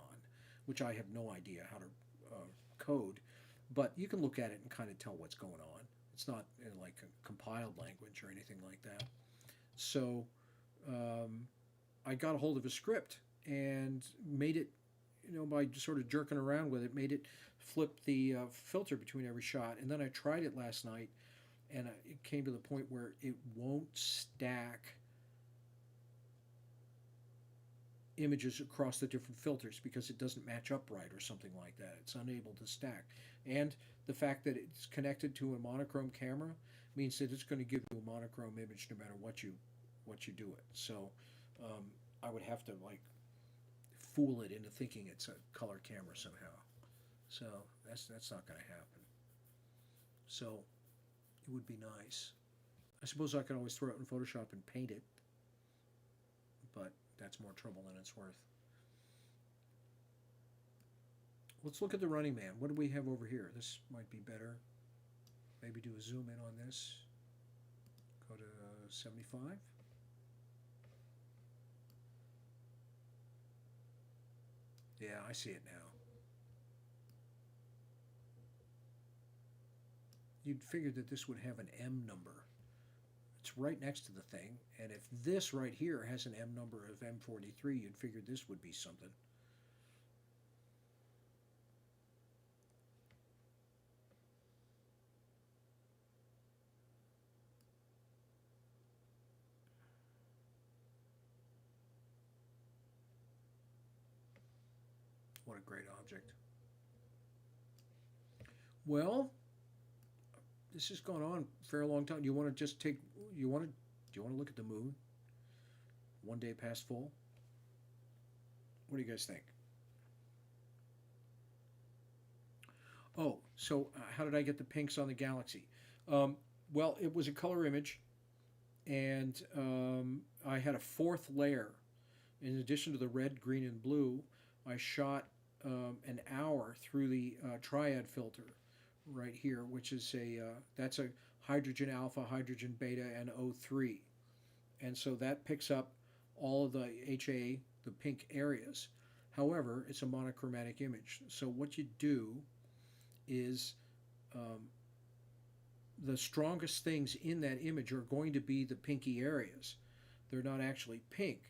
[SPEAKER 1] which I have no idea how to code, but you can look at it and kind of tell what's going on. It's not like a compiled language or anything like that. So I got a hold of a script and made it, by sort of jerking around with it, made it flip the filter between every shot. And then I tried it last night, and it came to the point where it won't stack images across the different filters because it doesn't match up right or something like that. It's unable to stack. And the fact that it's connected to a monochrome camera means that it's going to give you a monochrome image no matter what you do it. So I would have to like fool it into thinking it's a color camera somehow. So that's not going to happen. So it would be nice. I suppose I could always throw it in Photoshop and paint it, but that's more trouble than it's worth. Let's look at the Running Man. What do we have over here? This might be better. Maybe do a zoom in on this. Go to 75. Yeah, I see it now. You'd figure that this would have an M number. It's right next to the thing, and if this right here has an M number of M43, you'd figure this would be something. What a great object. Well, this has gone on for a long time. You want to just take, do you want to look at the moon? One day past full? What do you guys think? Oh, so how did I get the pinks on the galaxy? Well, it was a color image, and I had a fourth layer. In addition to the red, green, and blue, I shot an hour through the triad filter right here, which is that's a hydrogen alpha, hydrogen beta, and O3. And so that picks up all of the HA, the pink areas. However, it's a monochromatic image. So what you do is the strongest things in that image are going to be the pinky areas. They're not actually pink,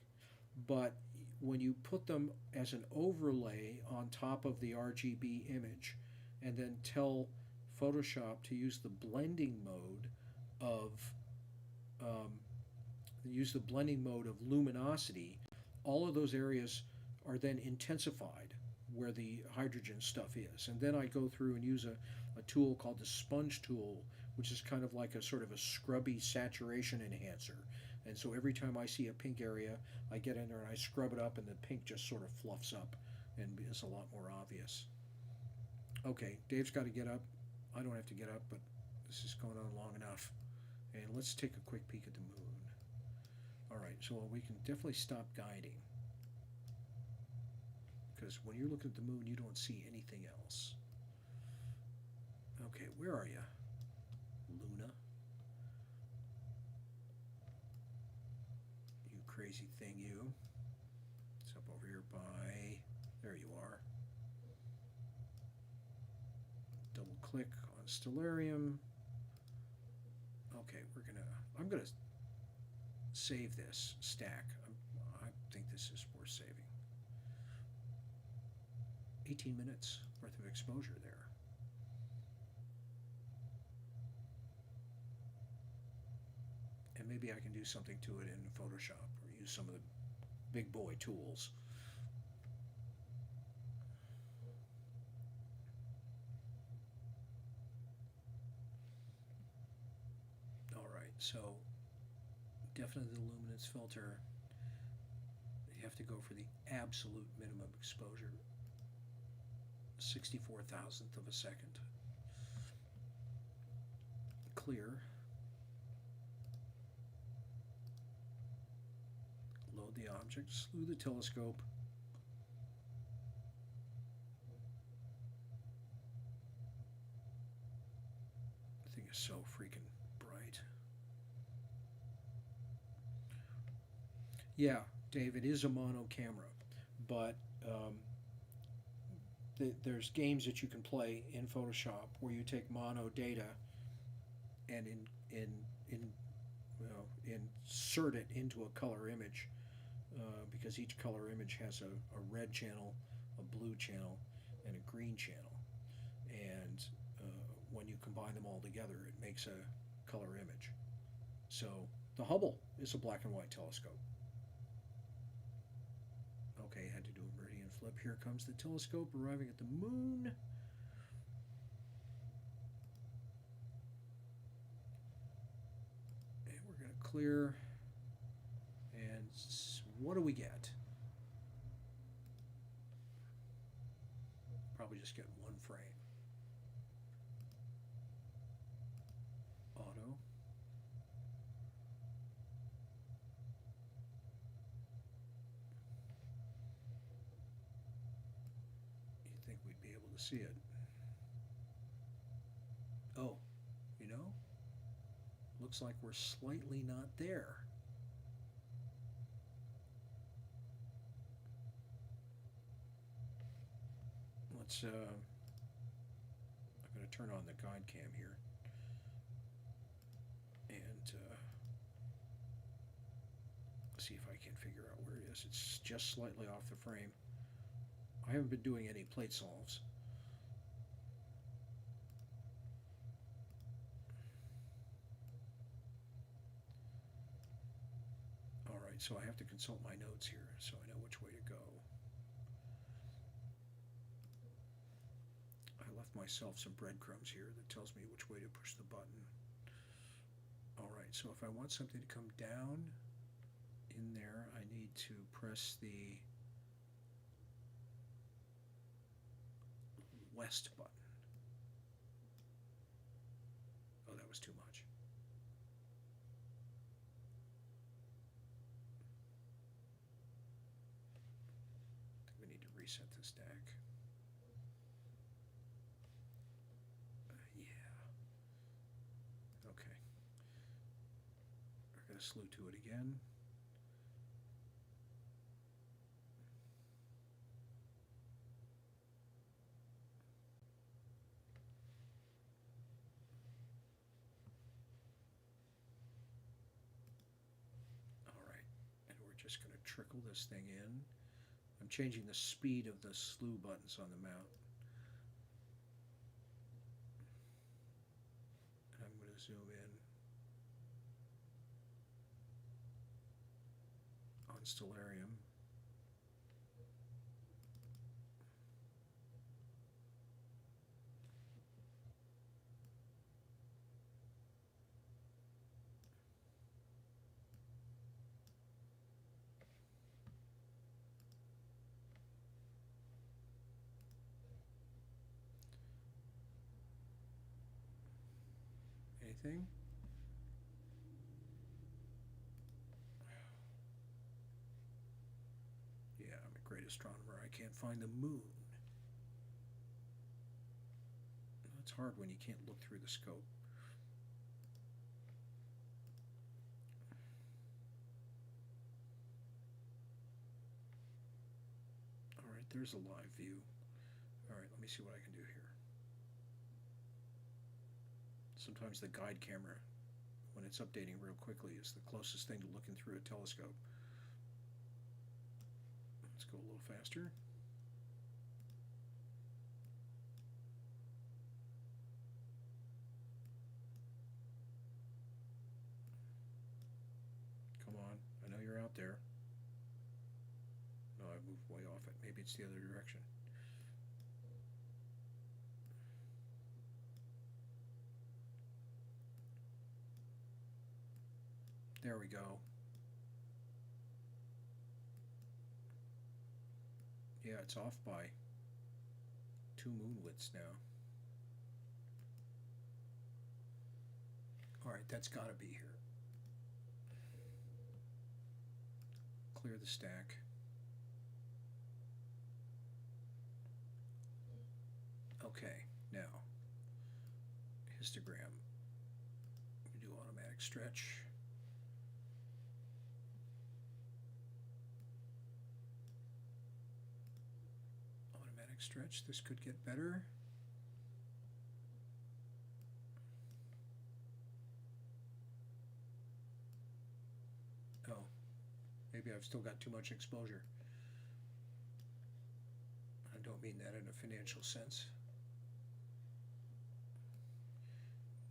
[SPEAKER 1] but when you put them as an overlay on top of the RGB image and then tell Photoshop to use the blending mode of luminosity, all of those areas are then intensified where the hydrogen stuff is. And then I go through and use a tool called the sponge tool, which is kind of like a sort of a scrubby saturation enhancer. And so every time I see a pink area, I get in there and I scrub it up, and the pink just sort of fluffs up and is a lot more obvious. Okay, Dave's got to get up. I don't have to get up, but this is going on long enough. And let's take a quick peek at the moon. All right, so we can definitely stop guiding, because when you're looking at the moon, you don't see anything else. Okay, where are you, Luna? You crazy thing, you. It's up over here by, there you are. Double click on Stellarium. Okay, I'm gonna save this stack. I think this is worth saving. 18 minutes. worth of exposure there. And maybe I can do something to it in Photoshop or use some of the big boy tools. Alright, so definitely the luminance filter. You have to go for the absolute minimum exposure. 64,000th of a second. Clear. Load the object, slew the telescope. The thing is so freaking bright. Yeah, Dave, it is a mono camera, but there's games that you can play in Photoshop where you take mono data and insert it into a color image, because each color image has a red channel, a blue channel, and a green channel, and when you combine them all together, it makes a color image. So the Hubble is a black and white telescope. Okay, had to do a meridian flip. Here comes the telescope arriving at the moon. And we're going to clear. And what do we get? Probably just get one frame. Auto. Think we'd be able to see it. Oh, you know, looks like we're slightly not there. Let's, I'm going to turn on the guide cam here and see if I can figure out where it is. It's just slightly off the frame. I haven't been doing any plate solves. Alright, so I have to consult my notes here so I know which way to go. I left myself some breadcrumbs here that tells me which way to push the button. Alright, so if I want something to come down in there, I need to press the west button. Oh, that was too much. I think we need to reset the stack. Yeah. Okay. We're going to slew to it again. Just going to trickle this thing in. I'm changing the speed of the slew buttons on the mount. And I'm going to zoom in on Stellarium. Anything? Yeah, I'm a great astronomer. I can't find the moon. It's hard when you can't look through the scope. Alright, there's a live view. Alright, let me see what I can do here. Sometimes the guide camera, when it's updating real quickly, is the closest thing to looking through a telescope. Let's go a little faster. it's the other direction. There we go. Yeah, it's off by 2 moon widths now. Alright, that's got to be here. Clear the stack. Okay, now, histogram. We do automatic stretch. Automatic stretch, this could get better. Oh, maybe I've still got too much exposure. I don't mean that in a financial sense.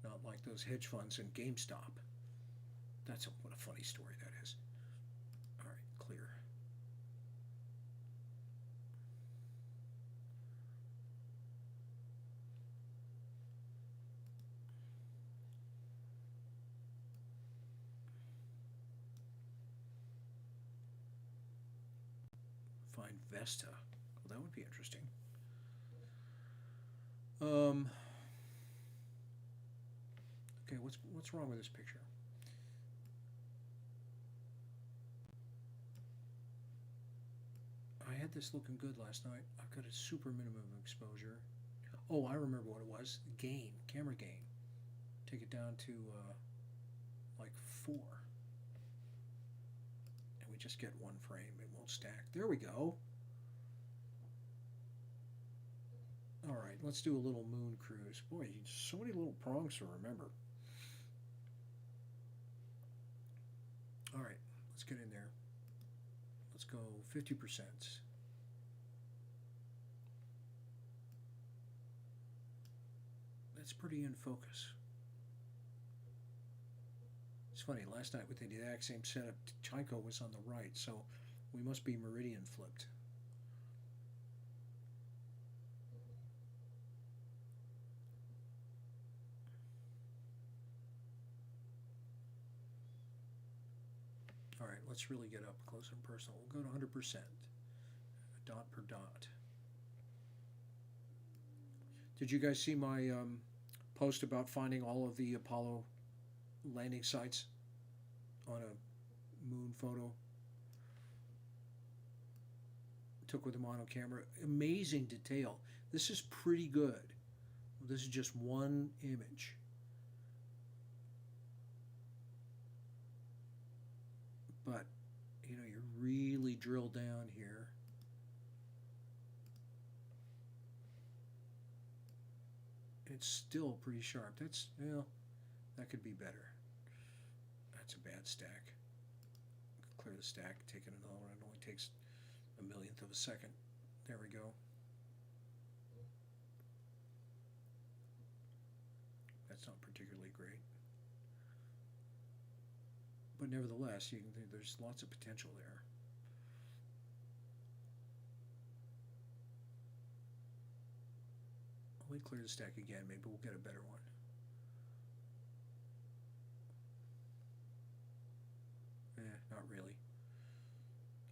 [SPEAKER 1] Not like those hedge funds and GameStop. What a funny story that is. All right, clear. Find Vesta. Well, that would be interesting. Okay, what's wrong with this picture? I had this looking good last night. I've got a super minimum exposure. Oh, I remember what it was. Gain, camera gain. Take it down to like 4. And we just get 1 frame. It won't stack. There we go. All right, let's do a little moon cruise. Boy, so many little prongs to remember. All right, let's get in there. Let's go 50%. That's pretty in focus. It's funny, last night with the exact same setup, Tycho was on the right, so we must be meridian flipped. All right, let's really get up close and personal. We'll go to 100%, dot per dot. Did you guys see my post about finding all of the Apollo landing sites on a moon photo? Took with the mono camera. Amazing detail. This is pretty good. This is just one image. But, you know, you really drill down here. It's still pretty sharp. That's, well, that could be better. That's a bad stack. Clear the stack, take it another one. It only takes a millionth of a second. There we go. That's not particularly great. But nevertheless, you can think there's lots of potential there. Let me clear the stack again. Maybe we'll get a better one. Not really.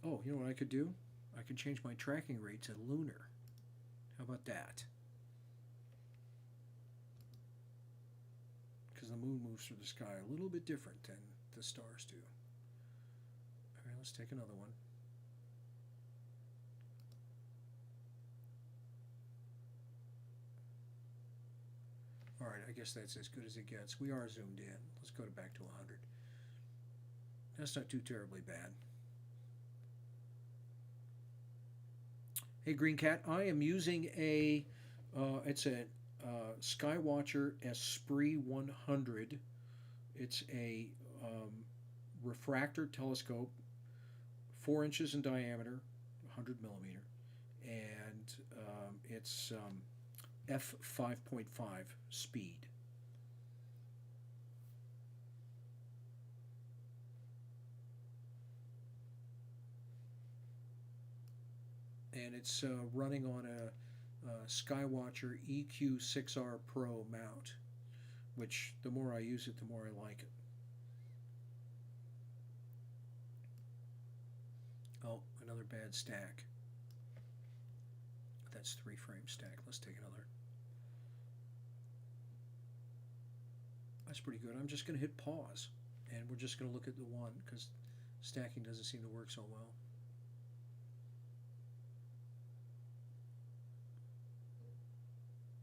[SPEAKER 1] Oh, you know what I could do? I could change my tracking rate to lunar. How about that? Because the moon moves through the sky a little bit different than the stars do. All right, let's take another one. All right, I guess that's as good as it gets. We are zoomed in. Let's go back to 100. That's not too terribly bad. Hey, Green Cat, I am using it's a Skywatcher Esprit 100. It's a refractor telescope, 4 inches in diameter, 100 millimeter, and it's f5.5 speed. and it's running on a Skywatcher EQ6R Pro mount, which the more I use it, the more I like it. Oh, another bad stack. That's 3-frame stack. Let's take another. That's pretty good. I'm just going to hit pause, and we're just going to look at the one because stacking doesn't seem to work so well.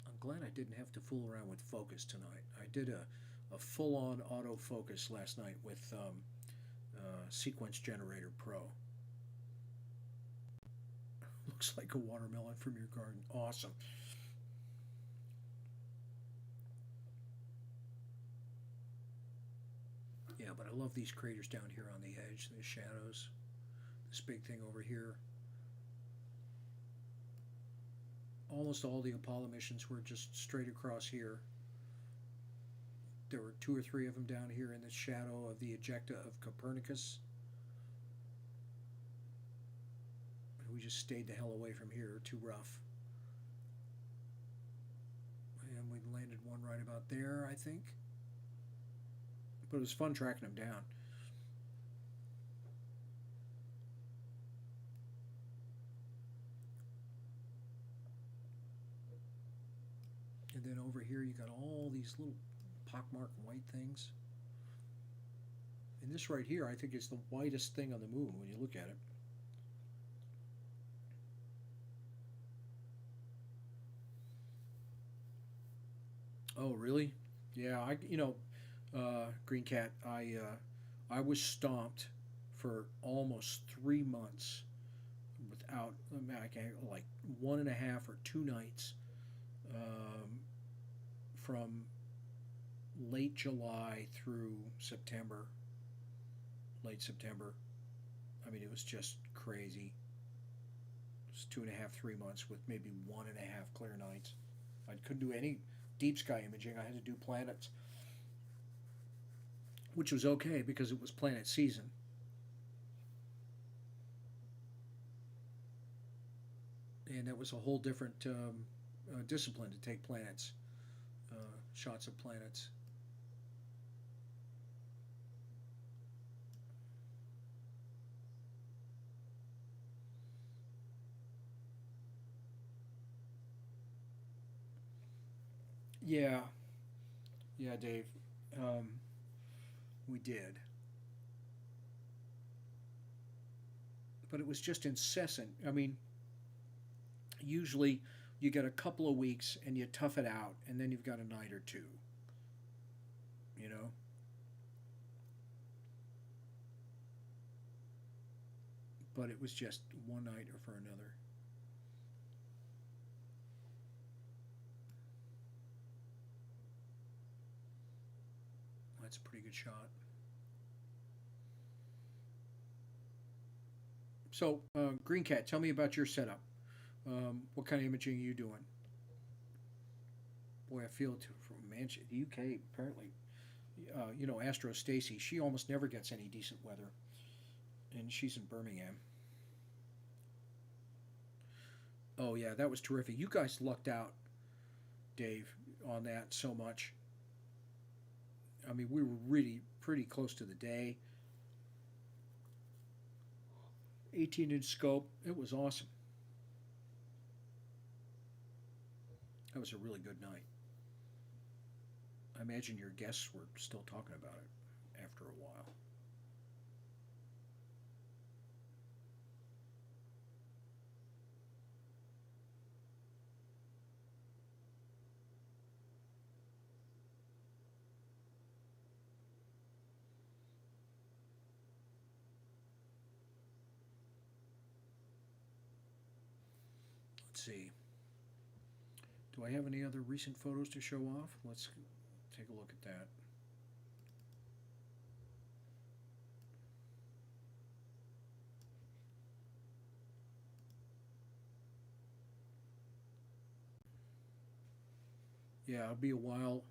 [SPEAKER 1] I'm glad I didn't have to fool around with focus tonight. I did a full-on autofocus last night with Sequence Generator Pro. Looks like a watermelon from your garden. Awesome. Yeah, but I love these craters down here on the edge, the shadows. This big thing over here. Almost all the Apollo missions were just straight across here. There were 2 or 3 of them down here in the shadow of the ejecta of Copernicus. We just stayed the hell away from here, too rough. And we landed one right about there, I think. But it was fun tracking them down. And then over here you got all these little pockmarked white things. And this right here I think is the whitest thing on the moon when you look at it. Oh, really? Yeah, Green Cat, I was stomped for almost 3 months without, like 1.5 or 2 nights from late July through September, late September. I mean, it was just crazy. It was 2.5, 3 months with maybe 1.5 clear nights. I couldn't do any deep sky imaging. I had to do planets, which was okay because it was planet season. And that was a whole different discipline to take planets, shots of planets. Yeah, yeah, Dave. Um, we did. But it was just incessant. I mean, usually you get a couple of weeks and you tough it out, and then you've got a night or two, you know? But it was just one night or for another. That's a pretty good shot. So, Green Cat, tell me about your setup. What kind of imaging are you doing? Boy, I feel too from Manchester, UK. Apparently, Astro Stacy. She almost never gets any decent weather, and she's in Birmingham. Oh yeah, that was terrific. You guys lucked out, Dave, on that so much. I mean, we were really pretty close to the day. 18-inch scope. It was awesome. That was a really good night. I imagine your guests were still talking about it after a while. Let's see. Do I have any other recent photos to show off? Let's take a look at that. Yeah, it'll be a while.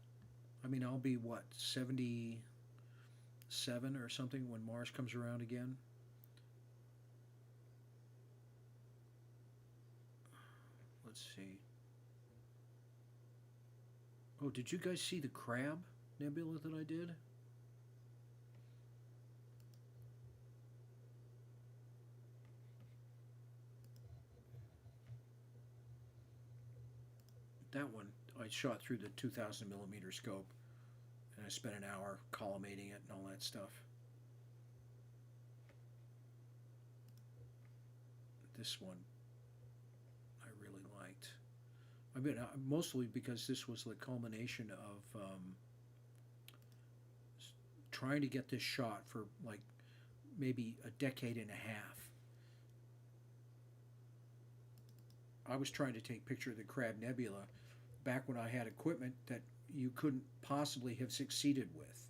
[SPEAKER 1] I mean, I'll be what, 77 or something when Mars comes around again? let's see. Oh, did you guys see the Crab Nebula that I did? That one I shot through the 2000 millimeter scope, and I spent an hour collimating it and all that stuff. This one I really liked. I mean, mostly because this was the culmination of trying to get this shot for like maybe a decade and a half. I was trying to take a picture of the Crab Nebula back when I had equipment that you couldn't possibly have succeeded with,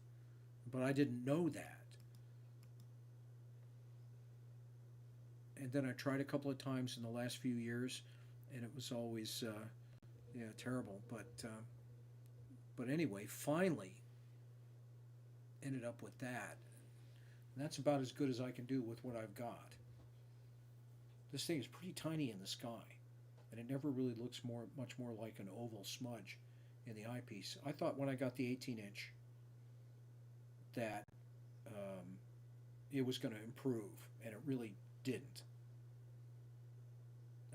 [SPEAKER 1] but I didn't know that. And then I tried a couple of times in the last few years, and it was always terrible. But anyway, finally ended up with that. And that's about as good as I can do with what I've got. This thing is pretty tiny in the sky, and it never really looks much more like an oval smudge in the eyepiece. I thought when I got the 18-inch that it was going to improve, and it really didn't.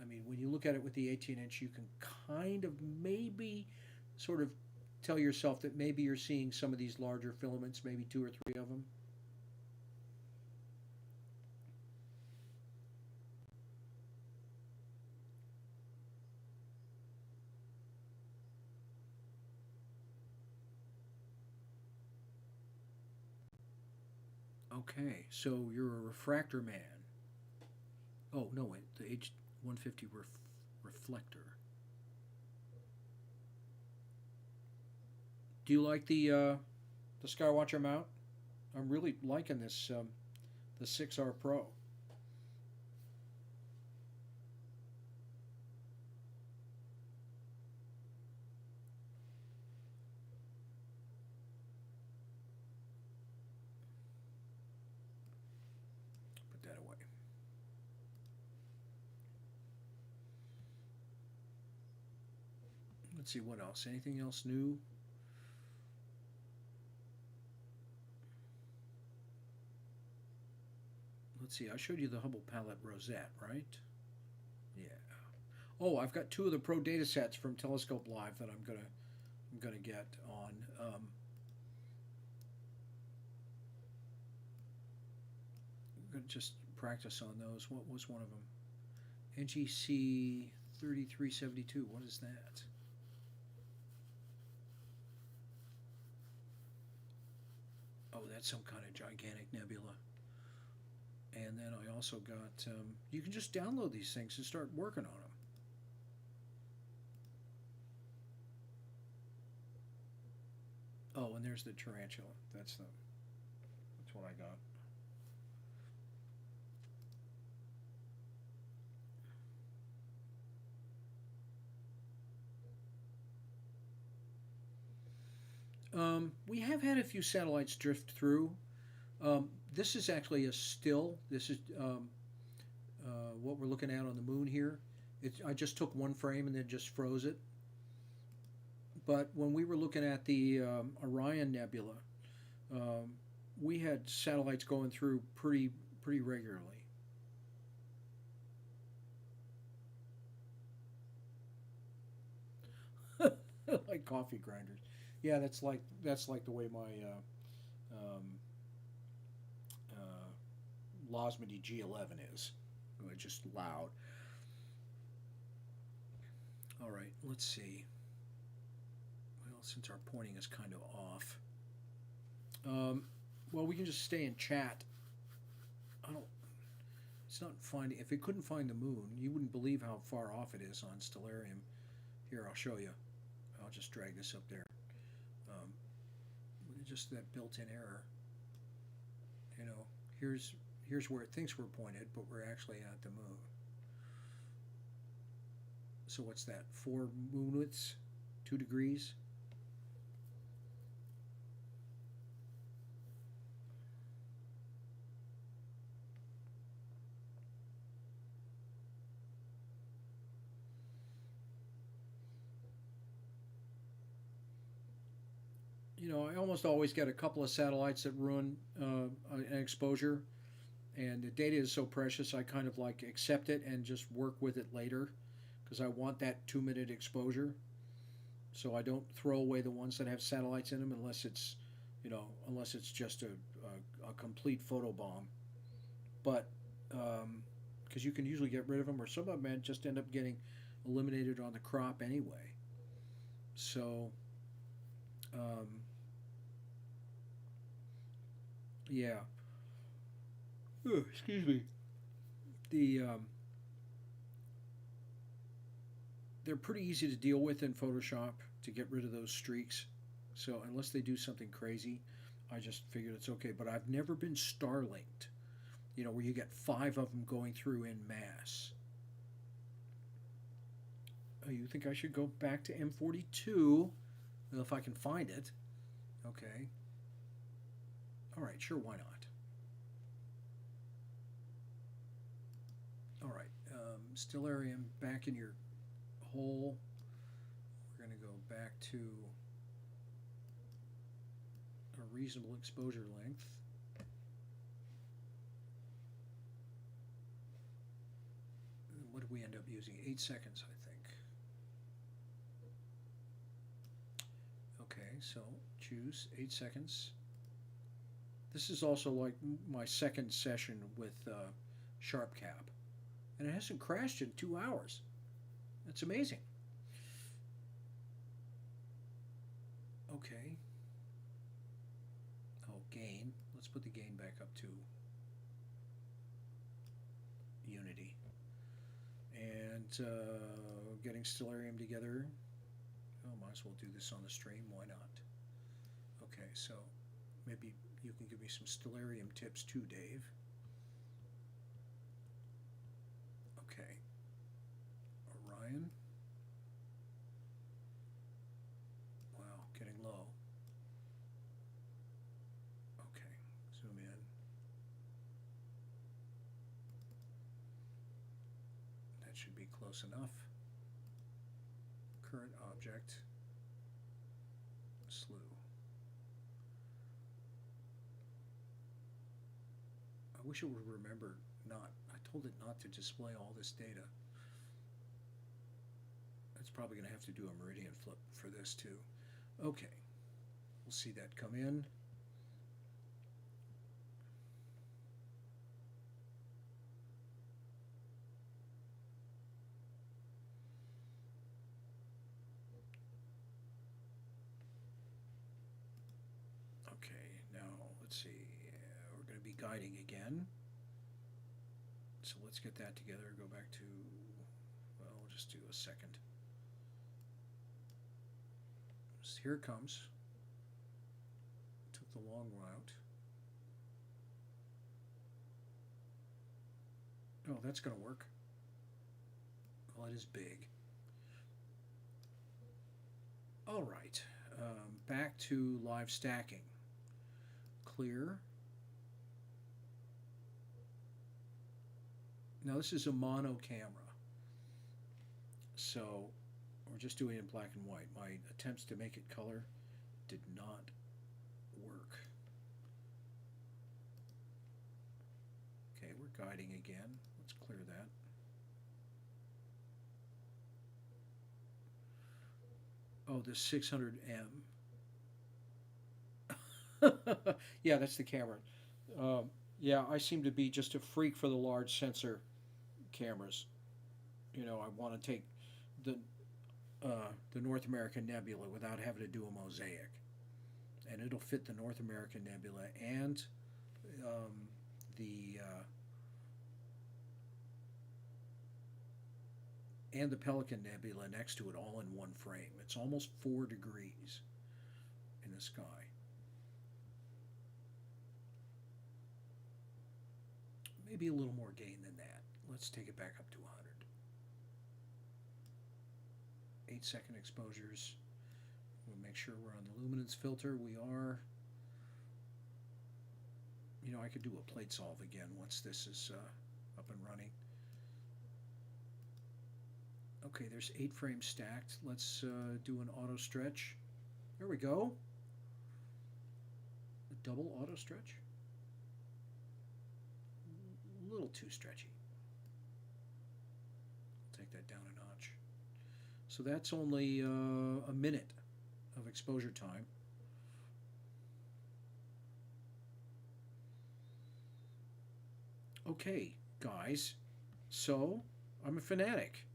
[SPEAKER 1] I mean, when you look at it with the 18-inch, you can kind of maybe sort of tell yourself that maybe you're seeing some of these larger filaments, maybe 2 or 3 of them. Okay, so you're a refractor man. Oh, no, wait, the H150 reflector. Do you like the Skywatcher mount? I'm really liking this, the 6R Pro. Put that away. Let's see what else. Anything else new? Let's see. I showed you the Hubble palette rosette, right? Yeah. Oh, I've got 2 of the Pro data sets from Telescope Live that I'm gonna get on. I'm gonna just practice on those. What was one of them? NGC 3372. What is that? Oh, that's some kind of gigantic nebula. And then I also got, you can just download these things and start working on them. Oh, and there's the tarantula. That's what I got. We have had a few satellites drift through. This is actually a still. This is what we're looking at on the moon here. I just took one frame and then just froze it. But when we were looking at the Orion Nebula, we had satellites going through pretty regularly. Like coffee grinders. Yeah, that's like the way my Losmedy G11 is. It's just loud. All right, let's see. Well, since our pointing is kind of off, well, we can just stay in chat. It's not finding. If it couldn't find the moon, you wouldn't believe how far off it is on Stellarium. Here, I'll show you. I'll just drag this up there. Just that built-in error. You know, here's where it thinks we're pointed, but we're actually at the moon. So what's that? 4 moon widths, 2 degrees. you know, I almost always get a couple of satellites that ruin an exposure, and the data is so precious. I kind of like accept it and just work with it later because I want that 2 minute exposure. So I don't throw away the ones that have satellites in them unless it's, you know, unless it's just a complete photo bomb. But because you can usually get rid of them, or some of them just end up getting eliminated on the crop anyway. So um, yeah. Oh, excuse me. The they're pretty easy to deal with in Photoshop to get rid of those streaks. So unless they do something crazy, I just figured it's okay. But I've never been Starlinked, you know, where you get five of them going through in mass. Oh, you think I should go back to M42? Well, if I can find it. Okay. All right, sure, why not? All right, Stellarium back in your hole. We're going to go back to a reasonable exposure length. And what did we end up using? 8 seconds, I think. Okay, so choose 8 seconds. This is also like my second session with SharpCap, and it hasn't crashed in 2 hours. That's amazing. Okay. Oh, gain. Let's put the gain back up to Unity. And getting Stellarium together. Oh, might as well do this on the stream. Why not? Okay, so maybe you can give me some Stellarium tips too, Dave. Okay. Orion. Wow, getting low. Okay, zoom in. That should be close enough. Current object. Slew. I wish it would remember not. I told it not to display all this data. That's probably going to have to do a meridian flip for this too. Okay, we'll see that come in. Okay, now let's see. We're going to be guiding again. So let's get that together. Go back to, well, we'll just do a second. So here it comes. Took the long route. Oh, that's going to work. Well, it is big. All right, back to LiveStacking. Clear. Now this is a mono camera, so we're just doing it in black and white. My attempts to make it color did not work. Okay, we're guiding again. Let's clear that. Oh, this 600M. Yeah, that's the camera. Yeah, I seem to be just a freak for the large sensor cameras. You know, I want to take the the North American Nebula without having to do a mosaic, and it'll fit the North American Nebula and um, the Pelican Nebula next to it all in one frame. It's almost 4 degrees in the sky. Maybe a little more gain than that. Let's take it back up to 100. 8-second exposures. We'll make sure we're on the luminance filter. We are. You know, I could do a plate solve again once this is up and running. Okay, there's 8 frames stacked. Let's do an auto stretch. There we go. Double auto stretch? A little too stretchy. I'll take that down a notch. So that's only a minute of exposure time. Okay, guys, so I'm a fanatic.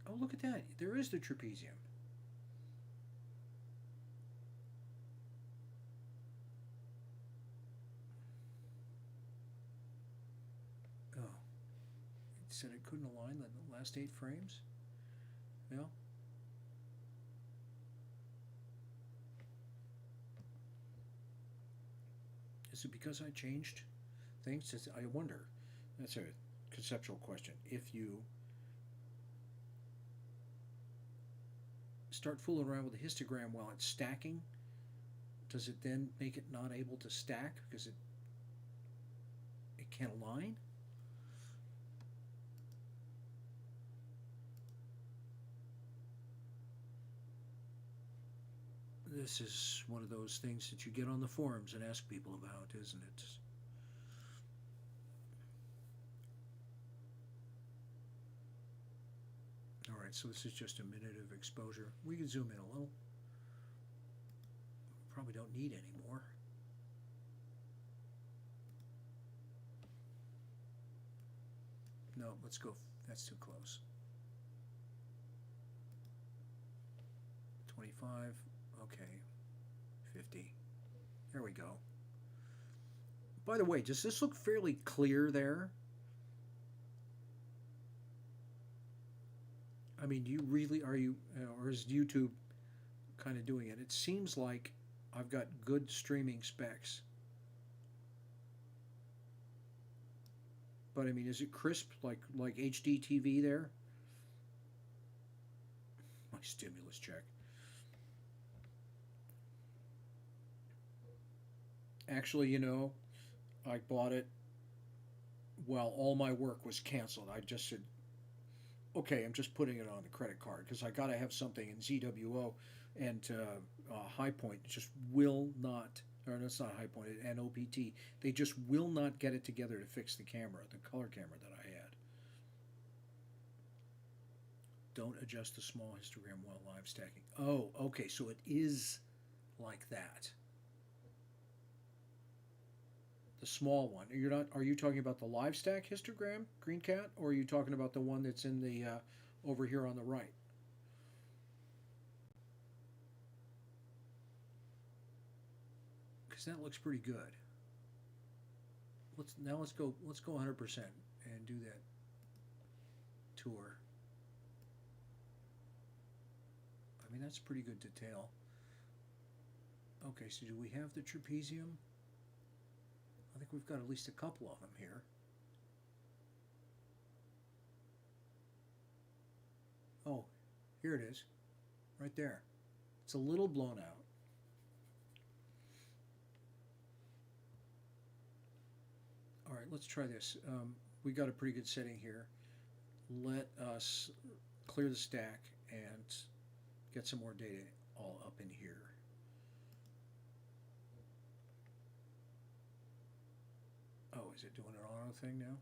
[SPEAKER 1] Oh, look at that. There is the trapezium. Oh, it said it couldn't align the last 8 frames? Well, is it because I changed things? I wonder. That's a conceptual question. If you start fooling around with the histogram while it's stacking, does it then make it not able to stack because it can't align? This is one of those things that you get on the forums and ask people about, isn't it? All right, so this is just a minute of exposure. We can zoom in a little. Probably don't need any more. No, let's go. That's too close. 25. Okay. 50. There we go. By the way, does this look fairly clear there? I mean, do you really, are you, or is YouTube kind of doing it? It seems like I've got good streaming specs. But I mean, is it crisp like HD TV there? My stimulus check. Actually, you know, I bought it while all my work was canceled. I just said, okay, I'm just putting it on the credit card because I got to have something in ZWO, and High Point just will not, or that's not High Point, and OPT, they just will not get it together to fix the camera, the color camera that I had. Don't adjust the small histogram while live stacking. Oh, okay, so it is like that. The small one. You're not. Are you talking about the live stack histogram, Green Cat, or are you talking about the one that's in the over here on the right? Because that looks pretty good. Let's go. Let's go 100% and do that tour. I mean, that's pretty good detail. Okay, so do we have the trapezium? I think we've got at least a couple of them here. Oh, here it is, right there. It's a little blown out. All right, let's try this. We got a pretty good setting here. Let us clear the stack and get some more data all up in here. Oh, is it doing an auto thing now?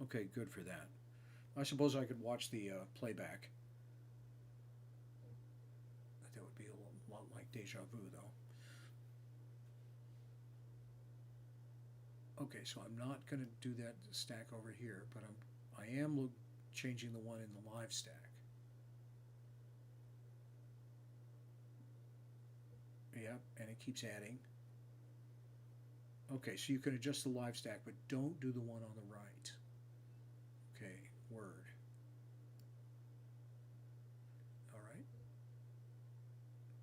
[SPEAKER 1] Okay, good for that. I suppose I could watch the playback. That would be a lot like deja vu, though. Okay, so I'm not going to do that stack over here, but I am changing the one in the live stack. Yep, and it keeps adding. Okay, so you can adjust the live stack, but don't do the one on the right. Okay, word. All right.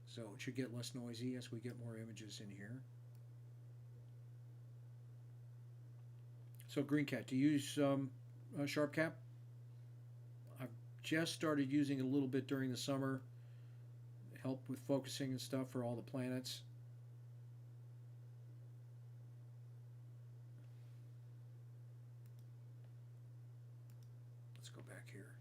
[SPEAKER 1] So it should get less noisy as we get more images in here. So Green Cat, do you use SharpCap? I've just started using it a little bit during the summer. Help with focusing and stuff for all the planets. Let's go back here.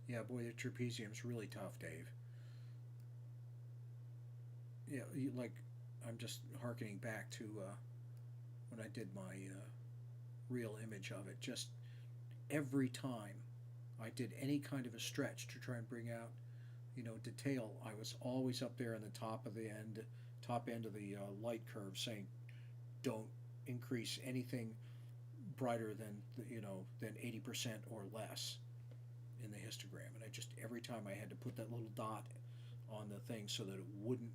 [SPEAKER 1] Yeah, boy, the trapezium's really tough, Dave. Yeah, like I'm just harkening back to when I did my real image of it. Just every time I did any kind of a stretch to try and bring out, detail, I was always up there in the top end of the light curve, saying, "Don't increase anything brighter than 80% or less in the histogram." And I just every time I had to put that little dot on the thing so that it wouldn't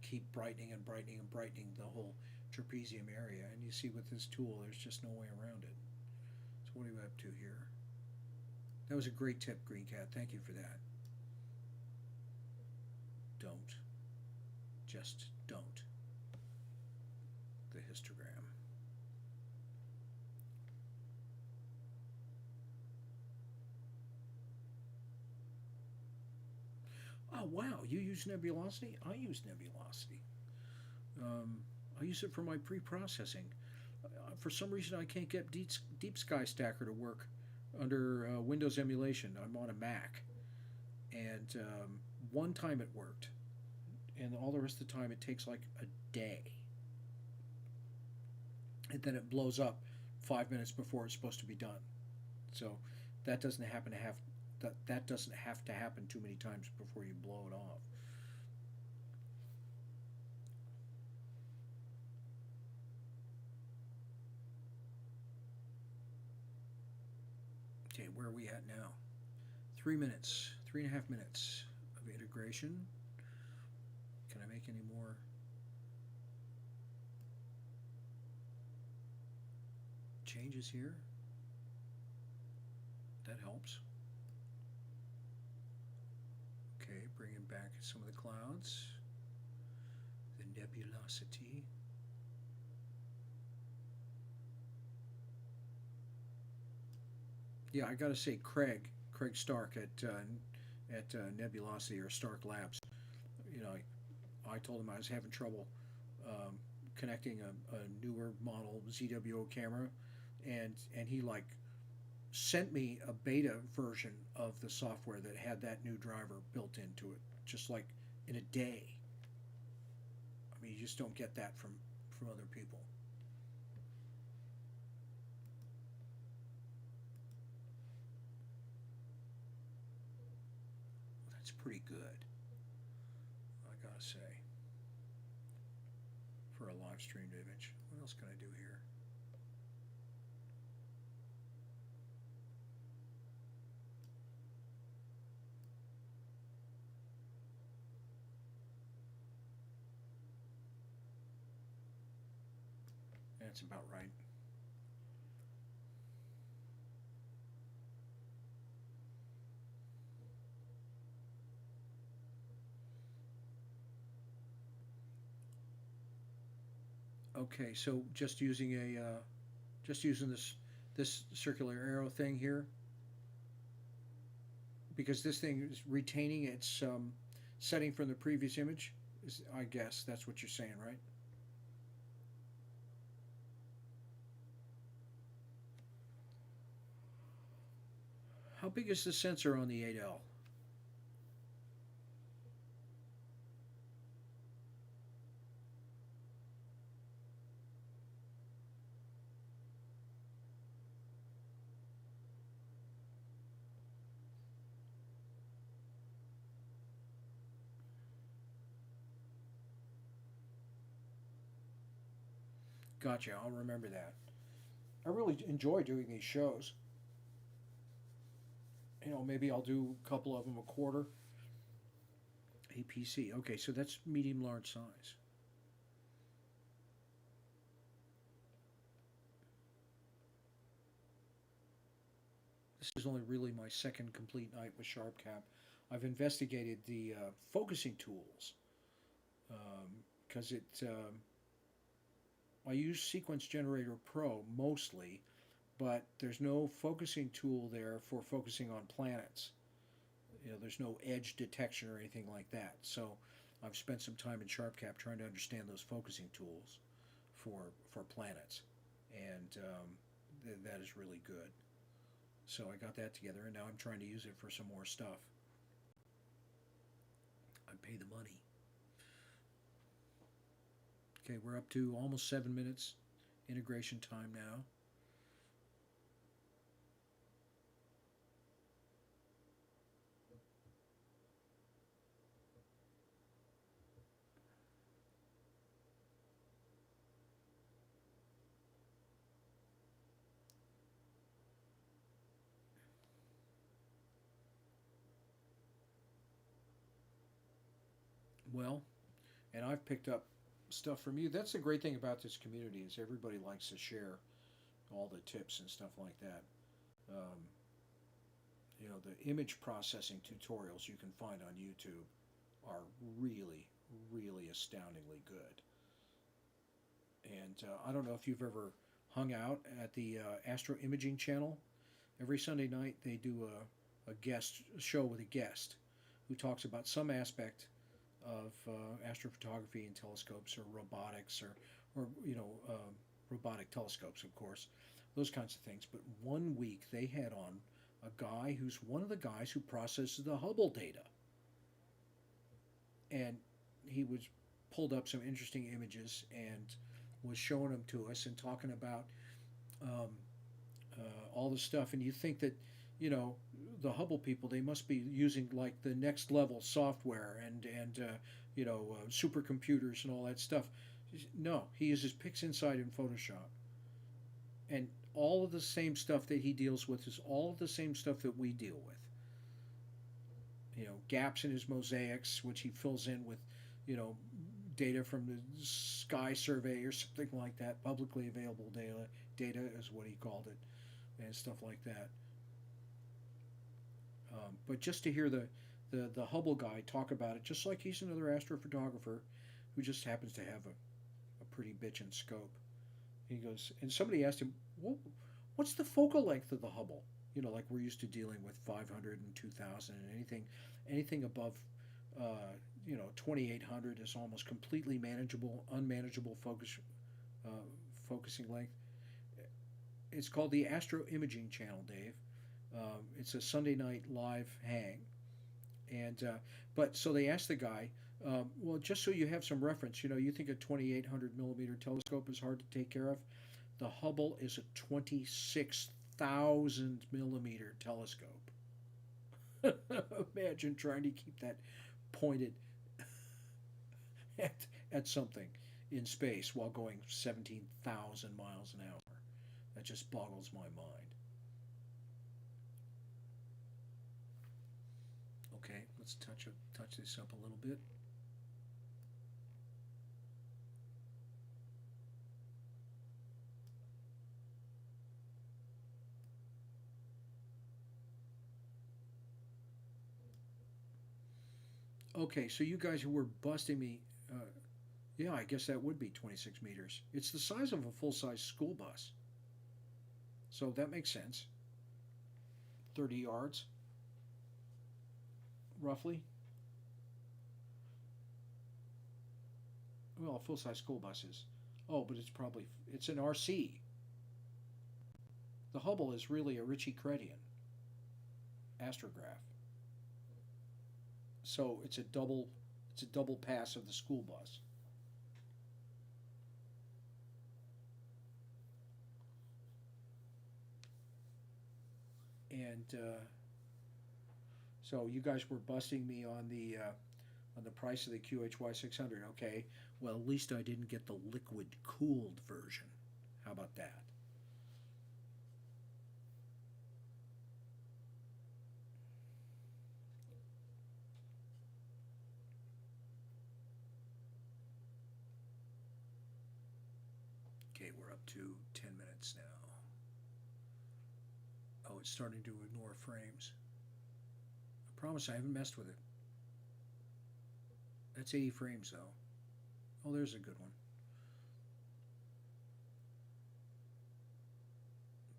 [SPEAKER 1] keep brightening and brightening and brightening the whole trapezium area. And you see with this tool, there's just no way around it. So what are you up to here? That was a great tip, Green Cat. Thank you for that. Don't. Just don't. The histogram. Oh, wow. You use nebulosity? I use nebulosity. Um, I use it for my pre-processing. For some reason, I can't get Deep Sky Stacker to work under Windows emulation. I'm on a Mac, and one time it worked, and all the rest of the time it takes like a day, and then it blows up 5 minutes before it's supposed to be done. So that doesn't happen to have that doesn't have to happen too many times before you blow it off. Okay, where are we at now? 3 minutes, 3.5 minutes of integration. Can I make any more changes here? That helps. Okay, bringing back some of the clouds, the nebulosity. Yeah, I got to say, Craig Stark at Nebulosity or Stark Labs. I told him I was having trouble connecting a newer model ZWO camera, and he like sent me a beta version of the software that had that new driver built into it, just like in a day. I mean, you just don't get that from other people. That's pretty good, I gotta say, for a live streamed image. What else can I do here? That's about right. Okay, so just using this circular arrow thing here, because this thing is retaining its setting from the previous image. I guess that's what you're saying, right? How big is the sensor on the 8L? Gotcha. I'll remember that. I really enjoy doing these shows. Maybe I'll do a couple of them a quarter. APC. Okay, so that's medium large size. is only really my second complete night with SharpCap. I've investigated the focusing tools because I use Sequence Generator Pro mostly, but there's no focusing tool there for focusing on planets. There's no edge detection or anything like that. So I've spent some time in SharpCap trying to understand those focusing tools for planets, and that is really good. So I got that together, and now I'm trying to use it for some more stuff. I pay the money. Okay, we're up to almost 7 minutes integration time now. Well, and I've picked up stuff from you. That's the great thing about this community is everybody likes to share all the tips and stuff like that. Um, the image processing tutorials you can find on YouTube are really, really astoundingly good. And I don't know if you've ever hung out at the Astro Imaging channel. Every Sunday night they do a show with a guest who talks about some aspect of astrophotography and telescopes or robotics or robotic telescopes, of course, those kinds of things. But one week they had on a guy who's one of the guys who processes the Hubble data, and he was pulled up some interesting images and was showing them to us and talking about um, all the stuff. And you think that the Hubble people, they must be using like the next level software and supercomputers and all that stuff. No, he uses PixInsight and Photoshop, and all of the same stuff that he deals with is all of the same stuff that we deal with. Gaps in his mosaics, which he fills in with data from the sky survey or something like that. Publicly available data is what he called it, and stuff like that. But just to hear the Hubble guy talk about it, just like he's another astrophotographer who just happens to have a pretty bitchin' scope. He goes, and somebody asked him, what's the focal length of the Hubble? Like we're used to dealing with 500 and 2000, and anything above 2800 is almost completely unmanageable focusing length. It's called the Astro Imaging channel, Dave. It's a Sunday night live hang, and but so they asked the guy, well, just so you have some reference, you think a 2800 millimeter telescope is hard to take care of. The Hubble is a 26,000 millimeter telescope. Imagine trying to keep that pointed at something in space while going 17,000 miles an hour. That just boggles my mind. Okay, let's touch this up a little bit. Okay, so you guys who were busting me, yeah, I guess that would be 26 meters. It's the size of a full-size school bus. So that makes sense. 30 yards, roughly. Well, a full-size school bus is. Oh, but it's an RC. The Hubble is really a Ritchie-Chrétien astrograph. So it's a double pass of the school bus. And so you guys were busting me on the price of the QHY 600. Okay, well, at least I didn't get the liquid cooled version. How about that? Okay, we're up to 10 minutes now. Oh, it's starting to ignore frames. I promise I haven't messed with it. That's 80 frames though. Oh, there's a good one.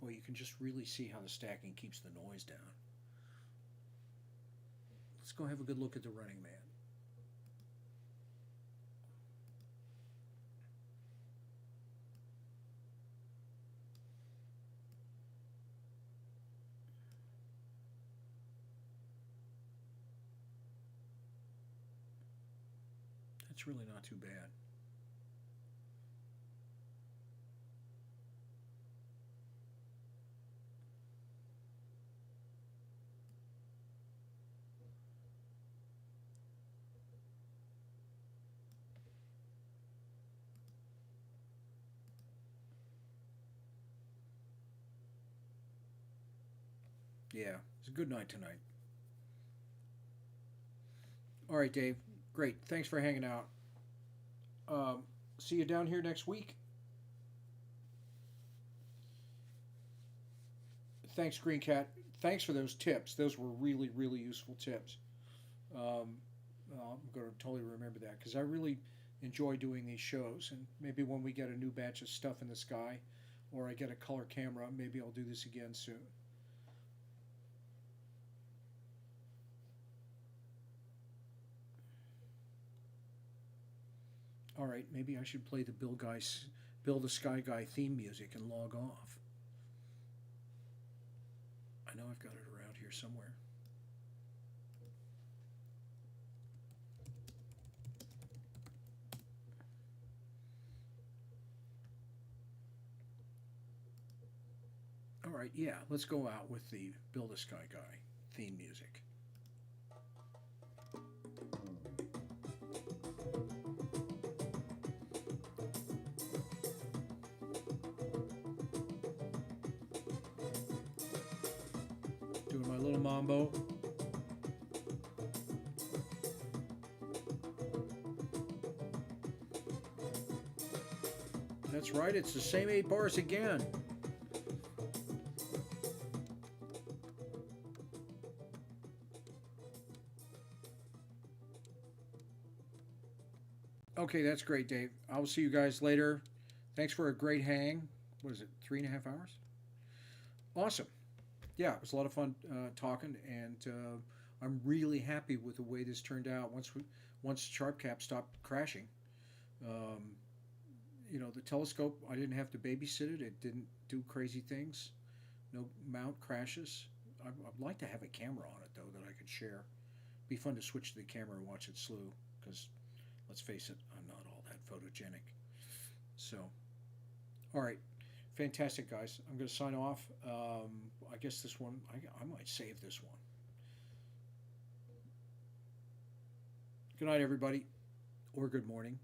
[SPEAKER 1] Boy, you can just really see how the stacking keeps the noise down. Let's go have a good look at the Running Man. That's really not too bad. Yeah, it's a good night tonight. All right, Dave. Great. Thanks for hanging out. See you down here next week. Thanks, Green Cat. Thanks for those tips. Those were really, really useful tips. Um, I'm going to totally remember that because I really enjoy doing these shows. And maybe when we get a new batch of stuff in the sky or I get a color camera, maybe I'll do this again soon. All right, maybe I should play the Bill the Sky Guy theme music and log off. I know I've got it around here somewhere. All right, yeah, let's go out with the Bill the Sky Guy theme music. Doing my little mambo. That's right, it's the same 8 bars again. Okay, that's great, Dave. I'll see you guys later. Thanks for a great hang. What is it, 3.5 hours? Awesome. Yeah, it was a lot of fun talking, and I'm really happy with the way this turned out. Once SharpCap stopped crashing, um, the telescope, I didn't have to babysit it. It didn't do crazy things. No mount crashes. I'd like to have a camera on it though that I could share. Be fun to switch to the camera and watch it slew. Because let's face it, I'm not all that photogenic. So, all right, fantastic, guys. I'm going to sign off. I guess this one, I might save this one. Good night, everybody, or good morning.